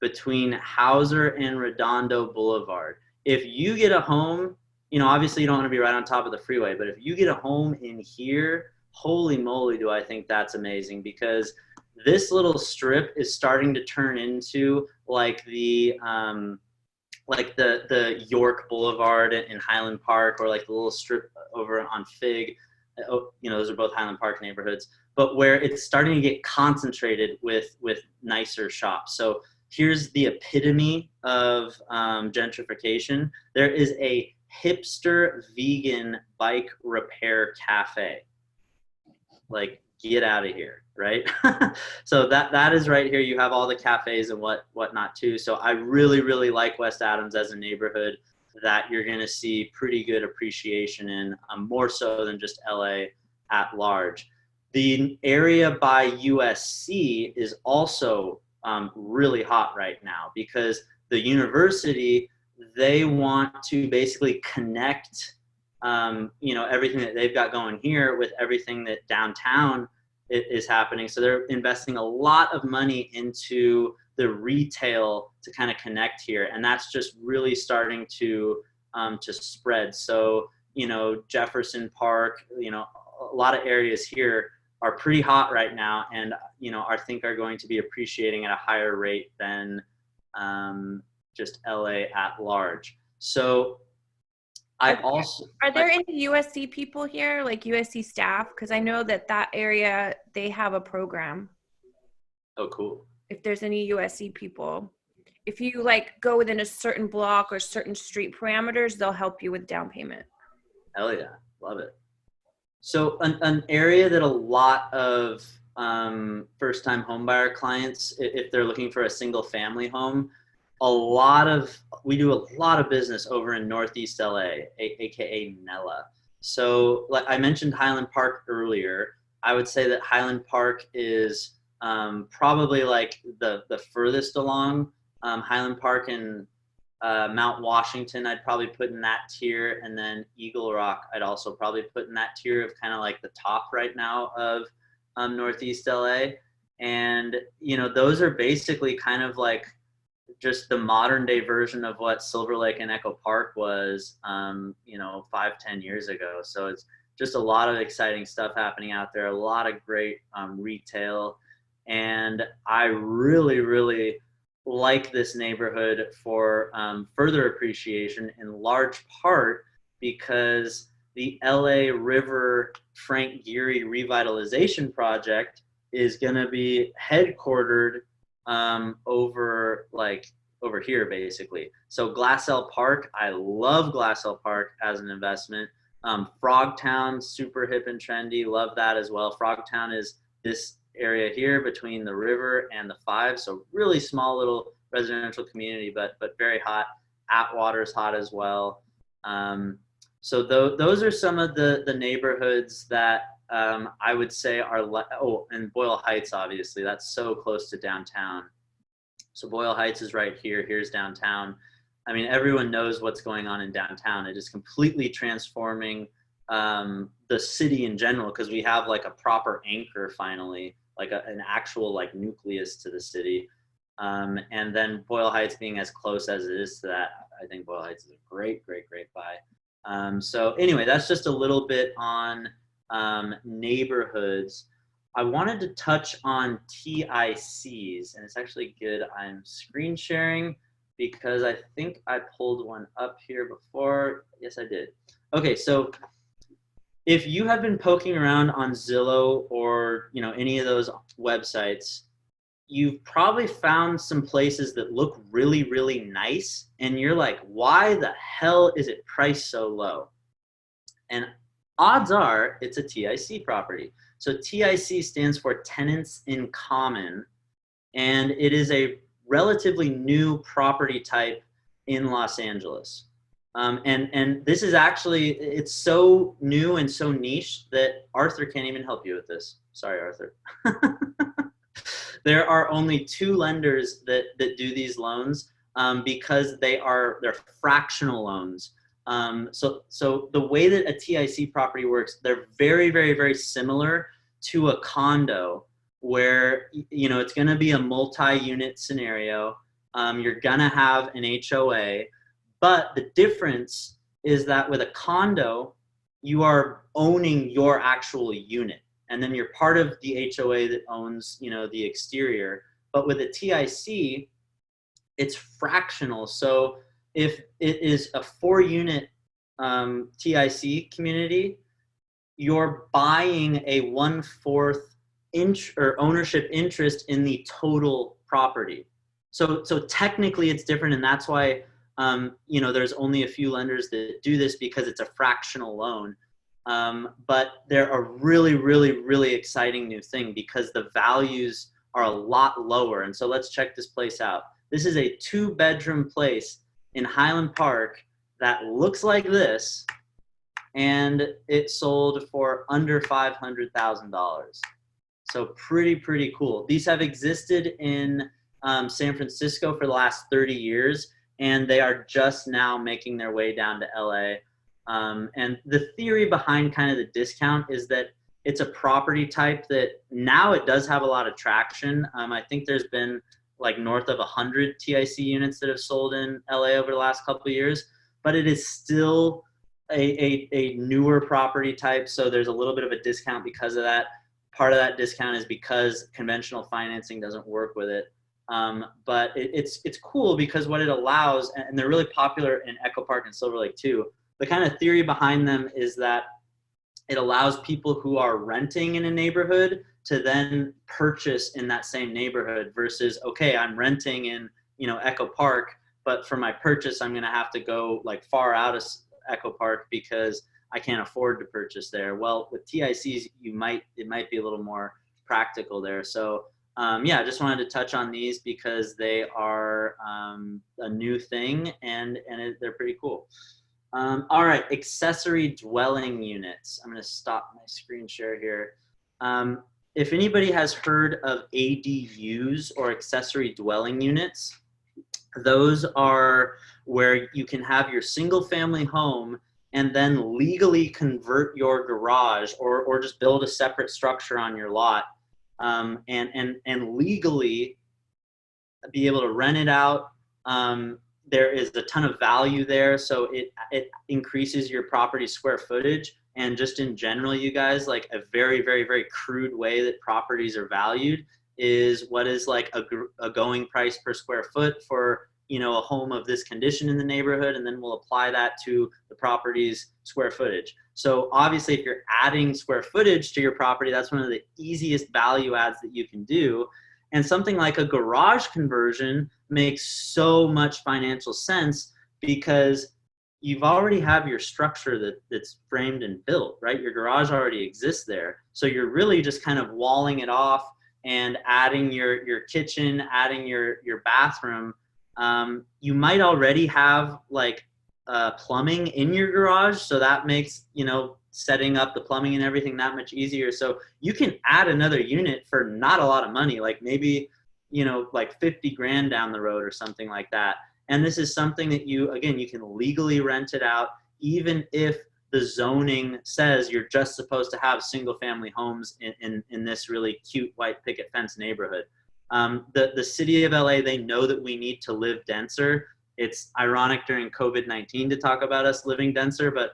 between Hauser and Redondo Boulevard. If you get a home, obviously you don't want to be right on top of the freeway, but if you get a home in here, holy moly, do I think that's amazing, because this little strip is starting to turn into like the York Boulevard in Highland Park, or like the little strip over on Fig. those are both Highland Park neighborhoods, but where it's starting to get concentrated with nicer shops. So here's the epitome of gentrification. There is a hipster vegan bike repair cafe. Like, get out of here, right? So that is right here. You have all the cafes and whatnot too. So I really, really like West Adams as a neighborhood that you're going to see pretty good appreciation in, more so than just LA at large. The area by USC is also really hot right now because the university, they want to basically connect everything that they've got going here with everything that downtown is happening. So they're investing a lot of money into the retail to kind of connect here. And that's just really starting to spread. So, Jefferson Park, a lot of areas here are pretty hot right now, and, I think are going to be appreciating at a higher rate than just LA at large. So I also... Are there any USC people here, like USC staff? Because I know that area, they have a program. Oh, cool. If there's any USC people. If you go within a certain block or certain street parameters, they'll help you with down payment. Hell yeah. Love it. So an area that a lot of first-time homebuyer clients, if they're looking for a single-family home, we do a lot of business over in Northeast LA, aka Nella. So like I mentioned Highland Park earlier, I would say that Highland Park is probably like the furthest along. Highland Park and Mount Washington, I'd probably put in that tier, and then Eagle Rock, I'd also probably put in that tier of kind of like the top right now of Northeast LA. And those are basically kind of like just the modern day version of what Silver Lake and Echo Park was 5-10 years ago. So it's just a lot of exciting stuff happening out there, a lot of great retail, and I really, really like this neighborhood for further appreciation, in large part because the LA River Frank Gehry revitalization project is going to be headquartered over here basically. So Glassell Park, I love Glassell Park as an investment. Frogtown, super hip and trendy, love that as well. Frogtown is this area here between the river and the 5, so really small little residential community, but very hot. Atwater's hot as well. So those are some of the neighborhoods that I would say are and Boyle Heights, obviously, that's so close to downtown. So Boyle Heights is right here. Here's downtown. I mean, everyone knows what's going on in downtown. It is completely transforming the city in general, because we have like a proper anchor finally, like an actual like nucleus to the city. And then Boyle Heights being as close as it is to that, I think Boyle Heights is a great buy. So anyway, that's just a little bit on neighborhoods. I wanted to touch on TICs, and it's actually good I'm screen sharing because I think I pulled one up here before. Yes, I did. Okay, so if you have been poking around on Zillow or any of those websites, you've probably found some places that look really, really nice, and you're like, why the hell is it priced so low? And odds are it's a TIC property. So TIC stands for Tenants in Common, and it is a relatively new property type in Los Angeles. And this is actually, it's so new and so niche that Arthur can't even help you with this. Sorry, Arthur. There are only 2 lenders that do these loans because they're fractional loans. So the way that a TIC property works, they're very, very, very similar to a condo where, it's going to be a multi-unit scenario. You're going to have an HOA, but the difference is that with a condo, you are owning your actual unit, and then you're part of the HOA that owns, the exterior. But with a TIC, it's fractional. So if it is a 4-unit TIC community, you're buying a 1/4 inch or ownership interest in the total property. So technically it's different, and that's why there's only a few lenders that do this, because it's a fractional loan. But they're a really, really, really exciting new thing because the values are a lot lower. And so let's check this place out. This is a 2-bedroom place in Highland Park that looks like this, and it sold for under $500,000. So pretty cool. These have existed in San Francisco for the last 30 years, and they are just now making their way down to LA. And the theory behind kind of the discount is that it's a property type that now it does have a lot of traction. I think there's been like north of 100 TIC units that have sold in LA over the last couple of years, but it is still a newer property type. So there's a little bit of a discount because of that. Part of that discount is because conventional financing doesn't work with it. But it's cool because what it allows, and they're really popular in Echo Park and Silver Lake too. The kind of theory behind them is that it allows people who are renting in a neighborhood to then purchase in that same neighborhood versus, okay, I'm renting in, Echo Park, but for my purchase, I'm going to have to go like far out of Echo Park because I can't afford to purchase there. Well, with TICs, it might be a little more practical there. So I just wanted to touch on these because they are a new thing and they're pretty cool. All right, accessory dwelling units. I'm going to stop my screen share here. If anybody has heard of ADUs or accessory dwelling units, those are where you can have your single family home and then legally convert your garage or just build a separate structure on your lot, and legally be able to rent it out. There is a ton of value there, so it increases your property square footage. And just in general, you guys, like a very, very, very crude way that properties are valued is what is like a going price per square foot for, a home of this condition in the neighborhood, and then we'll apply that to the property's square footage. So obviously, if you're adding square footage to your property, that's one of the easiest value adds that you can do. And something like a garage conversion makes so much financial sense because you've already have your structure that's framed and built, right? Your garage already exists there. So you're really just kind of walling it off and adding your kitchen, adding your bathroom. You might already have like plumbing in your garage. So that makes, setting up the plumbing and everything that much easier. So you can add another unit for not a lot of money, like maybe, like 50 grand down the road or something like that. And this is something that you can legally rent it out, even if the zoning says you're just supposed to have single family homes in this really cute white picket fence neighborhood. The city of LA, they know that we need to live denser. It's ironic during COVID-19 to talk about us living denser, but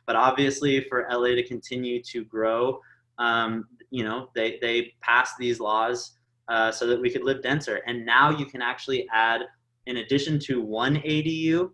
obviously for LA to continue to grow, they passed these laws so that we could live denser. And now you can actually add, in addition to one ADU,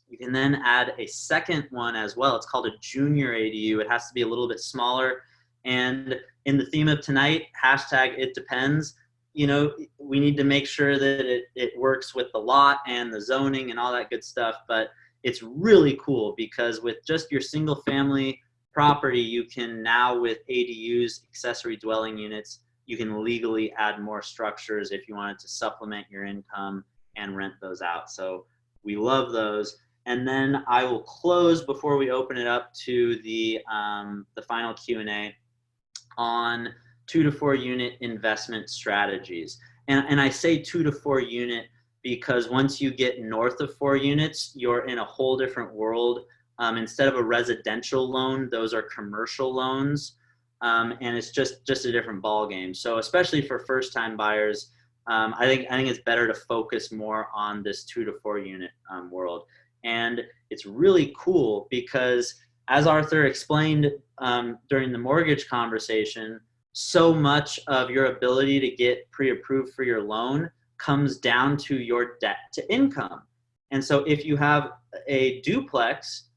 you can then add a second one as well. It's called a junior ADU. It has to be a little bit smaller. And in the theme of tonight, #it depends. We need to make sure that it works with the lot and the zoning and all that good stuff. But it's really cool because with just your single family property, you can now, with ADUs, accessory dwelling units, you can legally add more structures if you wanted to supplement your income and rent those out. So we love those. And then I will close before we open it up to the final Q&A on 2 to 4 unit investment strategies. And I say 2 to 4 unit because once you get north of 4 units, you're in a whole different world. Instead of a residential loan, those are commercial loans. And it's just a different ball game. So especially for first time buyers, I think it's better to focus more on this 2 to 4 unit world. And it's really cool because, as Arthur explained during the mortgage conversation, so much of your ability to get pre-approved for your loan comes down to your debt to income. And so if you have a duplex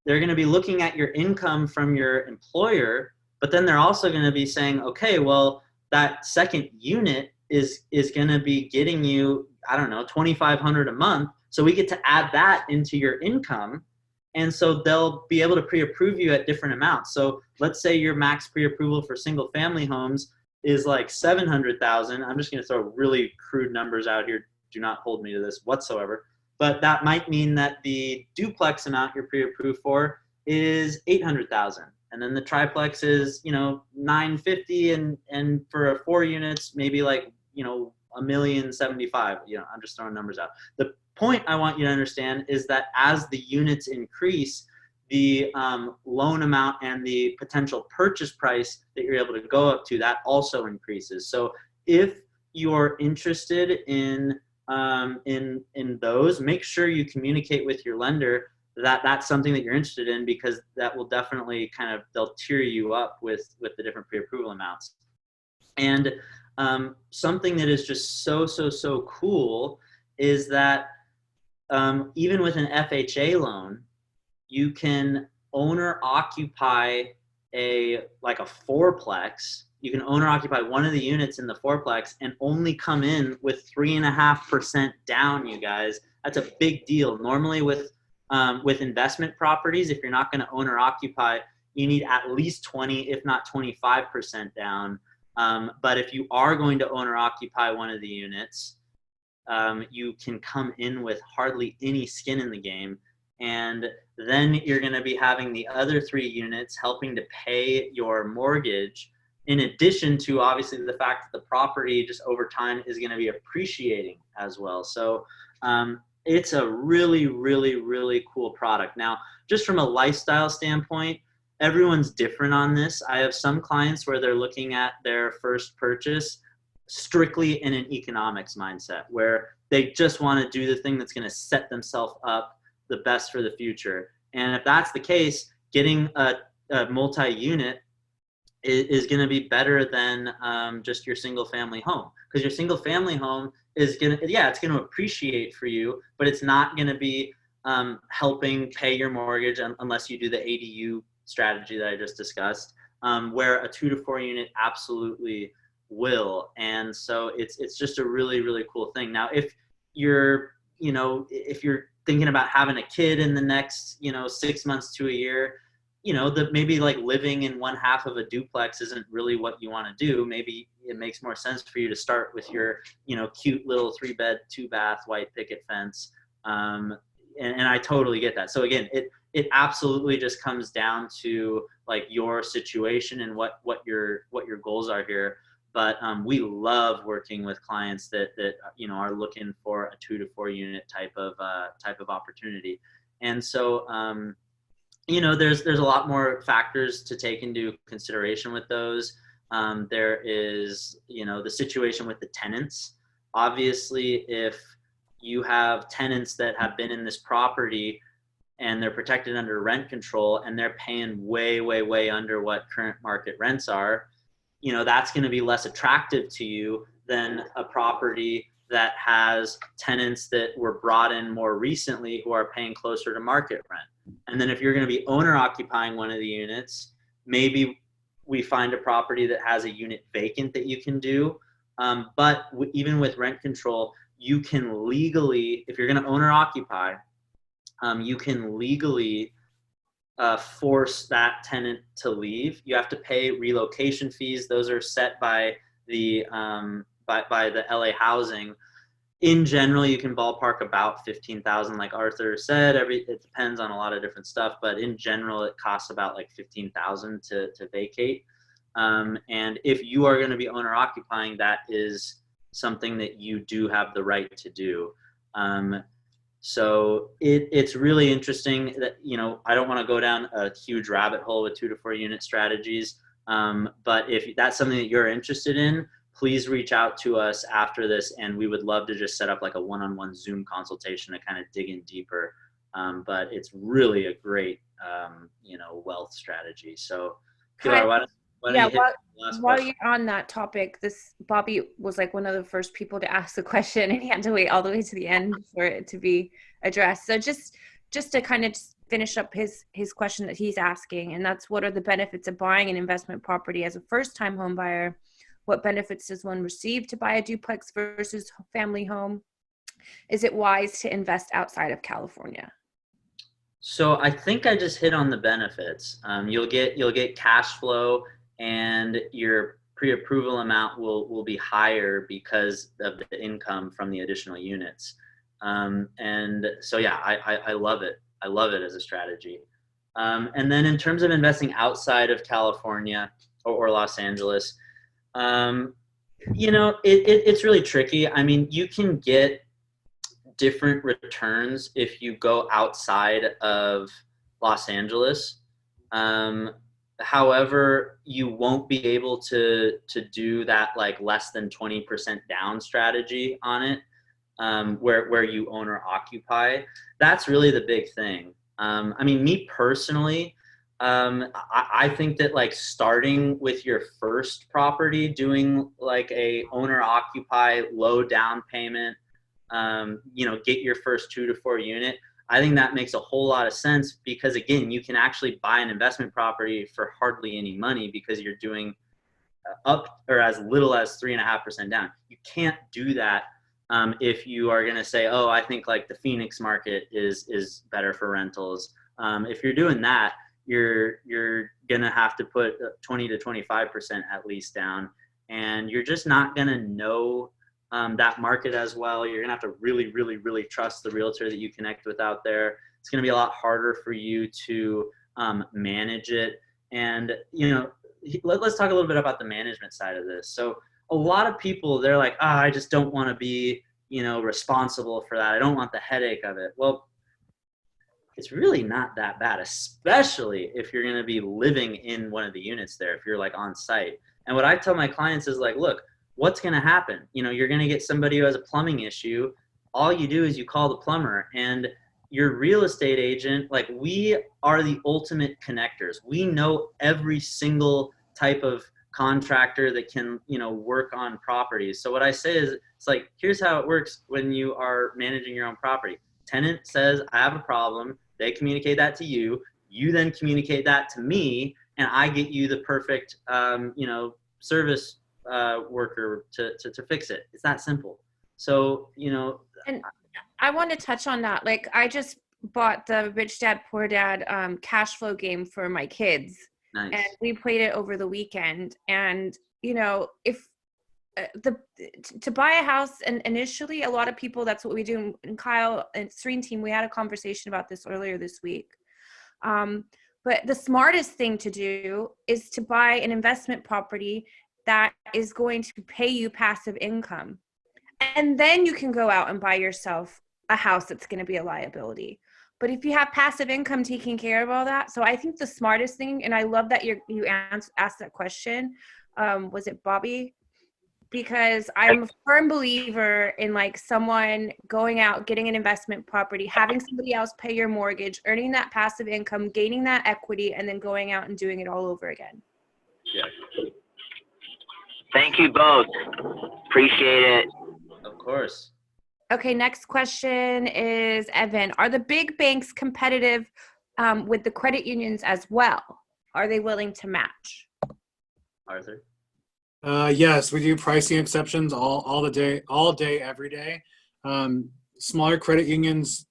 they're going to be looking at your income from your employer, but then they're also going to be saying, okay, well, that second unit is going to be getting you, I don't know, $2,500 a month. So we get to add that into your income. And so they'll be able to pre-approve you at different amounts. So let's say your max pre-approval for single family homes is like 700,000. I'm just going to throw really crude numbers out here. Do not hold me to this whatsoever. But that might mean that the duplex amount you're pre-approved for is 800,000. And then the triplex is, 950, and for 4 units, maybe like, 1,075,000. I'm just throwing numbers out. The point I want you to understand is that as the units increase, the loan amount and the potential purchase price that you're able to go up to, that also increases. So if you're interested in those, make sure you communicate with your lender that that's something that you're interested in, because that will definitely they'll tier you up with the different pre-approval amounts. And something that is just so cool is that even with an FHA loan, you can owner occupy a fourplex. You can owner occupy one of the units in the fourplex and only come in with 3.5% down, you guys. That's a big deal. Normally with investment properties, if you're not going to owner occupy, you need at least 20, if not 25% down. But if you are going to owner occupy one of the units, you can come in with hardly any skin in the game. And then you're going to be having the other 3 units helping to pay your mortgage, in addition to obviously the fact that the property just over time is going to be appreciating as well. So it's a really cool product. Now, just from a lifestyle standpoint, everyone's different on this. I have some clients where they're looking at their first purchase strictly in an economics mindset, where they just want to do the thing that's going to set themselves up the best for the future. And if that's the case, getting a multi-unit is going to be better than just your single family home, because your single family home is going to, it's going to appreciate for you, but it's not going to be helping pay your mortgage unless you do the ADU strategy that I just discussed, where a 2 to 4 unit absolutely will. And so it's just a really cool thing. Now, if you're thinking about having a kid in the next 6 months to a year, that maybe like living in one half of a duplex isn't really what you want to do. Maybe it makes more sense for you to start with your cute little 3-bed 2-bath white picket fence. And I totally get that. So again, it absolutely just comes down to like your situation and what your goals are here. But we love working with clients that are looking for a 2 to 4 unit type of opportunity. And so there's a lot more factors to take into consideration with those. There is the situation with the tenants. Obviously, if you have tenants that have been in this property and they're protected under rent control and they're paying way under what current market rents are, that's going to be less attractive to you than a property that has tenants that were brought in more recently who are paying closer to market rent. And then if you're going to be owner occupying one of the units, maybe we find a property that has a unit vacant that you can do. But even with rent control, you can legally, if you're going to owner occupy, you can legally force that tenant to leave. You have to pay relocation fees. Those are set by the by the LA housing. In general, you can ballpark about 15,000, like Arthur said. It depends on a lot of different stuff, but in general, it costs about like 15,000 to vacate. And if you are going to be owner occupying, that is something that you do have the right to do. So it's really interesting that, I don't want to go down a huge rabbit hole with 2 to 4 unit strategies. But if that's something that you're interested in, please reach out to us after this, and we would love to just set up like a one-on-one Zoom consultation to kind of dig in deeper. But it's really a great, wealth strategy. So, Pilar, why don't you hit the last while question? you're on that topic, Bobby was like one of the first people to ask the question, and he had to wait all the way to the end for it to be addressed. So just just to kind of finish up his question that he's asking, and that's what are the benefits of buying an investment property as a first-time home buyer? What benefits does one receive to buy a duplex versus family home? Is it wise to invest outside of California? So I think I just hit on the benefits. You'll get cash flow, and your pre-approval amount will be higher because of the income from the additional units. And so yeah, I love it. I love it as a strategy. And then in terms of investing outside of California or Los Angeles, it's really tricky. I mean, you can get different returns if you go outside of Los Angeles. However, you won't be able to do that like less than 20% down strategy on it, where you own or occupy. That's really the big thing. I mean, me personally, I think that like starting with your first property, doing like a owner occupy low down payment, get your first 2 to 4 unit. I think that makes a whole lot of sense because again, you can actually buy an investment property for hardly any money because you're doing up or as little as 3.5% down. You can't do that if you are going to say, oh, I think like the Phoenix market is better for rentals. If you're doing that, you're going to have to put 20 to 25% at least down, and you're just not going to know that market as well. You're going to have to really, really, really trust the realtor that you connect with out there. It's going to be a lot harder for you to manage it. And, let's talk a little bit about the management side of this. So a lot of people, they're like, I just don't want to be, responsible for that. I don't want the headache of it. Well, it's really not that bad, especially if you're going to be living in one of the units there, if you're like on site. And what I tell my clients is like, look, what's going to happen? You're going to get somebody who has a plumbing issue. All you do is you call the plumber, and your real estate agent, like we are the ultimate connectors. We know every single type of contractor that can, work on properties. So what I say is it's like, here's how it works when you are managing your own property. Tenant says, I have a problem. They communicate that to you. You then communicate that to me, and I get you the perfect, service worker to fix it. It's that simple. So, And I want to touch on that. Like, I just bought the Rich Dad Poor Dad cash flow game for my kids. Nice. And we played it over the weekend. And, if to buy a house, and initially a lot of people, that's what we do. And Kyle and Serene Team, we had a conversation about this earlier this week. But the smartest thing to do is to buy an investment property that is going to pay you passive income. And then you can go out and buy yourself a house that's going to be a liability. But if you have passive income taking care of all that, so I think the smartest thing, and I love that you asked that question, was it Bobby? Because I'm a firm believer in like someone going out, getting an investment property, having somebody else pay your mortgage, earning that passive income, gaining that equity, and then going out and doing it all over again. Yeah. Thank you both. Appreciate it. Of course. Okay, next question is Evan. Are the big banks competitive with the credit unions as well? Are they willing to match? Arthur? Yes, we do pricing exceptions all day, every day. Smaller credit unions,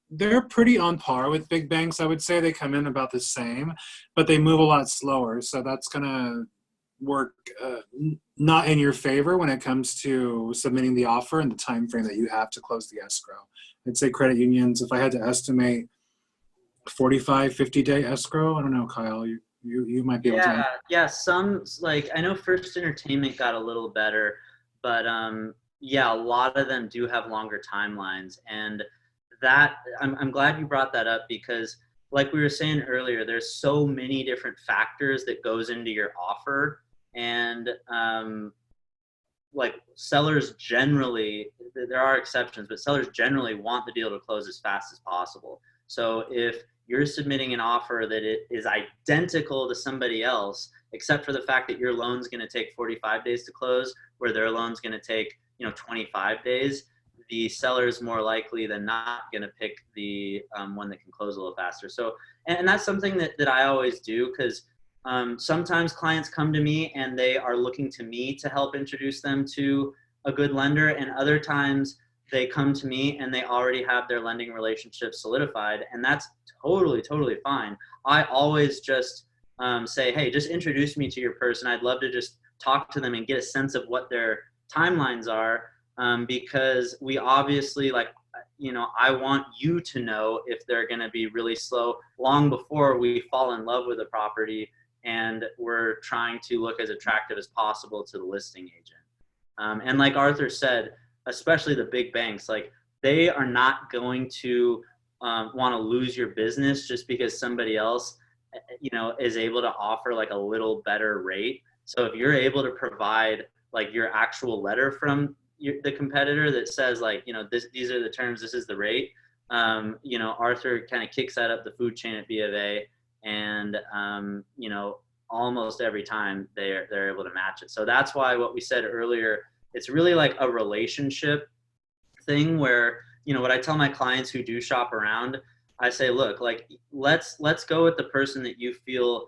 they're pretty on par with big banks. I would say they come in about the same, but they move a lot slower. So that's going to work not in your favor when it comes to submitting the offer and the time frame that you have to close the escrow. I'd say credit unions, if I had to estimate 45, 50-day escrow, I don't know, Kyle, you might be able to. Yeah, some, like, I know First Entertainment got a little better, but a lot of them do have longer timelines. And that, I'm glad you brought that up because like we were saying earlier, there's so many different factors that goes into your offer. And like sellers generally, there are exceptions, but sellers generally want the deal to close as fast as possible. So if you're submitting an offer that it is identical to somebody else, except for the fact that your loan's going to take 45 days to close, where their loan's going to take 25 days, the seller is more likely than not going to pick the one that can close a little faster. So, and that's something that I always do, because sometimes clients come to me and they are looking to me to help introduce them to a good lender, and other times they come to me and they already have their lending relationship solidified, and that's totally fine. I always just say, hey, just introduce me to your person. I'd love to just talk to them and get a sense of what their timelines are, because we obviously, like, you know, I want you to know if they're going to be really slow long before we fall in love with a property and we're trying to look as attractive as possible to the listing agent. And like Arthur said, especially the big banks, like, they are not going to want to lose your business just because somebody else, you know, is able to offer like a little better rate. So if you're able to provide like your actual letter from the competitor that says, like, you know, these are the terms, this is the rate, you know, Arthur kind of kicks that up the food chain at B of A, and you know, almost every time they're able to match it. So that's why what we said earlier, it's really like a relationship thing where, you know, what I tell my clients who do shop around, I say, look, like, let's go with the person that you feel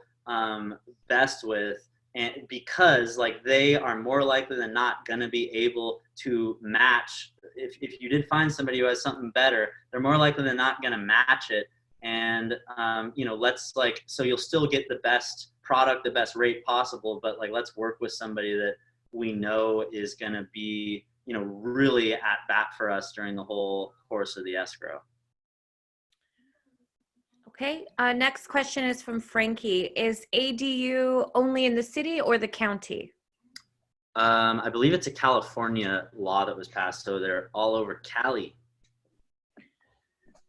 best with, and because like they are more likely than not going to be able to match. If you did find somebody who has something better, they're more likely than not going to match it. And you know, let's, like, so you'll still get the best product, the best rate possible, but like, let's work with somebody that we know is going to be, you know, really at bat for us during the whole course of the escrow. Okay, next question is from Frankie. Is ADU only in the city or the county? I believe it's a California law that was passed, so they're all over Cali.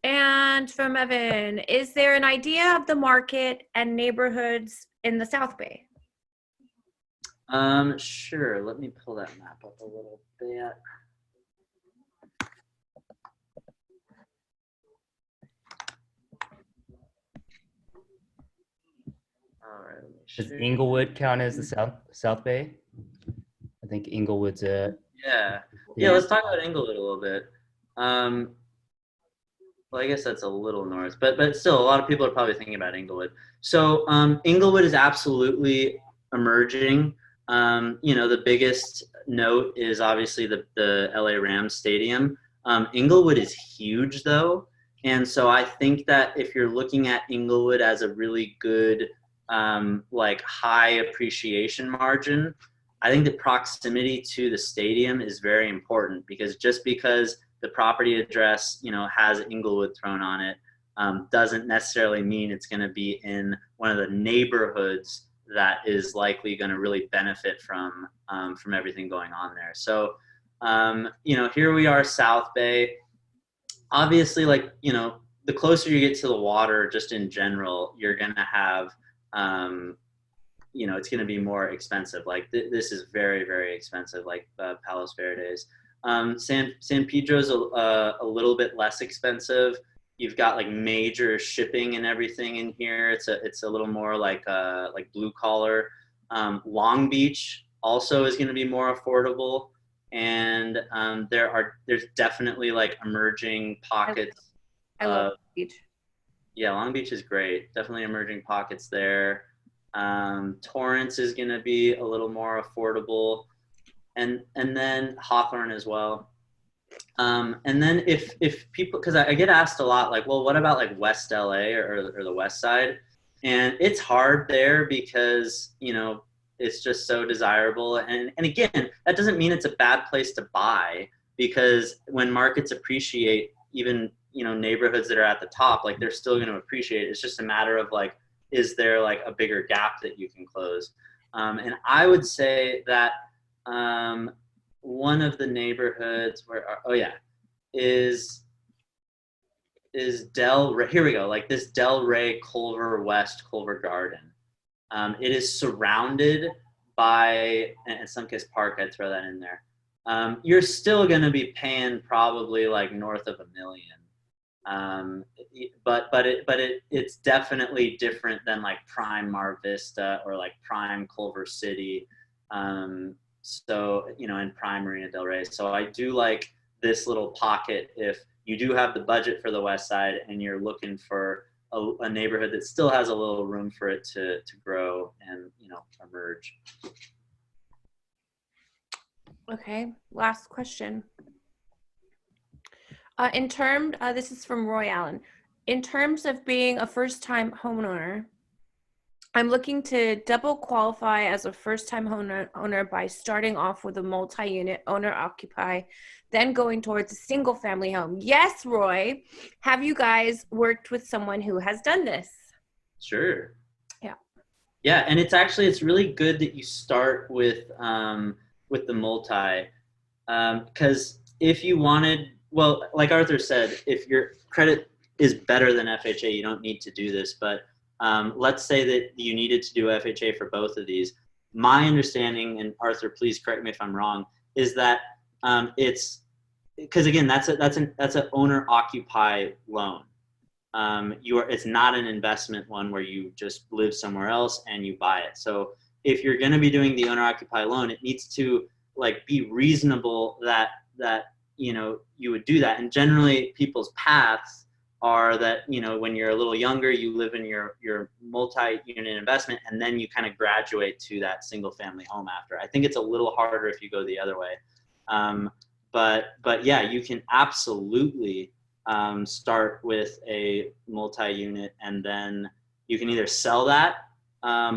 And from Evan, is there an idea of the market and neighborhoods in the South Bay? Sure. Let me pull that map up a little bit. All right. Does Inglewood count as the South Bay? I think Inglewood's a. Yeah. Let's talk about Inglewood a little bit. Well, I guess that's a little north, but still, a lot of people are probably thinking about Inglewood. So Inglewood is absolutely emerging. You know, the biggest note is obviously the LA Rams stadium. Inglewood is huge though. And so I think that if you're looking at Inglewood as a really good, like, high appreciation margin, I think the proximity to the stadium is very important, because just because the property address, you know, has Inglewood thrown on it, doesn't necessarily mean it's going to be in one of the neighborhoods that is likely going to really benefit from everything going on there. So, you know, here we are, South Bay. Obviously, like, you know, the closer you get to the water, just in general, you're going to have, you know, it's going to be more expensive. Like this is very, very expensive, like Palos Verdes. San Pedro's a little bit less expensive. You've got like major shipping and everything in here. It's a little more like blue collar. Long Beach also is going to be more affordable, and there's definitely like emerging pockets. I love Long Beach. Yeah, Long Beach is great. Definitely emerging pockets there. Torrance is going to be a little more affordable. And then Hawthorne as well. And then if people, because I get asked a lot, like, well, what about like West LA or the West Side? And it's hard there because, you know, it's just so desirable. And again, that doesn't mean it's a bad place to buy, because when markets appreciate, even, you know, neighborhoods that are at the top, like, they're still going to appreciate. It's just a matter of like, is there like a bigger gap that you can close? And I would say that one of the neighborhoods is Del Rey. Here we go. Like this Del Rey, Culver West, Culver Garden. It is surrounded by, in some case, Park. I'd throw that in there. You're still going to be paying probably like north of $1 million. But it's definitely different than like prime Mar Vista or like prime Culver City. So, you know, and prime Marina Del Rey. So I do like this little pocket if you do have the budget for the West Side and you're looking for a neighborhood that still has a little room for it to grow and, you know, emerge. Okay, last question. This is from Roy Allen. In terms of being a first-time homeowner, I'm looking to double qualify as a first-time owner by starting off with a multi-unit owner-occupy, then going towards a single-family home. Yes, Roy. Have you guys worked with someone who has done this? Sure. Yeah. Yeah, and it's really good that you start with the multi, because if you wanted, well, like Arthur said, if your credit is better than FHA, you don't need to do this. But let's say that you needed to do FHA for both of these. My understanding, and Arthur, please correct me if I'm wrong, is that it's because again, that's an owner occupy loan. It's not an investment one where you just live somewhere else and you buy it. So if you're going to be doing the owner occupy loan, it needs to like be reasonable that you know you would do that. And generally, people's paths are that, you know, when you're a little younger, you live in your multi-unit investment, and then you kind of graduate to that single-family home after. I think it's a little harder if you go the other way. But yeah, you can absolutely start with a multi-unit, and then you can either sell that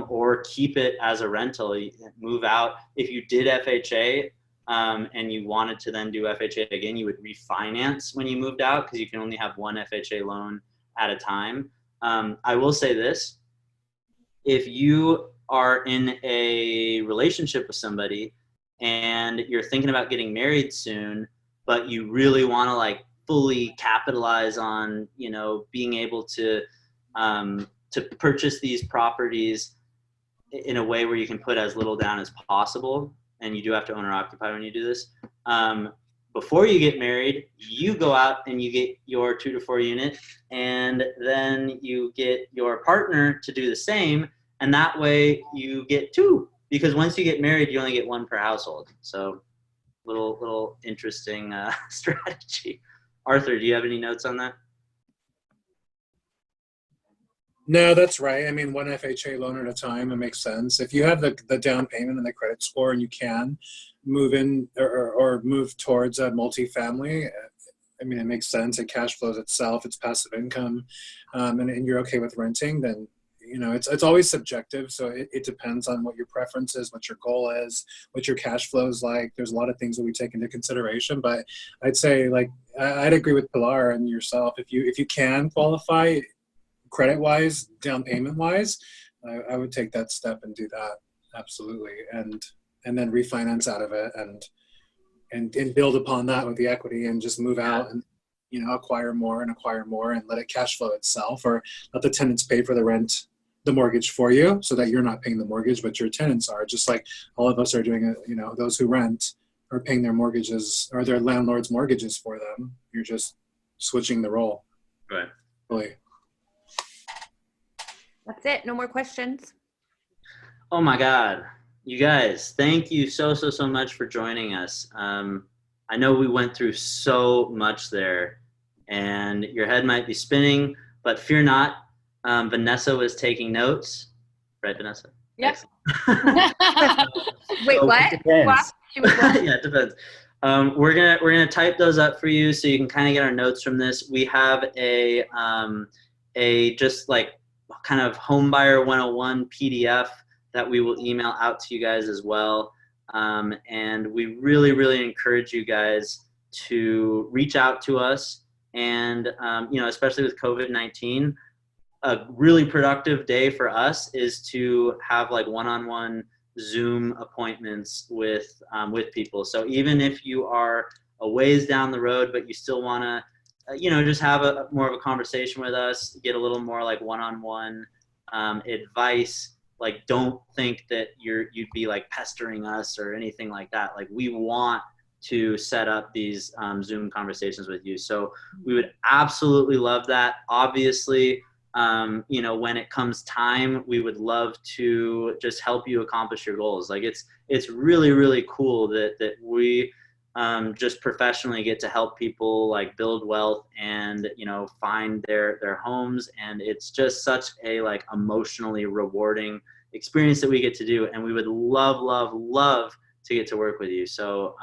or keep it as a rental. You move out. If you did FHA and you wanted to then do FHA again, you would refinance when you moved out because you can only have one FHA loan at a time. I will say this: if you are in a relationship with somebody and you're thinking about getting married soon, but you really want to like fully capitalize on, you know, being able to purchase these properties in a way where you can put as little down as possible, and you do have to owner occupy when you do this. Before you get married, you go out and you get your 2 to 4 unit, and then you get your partner to do the same, and that way you get 2, because once you get married, you only get 1 per household. So little interesting strategy. Arthur, do you have any notes on that? No, that's right. I mean, one FHA loan at a time, it makes sense. If you have the down payment and the credit score and you can move in or move towards a multifamily, I mean, it makes sense. It cash flows itself. It's passive income, and you're okay with renting, then, you know, it's always subjective. So it depends on what your preference is, what your goal is, what your cash flow is like. There's a lot of things that we take into consideration, but I'd say, like, I'd agree with Pilar and yourself. If you can qualify credit-wise, down payment-wise, I would take that step and do that, absolutely, and then refinance out of it and build upon that with the equity and just move out and, you know, acquire more and let it cash flow itself, or let the tenants pay for the mortgage for you, so that you're not paying the mortgage, but your tenants are, just like all of us are doing it. You know, those who rent are paying their mortgages or their landlord's mortgages for them. You're just switching the role. Right. Really. That's it. No more questions. Oh my God. You guys, thank you so much for joining us. I know we went through so much there, and your head might be spinning, but fear not. Vanessa was taking notes. Right, Vanessa? Yes. Wait, what? Depends. She was what? Yeah, it depends. We're gonna type those up for you so you can kind of get our notes from this. We have a just like kind of Homebuyer 101 PDF that we will email out to you guys as well. And we really encourage you guys to reach out to us. And, you know, especially with COVID-19, a really productive day for us is to have like one-on-one Zoom appointments with people. So even if you are a ways down the road, but you still want to, you know, just have more of a conversation with us, get a little more like one-on-one advice. Like, don't think that you'd be like pestering us or anything like that. Like, we want to set up these Zoom conversations with you. So we would absolutely love that. Obviously, you know, when it comes time, we would love to just help you accomplish your goals. Like, it's really cool that we just professionally get to help people like build wealth and, you know, find their homes. And it's just such a like emotionally rewarding experience that we get to do. And we would love to get to work with you. So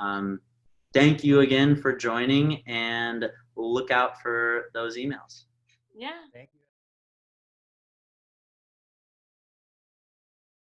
thank you again for joining, and look out for those emails. Yeah. Thank you.